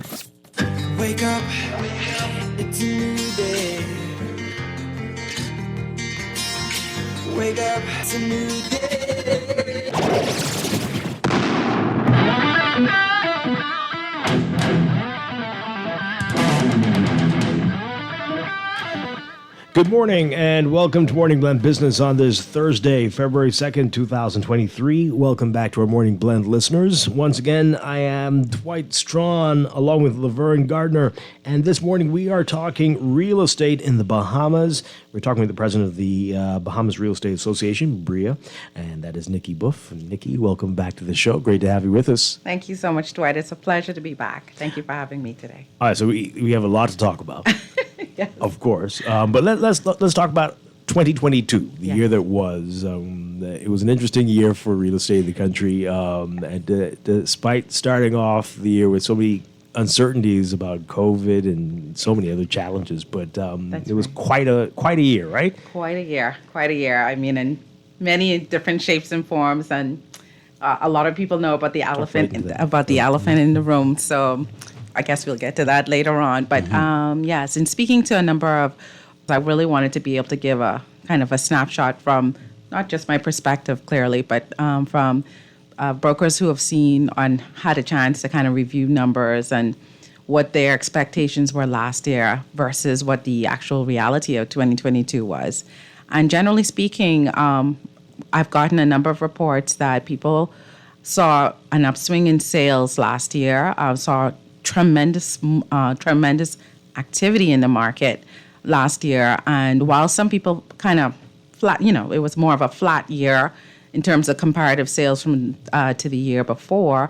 [SPEAKER 3] Wake up, it's a new day. Wake up, it's a new day.
[SPEAKER 2] Good morning and welcome to Morning Blend Business on this Thursday, February 2nd, 2023. Welcome back to our Morning Blend listeners. Once again, I am Dwight Strachan along with Laverne Gardner, and this morning we are talking real estate in the Bahamas. We're talking with the president of the Bahamas Real Estate Association, BRIA, and that is Nikki Boeuf. And Nikki, welcome back to the show. Great to have you with us.
[SPEAKER 7] Thank you so much, Dwight. It's a pleasure to be back. Thank you for having me today.
[SPEAKER 2] All right, so we have a lot to talk about, of course. But let's talk about 2022, the year that was. It was an interesting year for real estate in the country, and despite starting off the year with so many uncertainties about COVID and so many other challenges, but it was quite a year, right?
[SPEAKER 7] Quite a year. I mean, in many different shapes and forms, and a lot of people know about the elephant in the room. So I guess we'll get to that later on. But yes, in speaking to a number of, I really wanted to be able to give a kind of a snapshot from not just my perspective, clearly, but from brokers who have seen and had a chance to kind of review numbers and what their expectations were last year versus what the actual reality of 2022 was. And generally speaking, I've gotten a number of reports that people saw an upswing in sales last year, saw tremendous activity in the market last year. And while some people kind of flat, it was more of a flat year in terms of comparative sales from to the year before,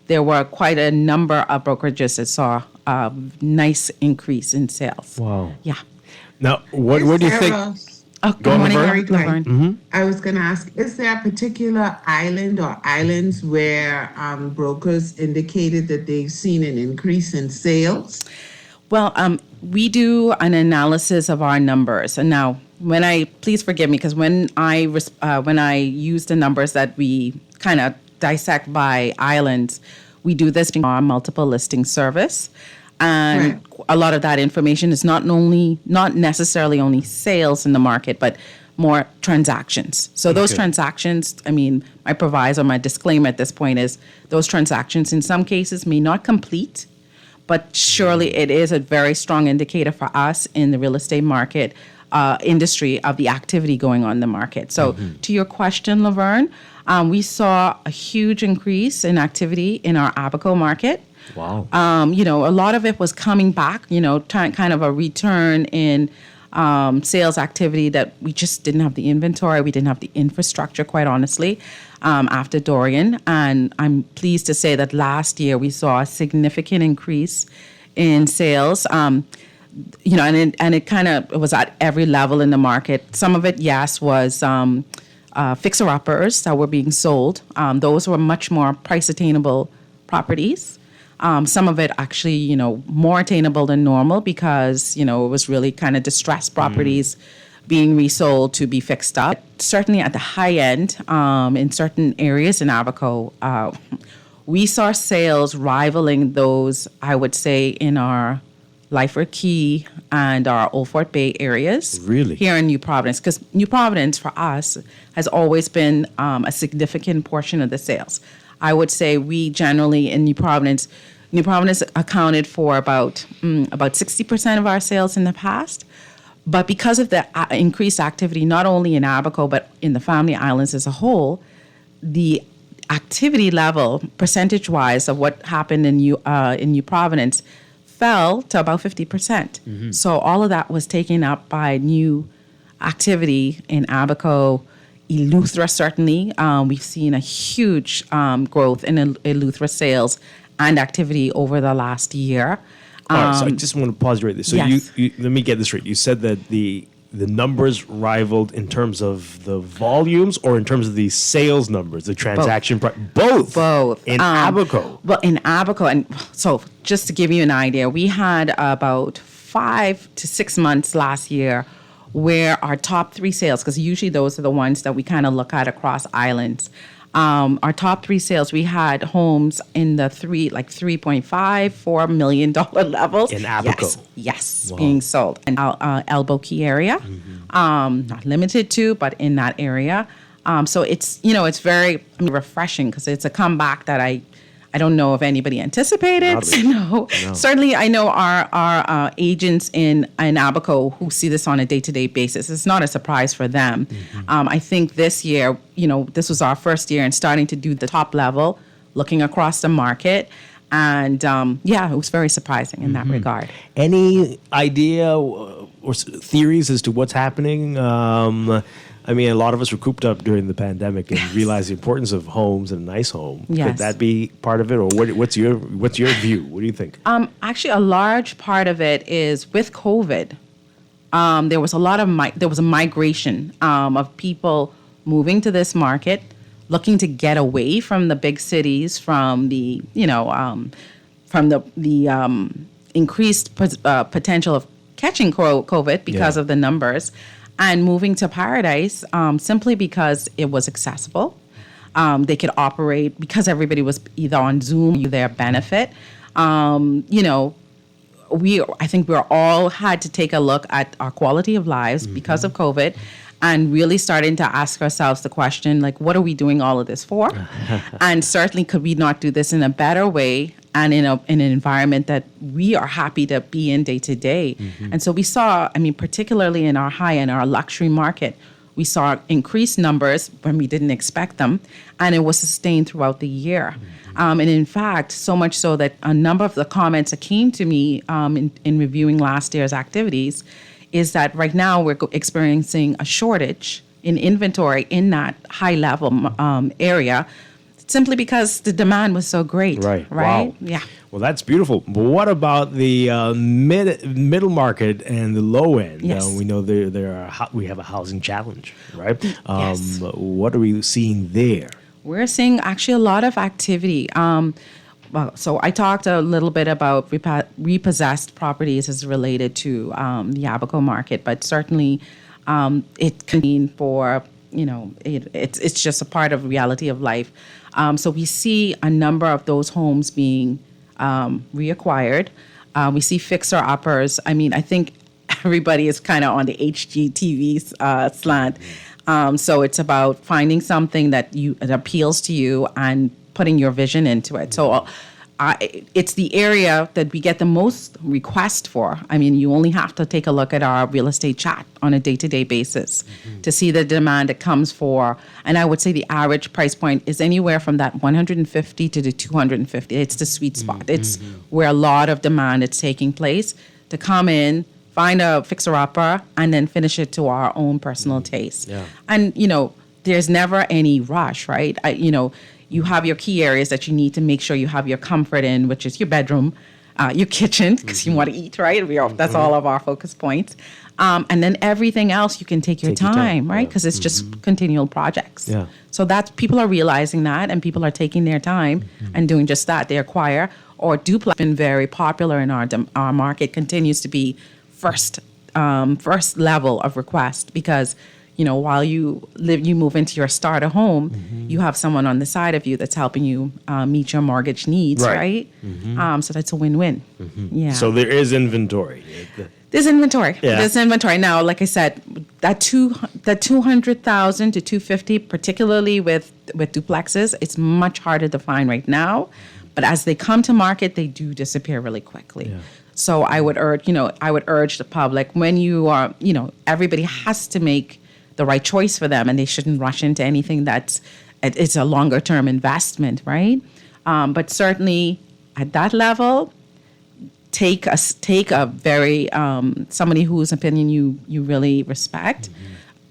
[SPEAKER 7] there were quite a number of brokerages that saw a nice increase in sales.
[SPEAKER 2] Wow.
[SPEAKER 7] Yeah.
[SPEAKER 2] Now, what do you think?
[SPEAKER 7] Good morning,
[SPEAKER 2] Laverne.
[SPEAKER 8] Dwight. I was going to ask, is there a particular island or islands where brokers indicated that they've seen an increase in sales?
[SPEAKER 7] Well, we do an analysis of our numbers. And now, please forgive me, because when I use the numbers that we kind of dissect by islands, we do this in our multiple listing service. And a lot of that information is not necessarily only sales in the market, but more transactions. So those transactions, my proviso, my disclaimer at this point is those transactions in some cases may not complete, but surely it is a very strong indicator for us in the real estate market industry of the activity going on in the market. So to your question, Laverne, we saw a huge increase in activity in our Abaco market.
[SPEAKER 2] Wow.
[SPEAKER 7] A lot of it was coming back, kind of a return in sales activity that we just didn't have the inventory. We didn't have the infrastructure, quite honestly, after Dorian. And I'm pleased to say that last year we saw a significant increase in sales. And it was at every level in the market. Some of it, yes, was fixer-uppers that were being sold. Those were much more price attainable properties. Some of it actually, more attainable than normal because, it was really kind of distressed properties being resold to be fixed up. Certainly at the high end, in certain areas in Abaco, we saw sales rivaling those, I would say, in our Lyford Key and our Old Fort Bay areas.
[SPEAKER 2] Really?
[SPEAKER 7] Here in New Providence, because New Providence for us has always been a significant portion of the sales. I would say we generally in New Providence accounted for about 60% of our sales in the past. But because of the increased activity, not only in Abaco, but in the Family Islands as a whole, the activity level, percentage-wise, of what happened in New Providence fell to about 50%. So all of that was taken up by new activity in Abaco. Eleuthera, certainly. We've seen a huge growth in Eleuthera sales and activity over the last year.
[SPEAKER 2] All right, so I just want to pause right there. So
[SPEAKER 7] yes.
[SPEAKER 2] you let me get this right. You said that the numbers rivaled in terms of the volumes or in terms of the sales numbers, the transaction price? Both. In Abaco.
[SPEAKER 7] Well, in Abaco. And so just to give you an idea, we had about 5 to 6 months last year where our top 3 sales, because usually those are the ones that we kind of look at across islands. Our top 3 sales, we had homes in the $3.5-4 million levels.
[SPEAKER 2] In Abaco.
[SPEAKER 7] Yes,
[SPEAKER 2] Wow.
[SPEAKER 7] being sold in Elbow Key area. Not limited to, but in that area. So it's very refreshing because it's a comeback that I don't know if anybody anticipated. No. Certainly, I know our agents in Abaco who see this on a day-to-day basis. It's not a surprise for them. I think this year, this was our first year and starting to do the top level, looking across the market. And it was very surprising in that regard.
[SPEAKER 2] Any idea or theories as to what's happening? A lot of us were cooped up during the pandemic and realized the importance of homes and a nice home.
[SPEAKER 7] Yes.
[SPEAKER 2] Could that be part of it, or what's your view? What do you think?
[SPEAKER 7] Actually, a large part of it is with COVID. There was a migration of people moving to this market, looking to get away from the big cities, from the increased potential of catching COVID because of the numbers. And moving to Paradise simply because it was accessible. They could operate because everybody was either on Zoom or their benefit. I think we all had to take a look at our quality of lives because of COVID and really starting to ask ourselves the question, what are we doing all of this for? And certainly could we not do this in a better way and in an environment that we are happy to be in day to day. And so we saw, particularly in our high-end, our luxury market, we saw increased numbers when we didn't expect them, and it was sustained throughout the year. And in fact, so much so that a number of the comments that came to me in reviewing last year's activities is that right now we're experiencing a shortage in inventory in that high level area, simply because the demand was so great. Right.
[SPEAKER 2] Wow.
[SPEAKER 7] Yeah.
[SPEAKER 2] Well, that's beautiful. But what about the middle market and the low end?
[SPEAKER 7] Yes.
[SPEAKER 2] We know we have a housing challenge, right?
[SPEAKER 7] Yes.
[SPEAKER 2] What are we seeing there?
[SPEAKER 7] We're seeing actually a lot of activity. So I talked a little bit about repossessed properties as related to the Abaco market, but certainly it can mean for, it's just a part of reality of life. So we see a number of those homes being reacquired. We see fixer-uppers. I mean, I think everybody is kind of on the HGTV slant. So it's about finding something that appeals to you and putting your vision into it. So it's the area that we get the most request for. I mean, you only have to take a look at our real estate chat on a day-to-day basis to see the demand that comes for. And I would say the average price point is anywhere from that 150 to the 250. It's the sweet spot. It's where a lot of demand is taking place to come in, find a fixer-upper, and then finish it to our own personal taste.
[SPEAKER 2] Yeah.
[SPEAKER 7] And, there's never any rush, right? You have your key areas that you need to make sure you have your comfort in, which is your bedroom, your kitchen, because you want to eat, right? That's all of our focus points. And then everything else, you can take your time, right? Because it's just continual projects.
[SPEAKER 2] Yeah.
[SPEAKER 7] So people are realizing that, and people are taking their time and doing just that. They acquire, or duplex, been very popular in our market, continues to be first level of request, because while you move into your starter home, you have someone on the side of you that's helping you meet your mortgage needs, right? So that's a win-win. Yeah.
[SPEAKER 2] So there is inventory.
[SPEAKER 7] There's inventory.
[SPEAKER 2] Yeah.
[SPEAKER 7] There's inventory. Now, like I said, that 200,000 to 250, particularly with duplexes, it's much harder to find right now. But as they come to market, they do disappear really quickly.
[SPEAKER 2] Yeah.
[SPEAKER 7] So I would urge the public, when you are, everybody has to make the right choice for them, and they shouldn't rush into anything it's a longer term investment, right? But certainly at that level, take a very somebody whose opinion you really respect.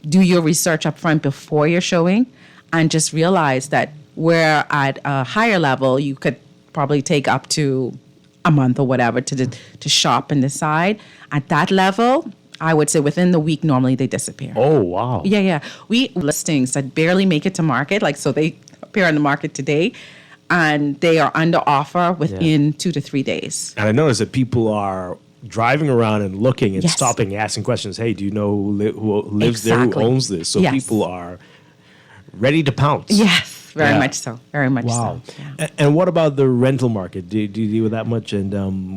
[SPEAKER 7] Do your research up front before you're showing, and just realize that where at a higher level you could probably take up to a month or whatever to shop and decide. At that level, I would say within the week, normally they disappear.
[SPEAKER 2] Oh, wow.
[SPEAKER 7] Yeah. We listings that barely make it to market, so they appear on the market today, and they are under offer within 2 to 3 days.
[SPEAKER 2] And I noticed that people are driving around and looking and
[SPEAKER 7] Yes.
[SPEAKER 2] stopping, asking questions. Hey, do you know who lives there,
[SPEAKER 7] Exactly.
[SPEAKER 2] who owns this? So
[SPEAKER 7] Yes.
[SPEAKER 2] people are ready to pounce.
[SPEAKER 7] Yes, very
[SPEAKER 2] Yeah.
[SPEAKER 7] much so. Very much
[SPEAKER 2] Wow.
[SPEAKER 7] so. Yeah.
[SPEAKER 2] And what about the rental market? Do you deal with that much? And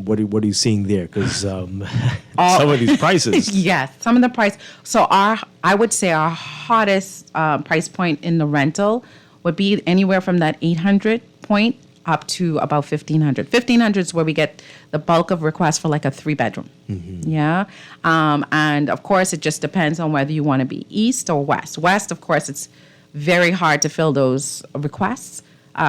[SPEAKER 2] what are you seeing there? Because some of these prices.
[SPEAKER 7] Yes, some of the price. So I would say our hottest price point in the rental would be anywhere from that 800 point up to about 1,500. 1,500 is where we get the bulk of requests for like a 3-bedroom. Yeah. And of course, it just depends on whether you want to be east or west. West, of course, it's very hard to fill those requests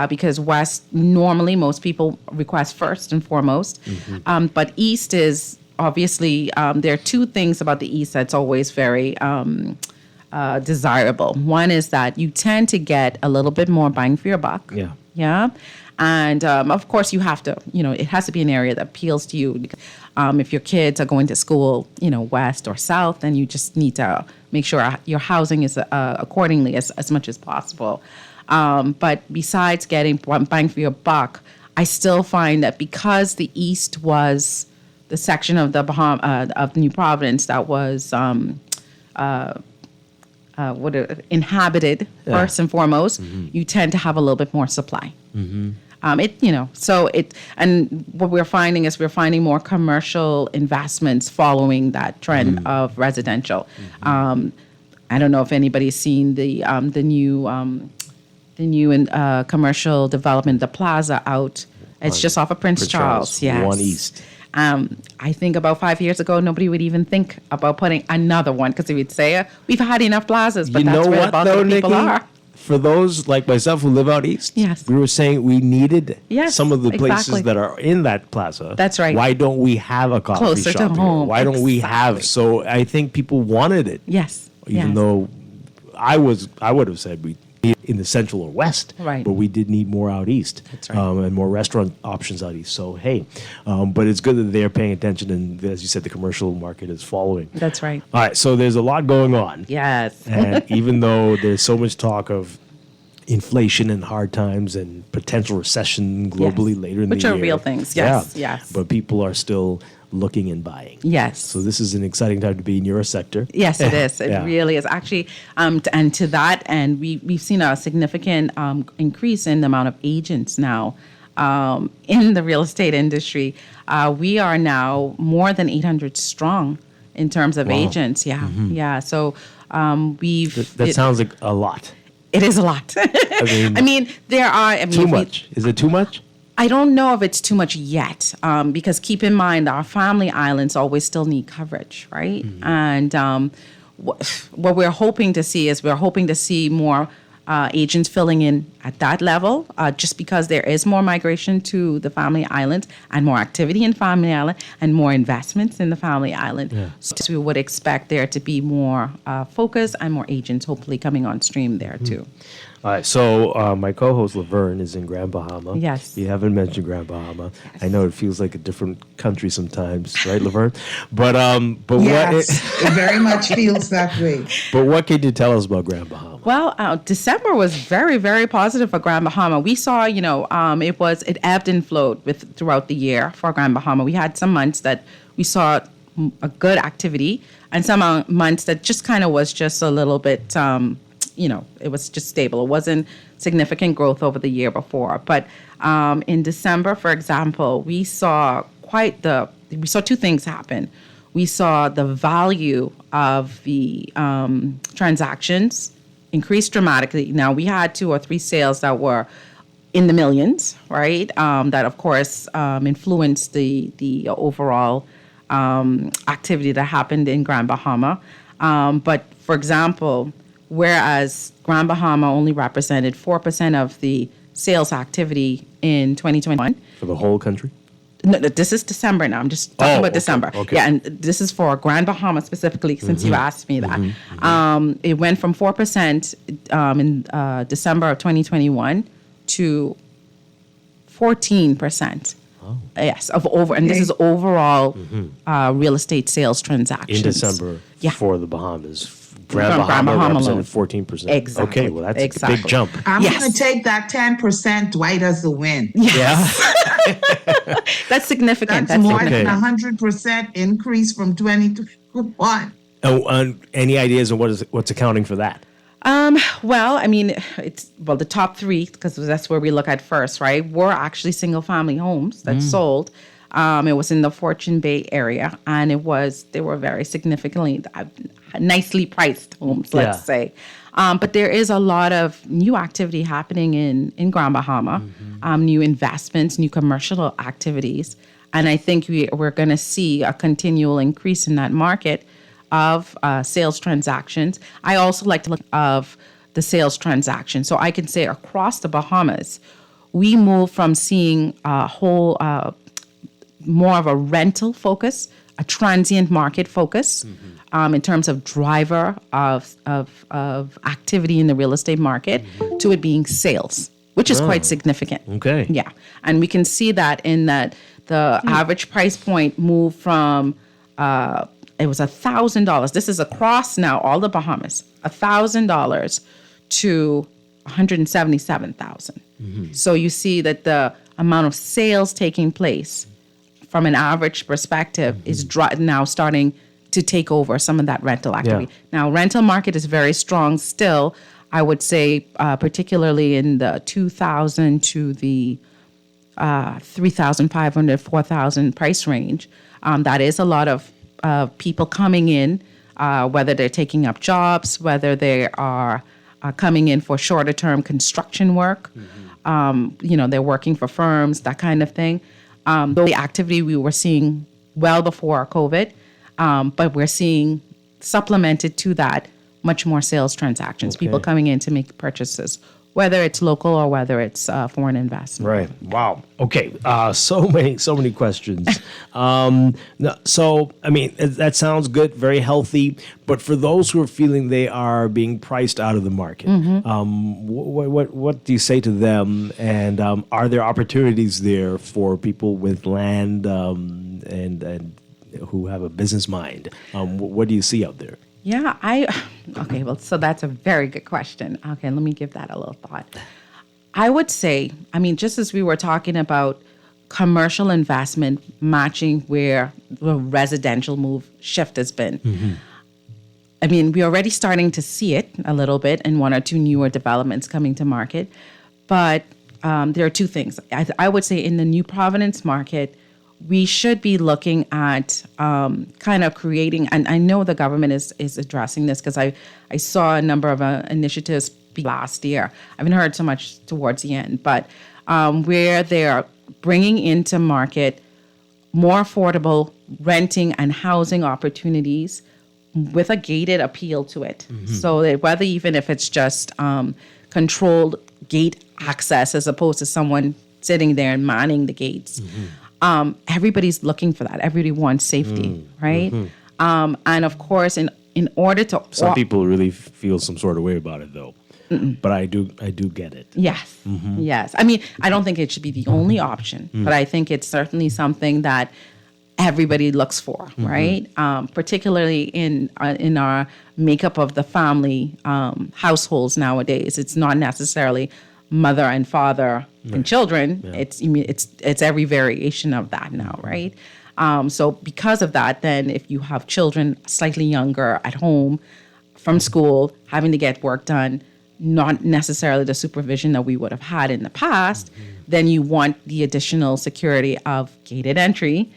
[SPEAKER 7] because west, normally most people request first and foremost. But east is obviously, there are two things about the east that's always very desirable. One is that you tend to get a little bit more bang for your buck.
[SPEAKER 2] Yeah.
[SPEAKER 7] Yeah. And of course, you have to, it has to be an area that appeals to you. If your kids are going to school, west or south, then you just need to make sure your housing is accordingly as much as possible. But besides getting bang for your buck, I still find that because the east was the section of the Bahamas, of New Providence that was inhabited first and foremost, you tend to have a little bit more supply. And what we're finding is we're finding more commercial investments following that trend of residential. I don't know if anybody's seen the new commercial development, the plaza out It's just off of Prince Charles. Yes.
[SPEAKER 2] 1 East.
[SPEAKER 7] I think about 5 years ago, nobody would even think about putting another one because they would say, we've had enough plazas, but that's where the bulk of the people are.
[SPEAKER 2] For those like myself who live out east,
[SPEAKER 7] yes,
[SPEAKER 2] we were saying we needed some of the places
[SPEAKER 7] exactly.
[SPEAKER 2] that are in that plaza.
[SPEAKER 7] That's right.
[SPEAKER 2] Why don't we have a coffee
[SPEAKER 7] Closer
[SPEAKER 2] shop
[SPEAKER 7] to
[SPEAKER 2] here?
[SPEAKER 7] home.
[SPEAKER 2] Why don't we have? So I think people wanted it.
[SPEAKER 7] Yes.
[SPEAKER 2] Even though I would have said we need it in the central or west,
[SPEAKER 7] right?
[SPEAKER 2] But we did need more out east,
[SPEAKER 7] That's right.
[SPEAKER 2] And more restaurant options out east. So hey, but it's good that they're paying attention, and as you said, the commercial market is following.
[SPEAKER 7] That's right.
[SPEAKER 2] All right, so there's a lot going on.
[SPEAKER 7] Yes.
[SPEAKER 2] And even though there's so much talk of inflation and hard times and potential recession globally later in the year.
[SPEAKER 7] Which are real things. Yes, yes.
[SPEAKER 2] But people are still looking and buying.
[SPEAKER 7] Yes.
[SPEAKER 2] So this is an exciting time to be in your sector.
[SPEAKER 7] Yes, it is. It really is. Actually, and to that end, we've seen a significant increase in the amount of agents now in the real estate industry. We are now more than 800 strong in terms of agents. Yeah, yeah. So we've...
[SPEAKER 2] That sounds like a lot.
[SPEAKER 7] It is a lot. I mean, there are...
[SPEAKER 2] too much. Is it too much?
[SPEAKER 7] I don't know if it's too much yet, because keep in mind, our family islands always still need coverage, right? And what we're hoping to see is more agents filling in at that level, just because there is more migration to the family islands and more activity in family island and more investments in the family island. Yeah. So we would expect there to be more focus and more agents hopefully coming on stream there too.
[SPEAKER 2] All right, so my co-host Laverne is in Grand Bahama.
[SPEAKER 7] Yes.
[SPEAKER 2] You haven't mentioned Grand Bahama. Yes. I know it feels like a different country sometimes, right, Laverne? But
[SPEAKER 8] yes, it very much feels that way.
[SPEAKER 2] But what can you tell us about Grand Bahama?
[SPEAKER 7] Well, December was very, very positive for Grand Bahama. We saw, it ebbed and flowed throughout the year for Grand Bahama. We had some months that we saw a good activity, and some months that just kind of was just a little bit. It was just stable. It wasn't significant growth over the year before. But in December, for example, we saw two things happen. We saw the value of the transactions increase dramatically. Now, we had 2 or 3 sales that were in the millions, right? That, of course, influenced the overall activity that happened in Grand Bahama. But, for example, whereas Grand Bahama only represented 4% of the sales activity in 2021.
[SPEAKER 2] For the whole country?
[SPEAKER 7] No, this is December now. I'm just talking about December.
[SPEAKER 2] Okay.
[SPEAKER 7] Yeah, and this is for Grand Bahama specifically, since you asked me that. It went from 4% in December of 2021 to 14%. Oh. Yes, and this is overall real estate sales transactions.
[SPEAKER 2] In December for the Bahamas. Grand Bahama represented 14%.
[SPEAKER 7] Exactly.
[SPEAKER 2] Okay, well, that's a big jump.
[SPEAKER 8] I'm going to take that 10% Dwight as the win.
[SPEAKER 7] Yes. Yeah. That's significant.
[SPEAKER 8] That's more than 100% increase from 2021.
[SPEAKER 2] Oh, any ideas on what's accounting for that?
[SPEAKER 8] Well,
[SPEAKER 7] I mean, the top 3, because that's where we look at first, right, were actually single family homes that sold. It was in the Fortune Bay area, and they were very significantly nicely priced homes, let's say. But there is a lot of new activity happening in Grand Bahama, new investments, new commercial activities. And I think we're going to see a continual increase in that market of sales transactions. I also like to look of the sales transactions. So I can say across the Bahamas, we move from seeing a whole more of a rental focus, a transient market focus, in terms of driver of activity in the real estate market, to it being sales, which is quite significant.
[SPEAKER 2] Okay.
[SPEAKER 7] Yeah, and we can see that in that the average price point moved from it was $1,000. This is across now all the Bahamas, $1,000 to $177,000. So you see that the amount of sales taking place from an average perspective is now starting to take over some of that rental activity. Now, rental market is very strong still. I would say, particularly in the 2,000 to the 3,500, 4,000 price range. That is a lot of people coming in, whether they're taking up jobs, whether they are coming in for shorter term construction work. They're working for firms, that kind of thing. The activity we were seeing well before COVID, but we're seeing supplemented to that much more sales transactions, people coming in to make purchases, whether it's local or whether it's foreign investment.
[SPEAKER 2] Right. Wow. Okay. So many questions. That sounds good, very healthy. But for those who are feeling they are being priced out of the market, what do you say to them? And are there opportunities there for people with land and who have a business mind? What do you see out there?
[SPEAKER 7] Yeah, so that's a very good question. Okay, let me give that a little thought. I would say, just as we were talking about commercial investment matching where the residential shift has been. We're already starting to see it a little bit in one or two newer developments coming to market. But there are two things. I would say in the New Providence market, we should be looking at kind of creating, and I know the government is addressing this because I saw a number of initiatives last year. I haven't heard so much towards the end, but where they're bringing into market more affordable renting and housing opportunities with a gated appeal to it. So that whether even if it's just controlled gate access as opposed to someone sitting there and manning the gates. Everybody's looking for that. Everybody wants safety, right? And of course, in order to...
[SPEAKER 2] Some people really feel some sort of way about it, though. But I do get it.
[SPEAKER 7] Yes, yes. I don't think it should be the only option, but I think it's certainly something that everybody looks for, right? Particularly in our makeup of the family households nowadays. It's not necessarily mother and father and children. It's every variation of that now, right? So because of that, then if you have children slightly younger at home from school, having to get work done, not necessarily the supervision that we would have had in the past, then you want the additional security of gated entry,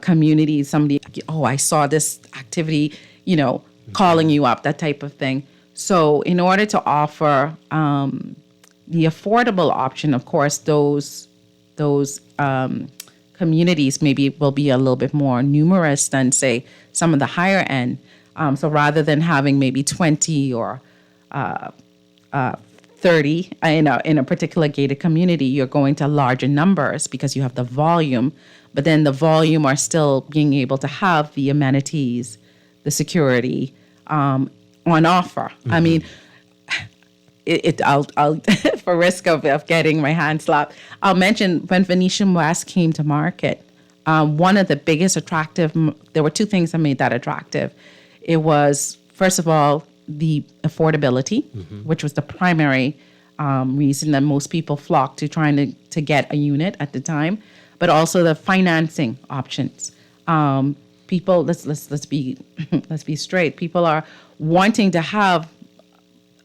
[SPEAKER 7] community, somebody, I saw this activity, calling you up, that type of thing. So in order to offer the affordable option, of course, those communities maybe will be a little bit more numerous than, say, some of the higher end. So rather than having maybe 20 or 30 in a particular gated community, you're going to larger numbers because you have the volume, but then the volume are still being able to have the amenities, the security on offer. I'll for risk of getting my hand slapped, I'll mention when Venetian West came to market, one of the biggest there were two things that made that attractive. It was, first of all, the affordability, which was the primary reason that most people flocked to trying to get a unit at the time, but also the financing options. People, let's be straight. People are wanting to have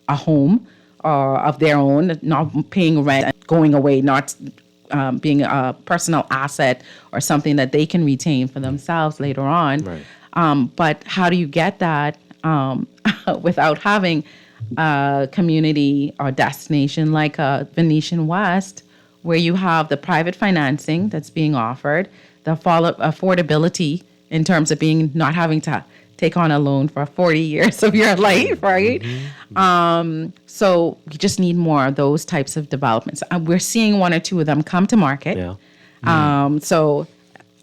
[SPEAKER 7] a home of their own, not paying rent, going away, not being a personal asset or something that they can retain for themselves later on. Right. But how do you get that without having a community or destination like a Venetian West, where you have the private financing that's being offered, the affordability in terms of not having to take on a loan for 40 years of your life, right? So we just need more of those types of developments. We're seeing one or two of them come to market. So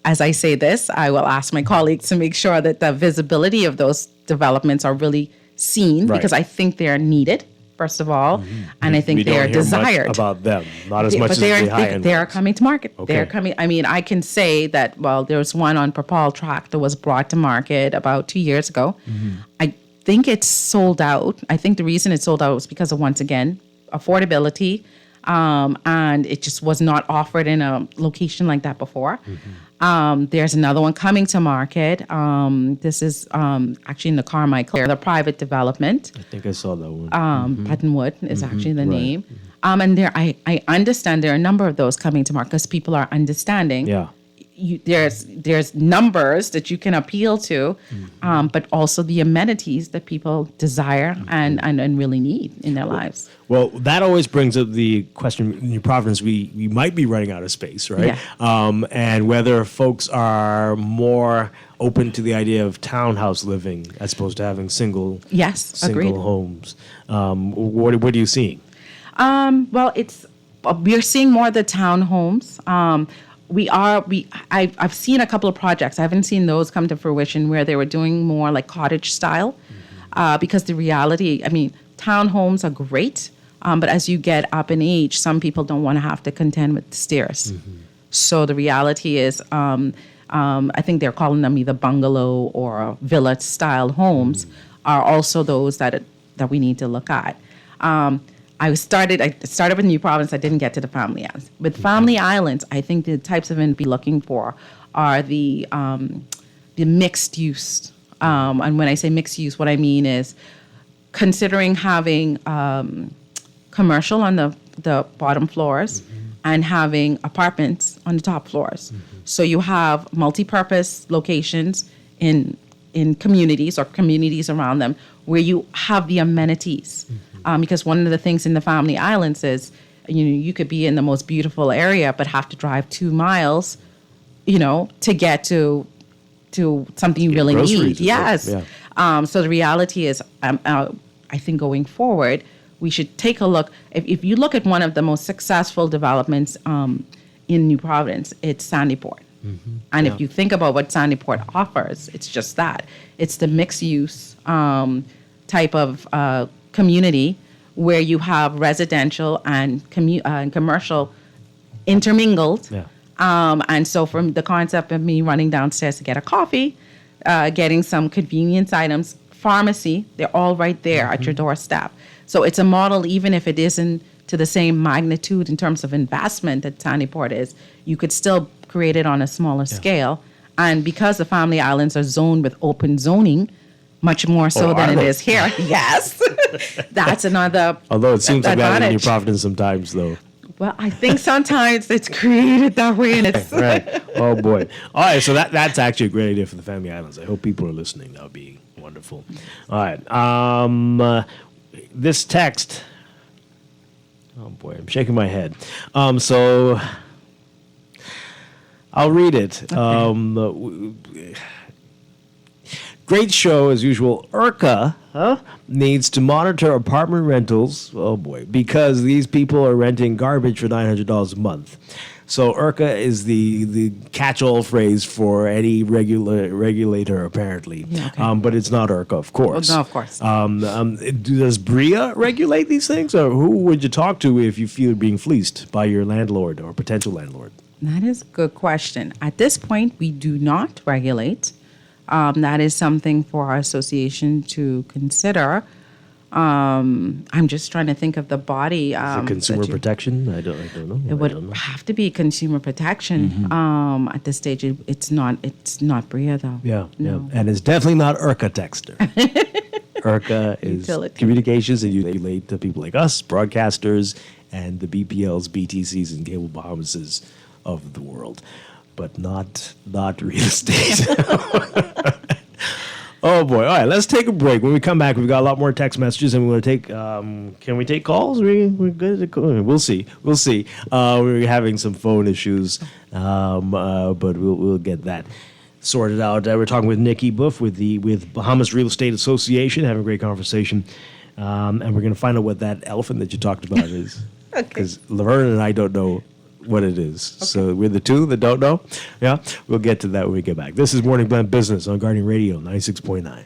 [SPEAKER 7] as I say this, I will ask my colleagues to make sure that the visibility of those developments are really seen, because I think they're needed, first of all, and I think they are desired.
[SPEAKER 2] Much about them, not as much as the high end.
[SPEAKER 7] They are coming to market. They're coming. I can say that. Well, there was one on Propal Tract that was brought to market about 2 years ago. I think it's sold out. I think the reason it sold out was because of, once again, affordability, and it just was not offered in a location like that before. There's another one coming to market. This is actually in the Carmichael, the private development.
[SPEAKER 2] I think I saw that one.
[SPEAKER 7] Buttonwood is actually the name. And I understand there are a number of those coming to market because people are understanding. there's numbers that you can appeal to, but also the amenities that people desire and really need in their lives.
[SPEAKER 2] Well, that always brings up the question in New Providence, we might be running out of space, right?
[SPEAKER 7] Yeah.
[SPEAKER 2] And whether folks are more open to the idea of townhouse living as opposed to having single
[SPEAKER 7] Agreed.
[SPEAKER 2] homes. What are you seeing?
[SPEAKER 7] Well, we're seeing more of the townhomes. I've seen a couple of projects. I haven't seen those come to fruition where they were doing more like cottage style, because the reality, townhomes are great, but as you get up in age, some people don't want to have to contend with the stairs. So the reality is, I think they're calling them either bungalow or villa style homes are also those that we need to look at. I started with New Providence. I didn't get to the family islands. With family islands, I think the types of be looking for are the mixed use. And when I say mixed use, what I mean is considering having commercial on the bottom floors and having apartments on the top floors. So you have multi-purpose locations in communities or communities around them where you have the amenities. Because one of the things in the family islands is, you could be in the most beautiful area, but have to drive 2 miles, to get to something you really need. Yes. Yeah. So the reality is, I think going forward, we should take a look. If you look at one of the most successful developments in New Providence, it's Sandyport. And if you think about what Sandyport offers, it's just that. It's the mixed use type of community where you have residential and commercial intermingled. Yeah. And so from the concept of me running downstairs to get a coffee, getting some convenience items, pharmacy, they're all right there at your doorstep. So it's a model, even if it isn't to the same magnitude in terms of investment that Sandyport is, you could still create it on a smaller scale. And because the family islands are zoned with open zoning, much more so than it is here. Yes. That's another
[SPEAKER 2] Although it seems like that in
[SPEAKER 7] advantage.
[SPEAKER 2] New Providence sometimes, though.
[SPEAKER 7] Well, I think sometimes it's created that way. And it's
[SPEAKER 2] Right. Oh, boy. All right, so that's actually a great idea for the family islands. I hope people are listening. That would be wonderful. All right. This text... Oh, boy, I'm shaking my head. So I'll read it. Okay. Great show, as usual. IRCA needs to monitor apartment rentals, oh boy, because these people are renting garbage for $900 a month. So IRCA is the catch-all phrase for any regulator, apparently. Yeah, okay. But it's not IRCA, of course.
[SPEAKER 7] Well, no, of course.
[SPEAKER 2] Does BRIA regulate these things? Or who would you talk to if you feel being fleeced by your landlord or potential landlord?
[SPEAKER 7] That is a good question. At this point, we do not regulate. That is something for our association to consider. I'm just trying to think of the body.
[SPEAKER 2] Is it consumer protection? I don't know.
[SPEAKER 7] It would have to be consumer protection. At this stage, it's not BRIA though.
[SPEAKER 2] Yeah,
[SPEAKER 7] no.
[SPEAKER 2] And it's definitely not IRCA texter. IRCA is
[SPEAKER 7] Utility.
[SPEAKER 2] communications that you relate to people like us, broadcasters, and the BPLs, BTCs, and cable Bahamases of the world, but not real estate. Oh boy! All right, let's take a break. When we come back, we've got a lot more text messages, and we want to take. Can we take calls? We're good. We'll see. We're having some phone issues, but we'll get that sorted out. We're talking with Nikki Boeuf with Bahamas Real Estate Association, having a great conversation, and we're going to find out what that elephant that you talked about is. Okay. Because Laverne and I don't know what it is. Okay. So we're the two that don't know. Yeah, we'll get to that when we get back. This is Morning Blend Business on Guardian Radio 96.9.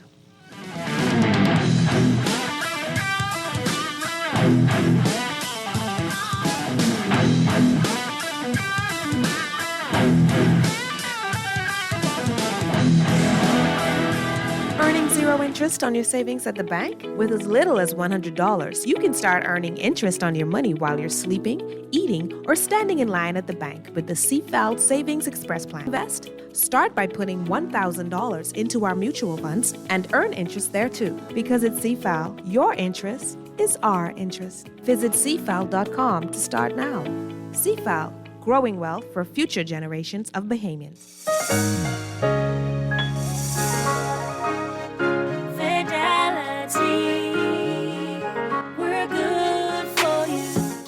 [SPEAKER 13] Earning zero interest on your savings at the bank? With as little as $100, you can start earning interest on your money while you're sleeping, eating, or standing in line at the bank with the CFAL Savings Express Plan. Invest? Start by putting $1,000 into our mutual funds and earn interest there too. Because at CFAL, your interest is our interest. Visit CFAL.com to start now. CFAL, growing wealth for future generations of Bahamians.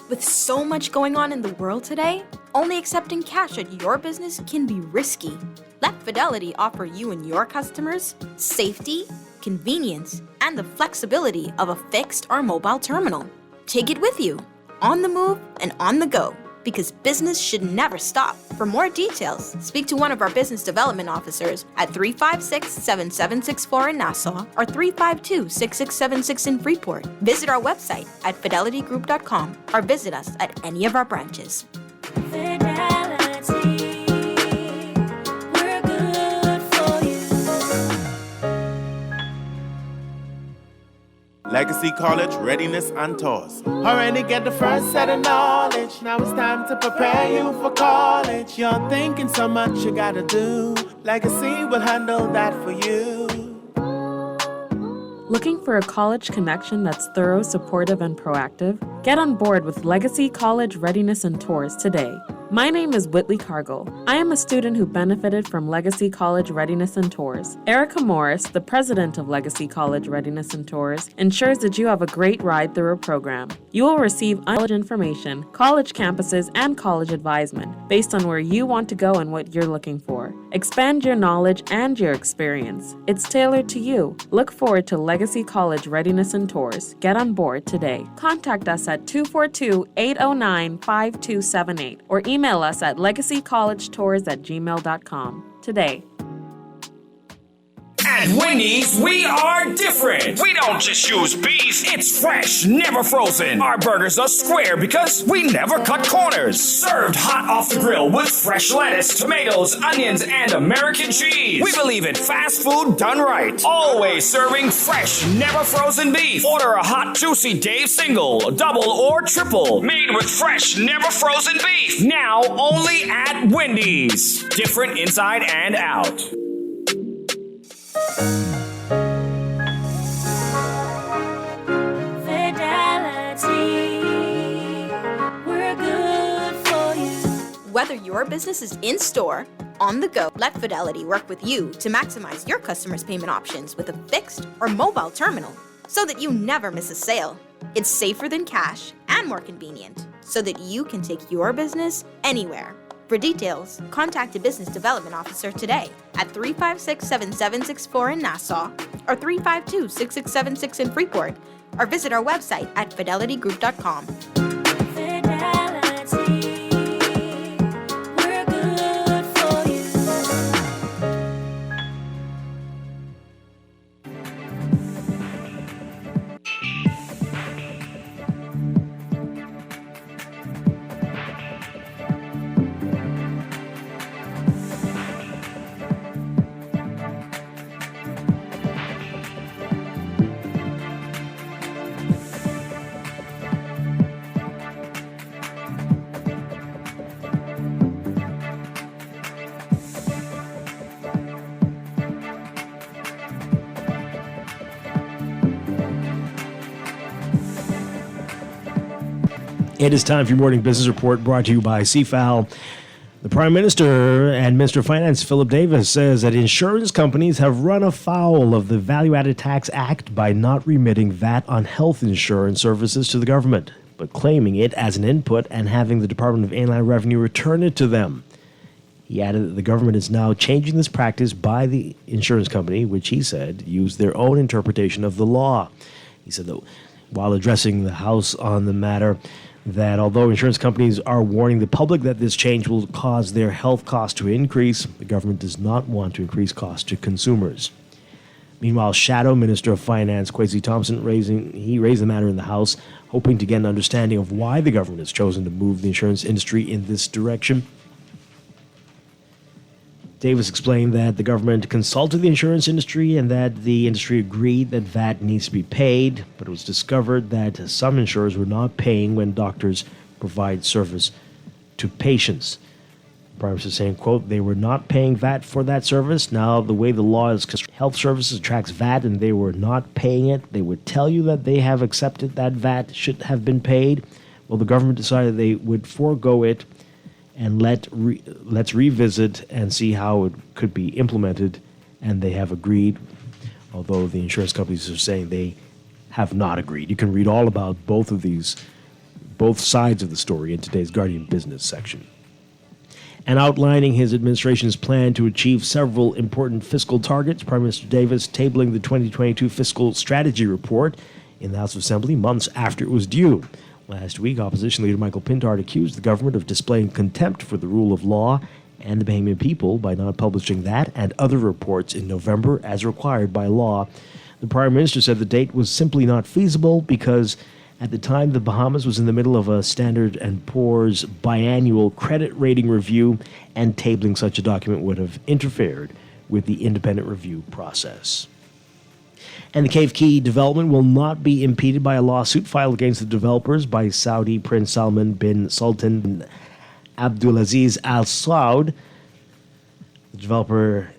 [SPEAKER 4] With so much going on in the world today, only accepting cash at your business can be risky. Let Fidelity offer you and your customers safety, convenience, and the flexibility of a fixed or mobile terminal. Take it with you, on the move and on the go, because business should never stop. For more details, speak to one of our business development officers at 356-7764 in Nassau or 352-6676 in Freeport. Visit our website at fidelitygroup.com or visit us at any of our branches.
[SPEAKER 11] Legacy College Readiness and Tours. Already get the first set of knowledge. Now it's time to prepare you for college. You're thinking so much you gotta do. Legacy will handle that for you.
[SPEAKER 15] Looking for a college connection that's thorough, supportive, and proactive? Get on board with Legacy College Readiness and Tours today. My name is Whitley Cargill. I am a student who benefited from Legacy College Readiness and Tours. Erica Morris, the president of Legacy College Readiness and Tours, ensures that you have a great ride through a program. You will receive college information, college campuses, and college advisement based on where you want to go and what you're looking for. Expand your knowledge and your experience. It's tailored to you. Look forward to Legacy College Readiness and Tours. Get on board today. Contact us at 242-809-5278 or email us at legacycollegetours@gmail.com today.
[SPEAKER 16] At Wendy's, we are different. We don't just use beef, it's fresh, never frozen. Our burgers are square because we never cut corners. Served hot off the grill with fresh lettuce, tomatoes, onions, and American cheese. We believe in fast food done right. Always serving fresh, never frozen beef. Order a hot, juicy Dave single, double, or triple. Made with fresh, never frozen beef. Now only at Wendy's. Different inside and out.
[SPEAKER 4] Whether your business is in store, on the go, let Fidelity work with you to maximize your customers' payment options with a fixed or mobile terminal so that you never miss a sale. It's safer than cash and more convenient so that you can take your business anywhere. For details, contact a business development officer today at 356-7764 in Nassau or 352-6676 in Freeport or visit our website at fidelitygroup.com.
[SPEAKER 2] It is time for your morning business report brought to you by CFAL. The Prime Minister and Minister of Finance, Philip Davis, says that insurance companies have run afoul of the Value Added Tax Act by not remitting VAT on health insurance services to the government, but claiming it as an input and having the Department of Inland Revenue return it to them. He added that the government is now changing this practice by the insurance company, which he said used their own interpretation of the law. He said that while addressing the House on the matter, that although insurance companies are warning the public that this change will cause their health costs to increase, the government does not want to increase costs to consumers. Meanwhile, Shadow Minister of Finance Kwesi Thompson raised the matter in the House, hoping to get an understanding of why the government has chosen to move the insurance industry in this direction. Davis explained that the government consulted the insurance industry and that the industry agreed that VAT needs to be paid, but it was discovered that some insurers were not paying when doctors provide service to patients. The Prime Minister saying, quote, they were not paying VAT for that service. Now, the way the law is, health services attracts VAT and they were not paying it. They would tell you that they have accepted that VAT should have been paid. Well, the government decided they would forego it and let's revisit and see how it could be implemented. And they have agreed, although the insurance companies are saying they have not agreed. You can read all about both sides of the story in today's Guardian Business section. And outlining his administration's plan to achieve several important fiscal targets, Prime Minister Davis tabling the 2022 Fiscal Strategy Report in the House of Assembly months after it was due. Last week, opposition leader Michael Pintard accused the government of displaying contempt for the rule of law and the Bahamian people by not publishing that and other reports in November as required by law. The Prime Minister said the date was simply not feasible because at the time the Bahamas was in the middle of a Standard & Poor's biannual credit rating review, and tabling such a document would have interfered with the independent review process. And the Cave Key development will not be impeded by a lawsuit filed against the developers by Saudi Prince Salman bin Sultan Abdulaziz Al Saud. The developer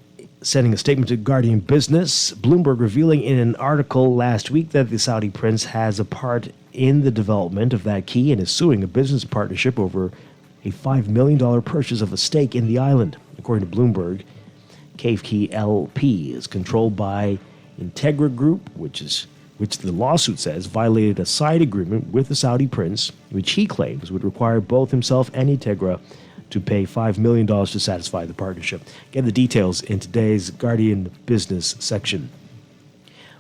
[SPEAKER 2] sending a statement to Guardian Business, Bloomberg revealing in an article last week that the Saudi prince has a part in the development of that key and is suing a business partnership over a $5 million purchase of a stake in the island. According to Bloomberg, Cave Key LP is controlled by Integra Group, which the lawsuit says violated a side agreement with the Saudi prince, which he claims would require both himself and Integra to pay $5 million to satisfy the partnership. Get the details in today's Guardian Business section.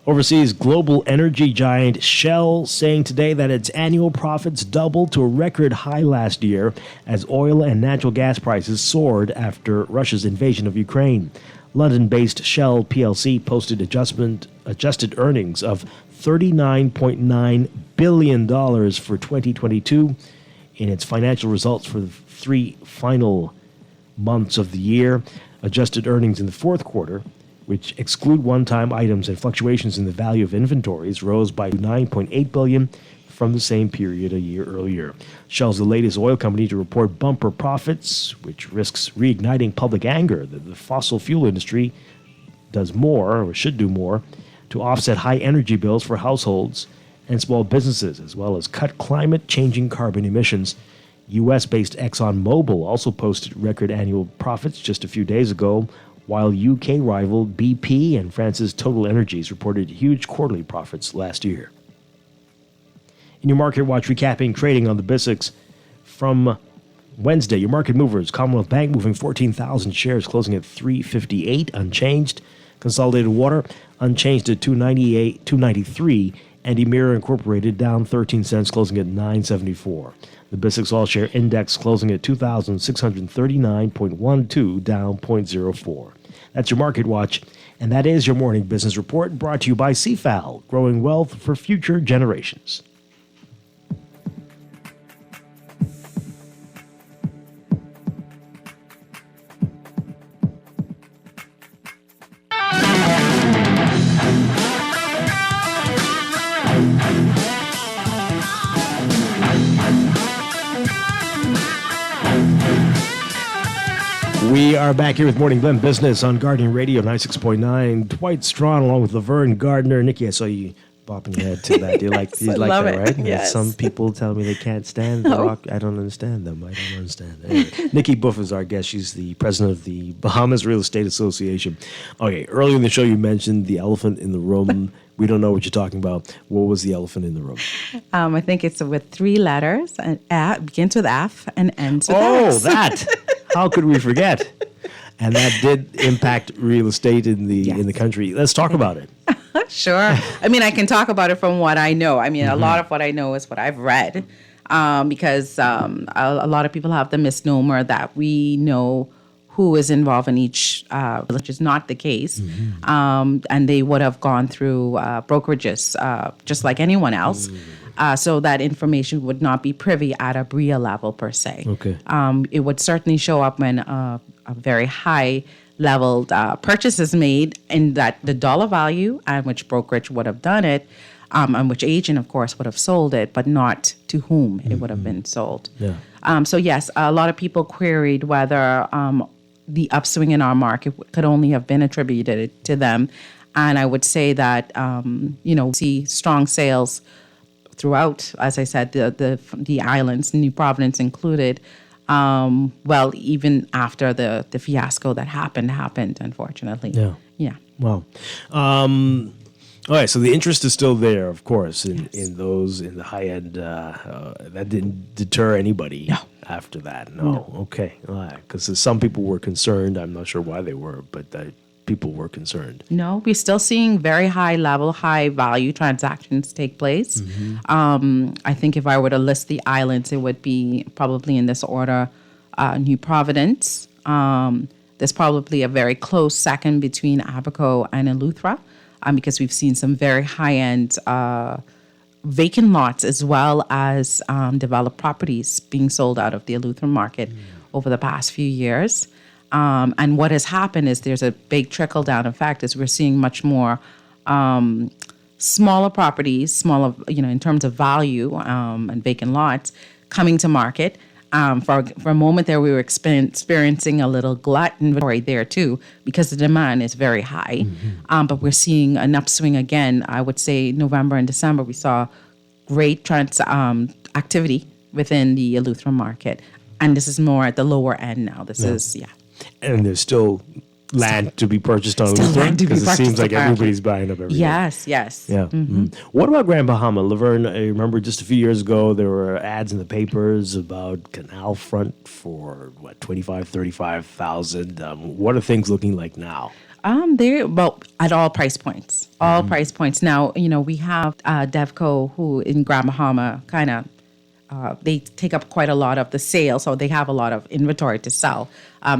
[SPEAKER 2] Overseas, global energy giant Shell saying today that its annual profits doubled to a record high last year as oil and natural gas prices soared after Russia's invasion of Ukraine. London-based Shell plc posted adjusted earnings of $39.9 billion for 2022 in its financial results for the 3 final months of the year. Adjusted earnings in the fourth quarter, which exclude one-time items and fluctuations in the value of inventories, rose by $9.8 billion from the same period a year earlier. Shell's the latest oil company to report bumper profits, which risks reigniting public anger that the fossil fuel industry does more, or should do more, to offset high energy bills for households and small businesses, as well as cut climate-changing carbon emissions. U.S.-based ExxonMobil also posted record annual profits just a few days ago, while UK rival BP and France's Total Energies reported huge quarterly profits last year. In your Market Watch, recapping trading on the BAISS from Wednesday, your market movers: Commonwealth Bank moving 14,000 shares, closing at $358, unchanged. Consolidated Water unchanged at $293, and Emira Incorporated down 13 cents, closing at $974. The BAISS All-Share Index closing at 2,639.12, down 0.04. That's your Market Watch, and that is your Morning Business Report, brought to you by CFAL, growing wealth for future generations. We are back here with Morning Blend Business on Guardian Radio 96.9. Dwight Strachan along with Laverne Gardner. Nikki, I saw you bopping your head to that. You like that, right?
[SPEAKER 13] Yes.
[SPEAKER 2] Some people tell me they can't stand the rock. I don't understand them. I don't understand. Anyway, Nikki Boeuf is our guest. She's the president of the Bahamas Real Estate Association. Okay, earlier in the show you mentioned the elephant in the room. We don't know what you're talking about. What was the elephant in the room?
[SPEAKER 7] I think it's with 3 letters, and begins with F and ends with
[SPEAKER 2] S.
[SPEAKER 7] S.
[SPEAKER 2] That. How could we forget? And that did impact real estate in the country. Let's talk about it.
[SPEAKER 7] Sure. I mean, I can talk about it from what I know. I mean, a lot of what I know is what I've read, because a lot of people have the misnomer that we know who is involved in each, which is not the case. And they would have gone through brokerages just like anyone else. So that information would not be privy at a BRIA level per se.
[SPEAKER 2] Okay.
[SPEAKER 7] It would certainly show up when a very high leveled purchase is made, in that the dollar value and which brokerage would have done it, and which agent, of course, would have sold it, but not to whom it would have been sold.
[SPEAKER 2] Yeah.
[SPEAKER 7] So yes, a lot of people queried whether the upswing in our market could only have been attributed to them. And I would say that, see strong sales throughout, as I said, the islands, New Providence included, Well, even after the fiasco that happened, unfortunately.
[SPEAKER 2] Yeah.
[SPEAKER 7] Yeah.
[SPEAKER 2] Wow. All right, so the interest is still there, of course, in the high end. That didn't deter anybody after that. No. Okay. All right. Because some people were concerned. I'm not sure why they were, but people were concerned.
[SPEAKER 7] No, we're still seeing very high level, high value transactions take place. I think if I were to list the islands, it would be probably in this order: New Providence. There's probably a very close second between Abaco and Eleuthera, because we've seen some very high-end vacant lots as well as developed properties being sold out of the Eleuthera market over the past few years. And what has happened is there's a big trickle-down effect as we're seeing much more smaller properties, in terms of value and vacant lots coming to market. For a moment there, we were experiencing a little glut inventory there too, because the demand is very high. But we're seeing an upswing again. I would say November and December, we saw great activity within the Eleuthera market. And this is more at the lower end now.
[SPEAKER 2] And there's still land to be purchased on Eleuthera, because it seems like everybody's buying up everything.
[SPEAKER 7] Yes.
[SPEAKER 2] Yeah. What about Grand Bahama? Laverne, I remember just a few years ago, there were ads in the papers about canal front for, $25,000-$35,000. What are things looking like now?
[SPEAKER 7] They're at all price points. Price points. Now, we have Devco, who in Grand Bahama kind of they take up quite a lot of the sale, so they have a lot of inventory to sell.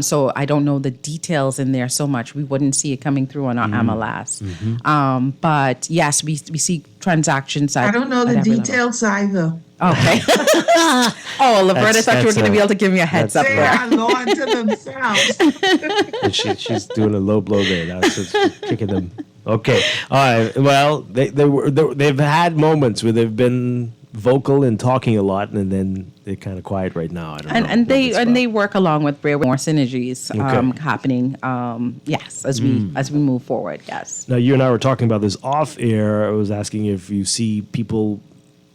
[SPEAKER 7] So I don't know the details in there so much. We wouldn't see it coming through on our MLS. But yes, we see transactions.
[SPEAKER 8] I don't know the details either.
[SPEAKER 7] Okay. Laverne, I thought you were going to be able to give me a heads up
[SPEAKER 8] there. They are loyal to themselves.
[SPEAKER 2] She's doing a low blow there. That's just kicking them. Okay. All right. Well, they've had moments where they've been vocal and talking a lot, and then they're kind of quiet right now. I don't know.
[SPEAKER 7] And they work along with Brea with more synergies happening. Yes, as we move forward. Yes.
[SPEAKER 2] Now, you and I were talking about this off air. I was asking if you see people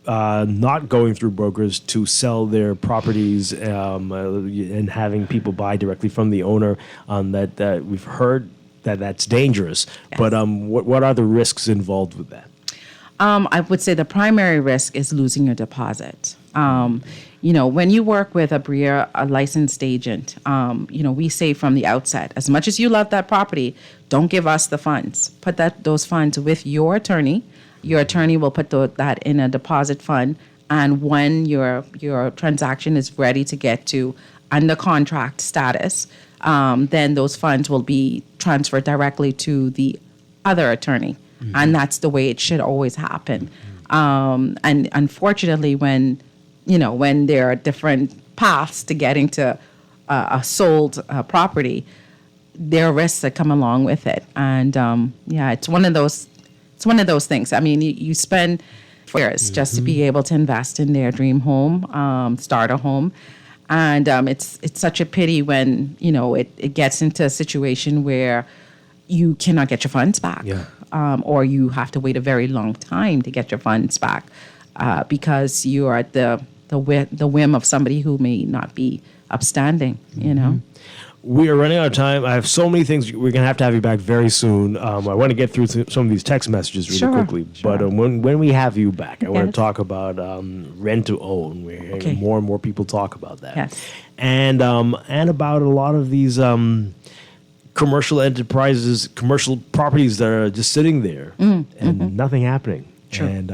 [SPEAKER 2] not going through brokers to sell their properties and having people buy directly from the owner. That we've heard that's dangerous. Yes. But what are the risks involved with that?
[SPEAKER 7] I would say the primary risk is losing your deposit. When you work with a licensed agent, we say from the outset, as much as you love that property, don't give us the funds. Put those funds with your attorney. Your attorney will put that in a deposit fund, and when your transaction is ready to get to under contract status, then those funds will be transferred directly to the other attorney. And that's the way it should always happen. And unfortunately, when there are different paths to getting to a sold property, there are risks that come along with it. And it's one of those things. I mean, you spend years just to be able to invest in their dream home, start a home. And it's such a pity when, it gets into a situation where you cannot get your funds back. Yeah. Or you have to wait a very long time to get your funds back because you are at the whim of somebody who may not be upstanding,
[SPEAKER 2] We are running out of time. I have so many things. We're going to have you back very soon. I want to get through some of these text messages really quickly. Sure. But when we have you back, I want to talk about rent to own. We're hearing more and more people talk about that.
[SPEAKER 7] Yes.
[SPEAKER 2] And about a lot of these commercial enterprises, commercial properties that are just sitting there and nothing happening. Sure. And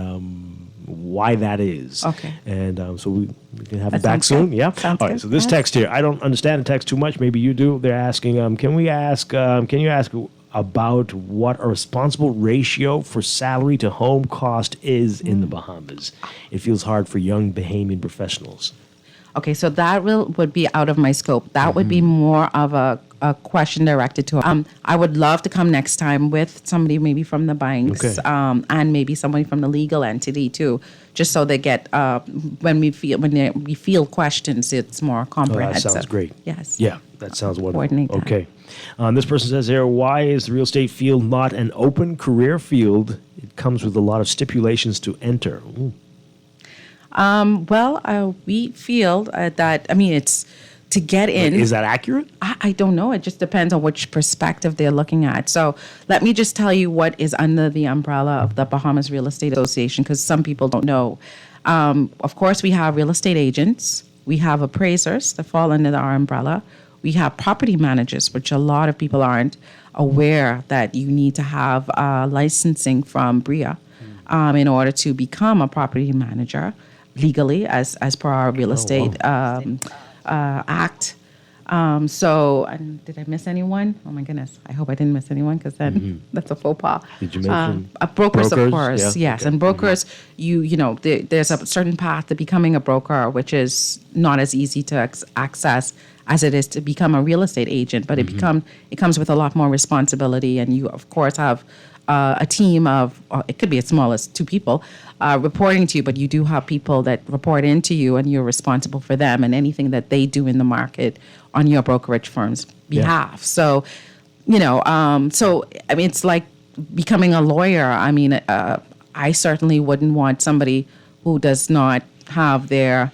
[SPEAKER 2] why that is.
[SPEAKER 7] Okay.
[SPEAKER 2] And so we can have it back soon. Good. Yeah.
[SPEAKER 7] Sounds
[SPEAKER 2] all right.
[SPEAKER 7] Good.
[SPEAKER 2] So this text here, I don't understand the text too much. Maybe you do. They're asking, can you ask about what a responsible ratio for salary to home cost is in the Bahamas? It feels hard for young Bahamian professionals.
[SPEAKER 7] Okay, so that would be out of my scope. That would be more of a question directed to I would love to come next time with somebody maybe from the banks and maybe somebody from the legal entity too, just so they get when we feel questions, it's more comprehensive.
[SPEAKER 2] That sounds great.
[SPEAKER 7] Yes.
[SPEAKER 2] Yeah, that sounds wonderful. Okay. This person says here, why is the real estate field not an open career field? It comes with a lot of stipulations to enter. Ooh.
[SPEAKER 7] We feel that, it's to get in.
[SPEAKER 2] Is that accurate?
[SPEAKER 7] I don't know. It just depends on which perspective they're looking at. So let me just tell you what is under the umbrella of the Bahamas Real Estate Association, because some people don't know. Of course, we have real estate agents. We have appraisers that fall under our umbrella. We have property managers, which a lot of people aren't aware that you need to have licensing from BRIA in order to become a property manager legally as per our real estate act. Did I miss anyone? Oh my goodness. I hope I didn't miss anyone, because then that's a faux pas.
[SPEAKER 2] Did you mention
[SPEAKER 7] brokers, of course,
[SPEAKER 2] yeah.
[SPEAKER 7] yes.
[SPEAKER 2] Okay.
[SPEAKER 7] And brokers, there's a certain path to becoming a broker, which is not as easy to access as it is to become a real estate agent, but it comes with a lot more responsibility, and you of course have a team of, it could be as small as 2 people reporting to you, but you do have people that report into you, and you're responsible for them and anything that they do in the market on your brokerage firm's behalf. Yeah. So, it's like becoming a lawyer. I certainly wouldn't want somebody who does not have their,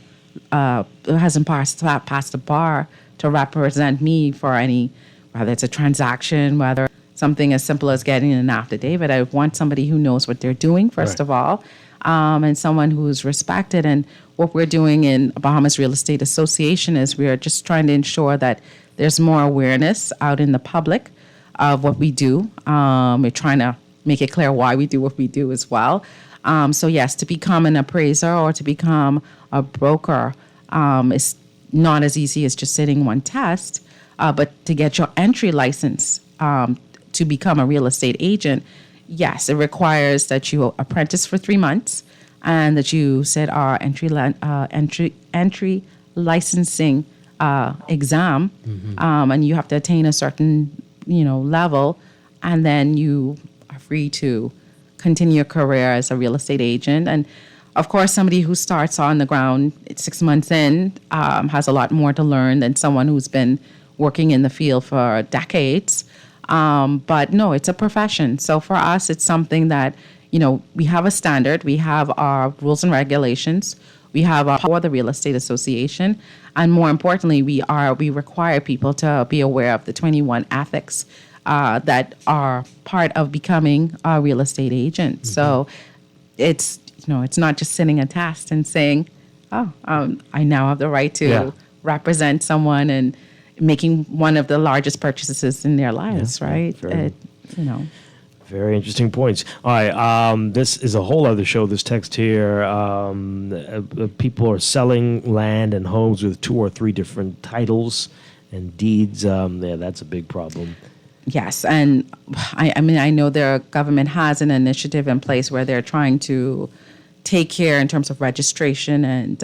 [SPEAKER 7] hasn't passed the bar to represent me for any, whether it's a transaction, whether something as simple as getting an affidavit. I want somebody who knows what they're doing, first of all, and someone who's respected. And what we're doing in Bahamas Real Estate Association is we're just trying to ensure that there's more awareness out in the public of what we do. We're trying to make it clear why we do what we do as well. So yes, to become an appraiser or to become a broker is not as easy as just sitting one test, but to get your entry license to become a real estate agent, yes, it requires that you apprentice for 3 months and that you sit our entry licensing exam, and you have to attain a certain level, and then you are free to continue your career as a real estate agent. And of course, somebody who starts on the ground 6 months in has a lot more to learn than someone who's been working in the field for decades. But no, it's a profession. So for us, it's something that, we have a standard. We have our rules and regulations. We have the Real Estate Association. And more importantly, we require people to be aware of the 21 ethics that are part of becoming a real estate agent. So it's not just sitting a test and saying, I now have the right to represent someone and making one of the largest purchases in their lives, right?
[SPEAKER 2] Very interesting points. All right, this is a whole other show. This text here, people are selling land and homes with 2 or 3 different titles and deeds. That's a big problem.
[SPEAKER 7] Yes, and I know their government has an initiative in place where they're trying to take care in terms of registration and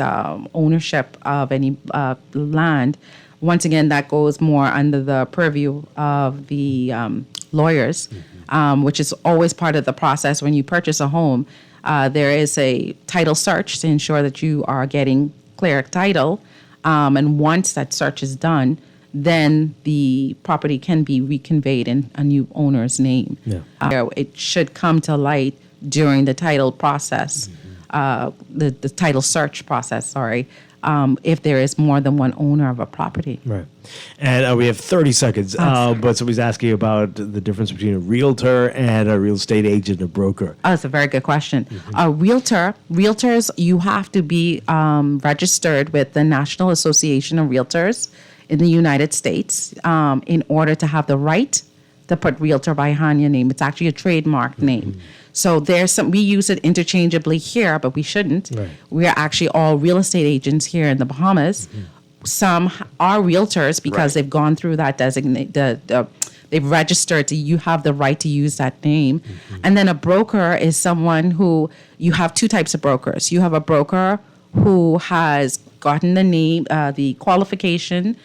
[SPEAKER 7] ownership of any land. Once again, that goes more under the purview of the lawyers, which is always part of the process. When you purchase a home, there is a title search to ensure that you are getting clear title. And once that search is done, then the property can be reconveyed in a new owner's name. It should come to light during the title process, the title search process, if there is more than one owner of a property.
[SPEAKER 2] Right. And we have 30 seconds, but somebody's asking about the difference between a realtor and a real estate agent, a broker.
[SPEAKER 7] Oh, that's a very good question. Realtors, you have to be registered with the National Association of Realtors in the United States in order to have the right to put realtor behind your name. It's actually a trademark name. So we use it interchangeably here, but we shouldn't. Right. We are actually all real estate agents here in the Bahamas. Some are realtors because they've gone through that they've registered. You have the right to use that name. And then a broker is someone who, you have 2 types of brokers. You have a broker who has gotten the name, the qualification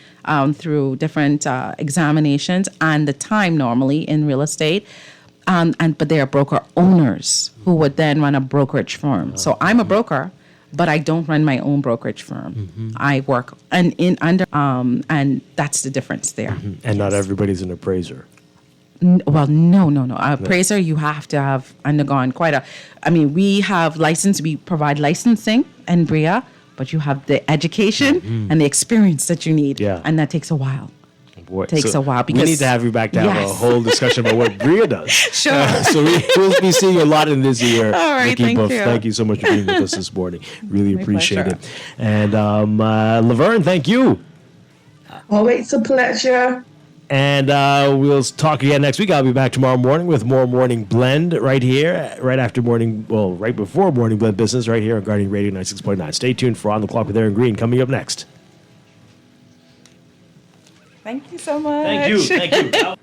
[SPEAKER 7] through different examinations and the time normally in real estate. But they are broker owners who would then run a brokerage firm. So I'm a broker, but I don't run my own brokerage firm. I work and that's the difference there.
[SPEAKER 2] And not everybody's an appraiser.
[SPEAKER 7] No. Appraiser, you have to have undergone we provide licensing in BRIA, but you have the education and the experience that you need.
[SPEAKER 2] Yeah.
[SPEAKER 7] And that takes a while.
[SPEAKER 2] Boy,
[SPEAKER 7] Takes a while because
[SPEAKER 2] we need to have you back to have a whole discussion about what BRIA does.
[SPEAKER 7] Sure.
[SPEAKER 2] So we'll be seeing a lot in this year.
[SPEAKER 7] All right,
[SPEAKER 2] Nikki
[SPEAKER 7] thank
[SPEAKER 2] Boeuf,
[SPEAKER 7] you.
[SPEAKER 2] thank you so much for being with us this morning. Really
[SPEAKER 7] My
[SPEAKER 2] appreciate
[SPEAKER 7] pleasure.
[SPEAKER 2] it. And Laverne, thank you.
[SPEAKER 8] Always a pleasure.
[SPEAKER 2] And we'll talk again next week. I'll be back tomorrow morning with more Morning Blend right here, right before Morning Blend Business, right here on Guardian Radio 96.9. Stay tuned for On the Clock with Aaron Green coming up next.
[SPEAKER 7] Thank you so much.
[SPEAKER 2] Thank you.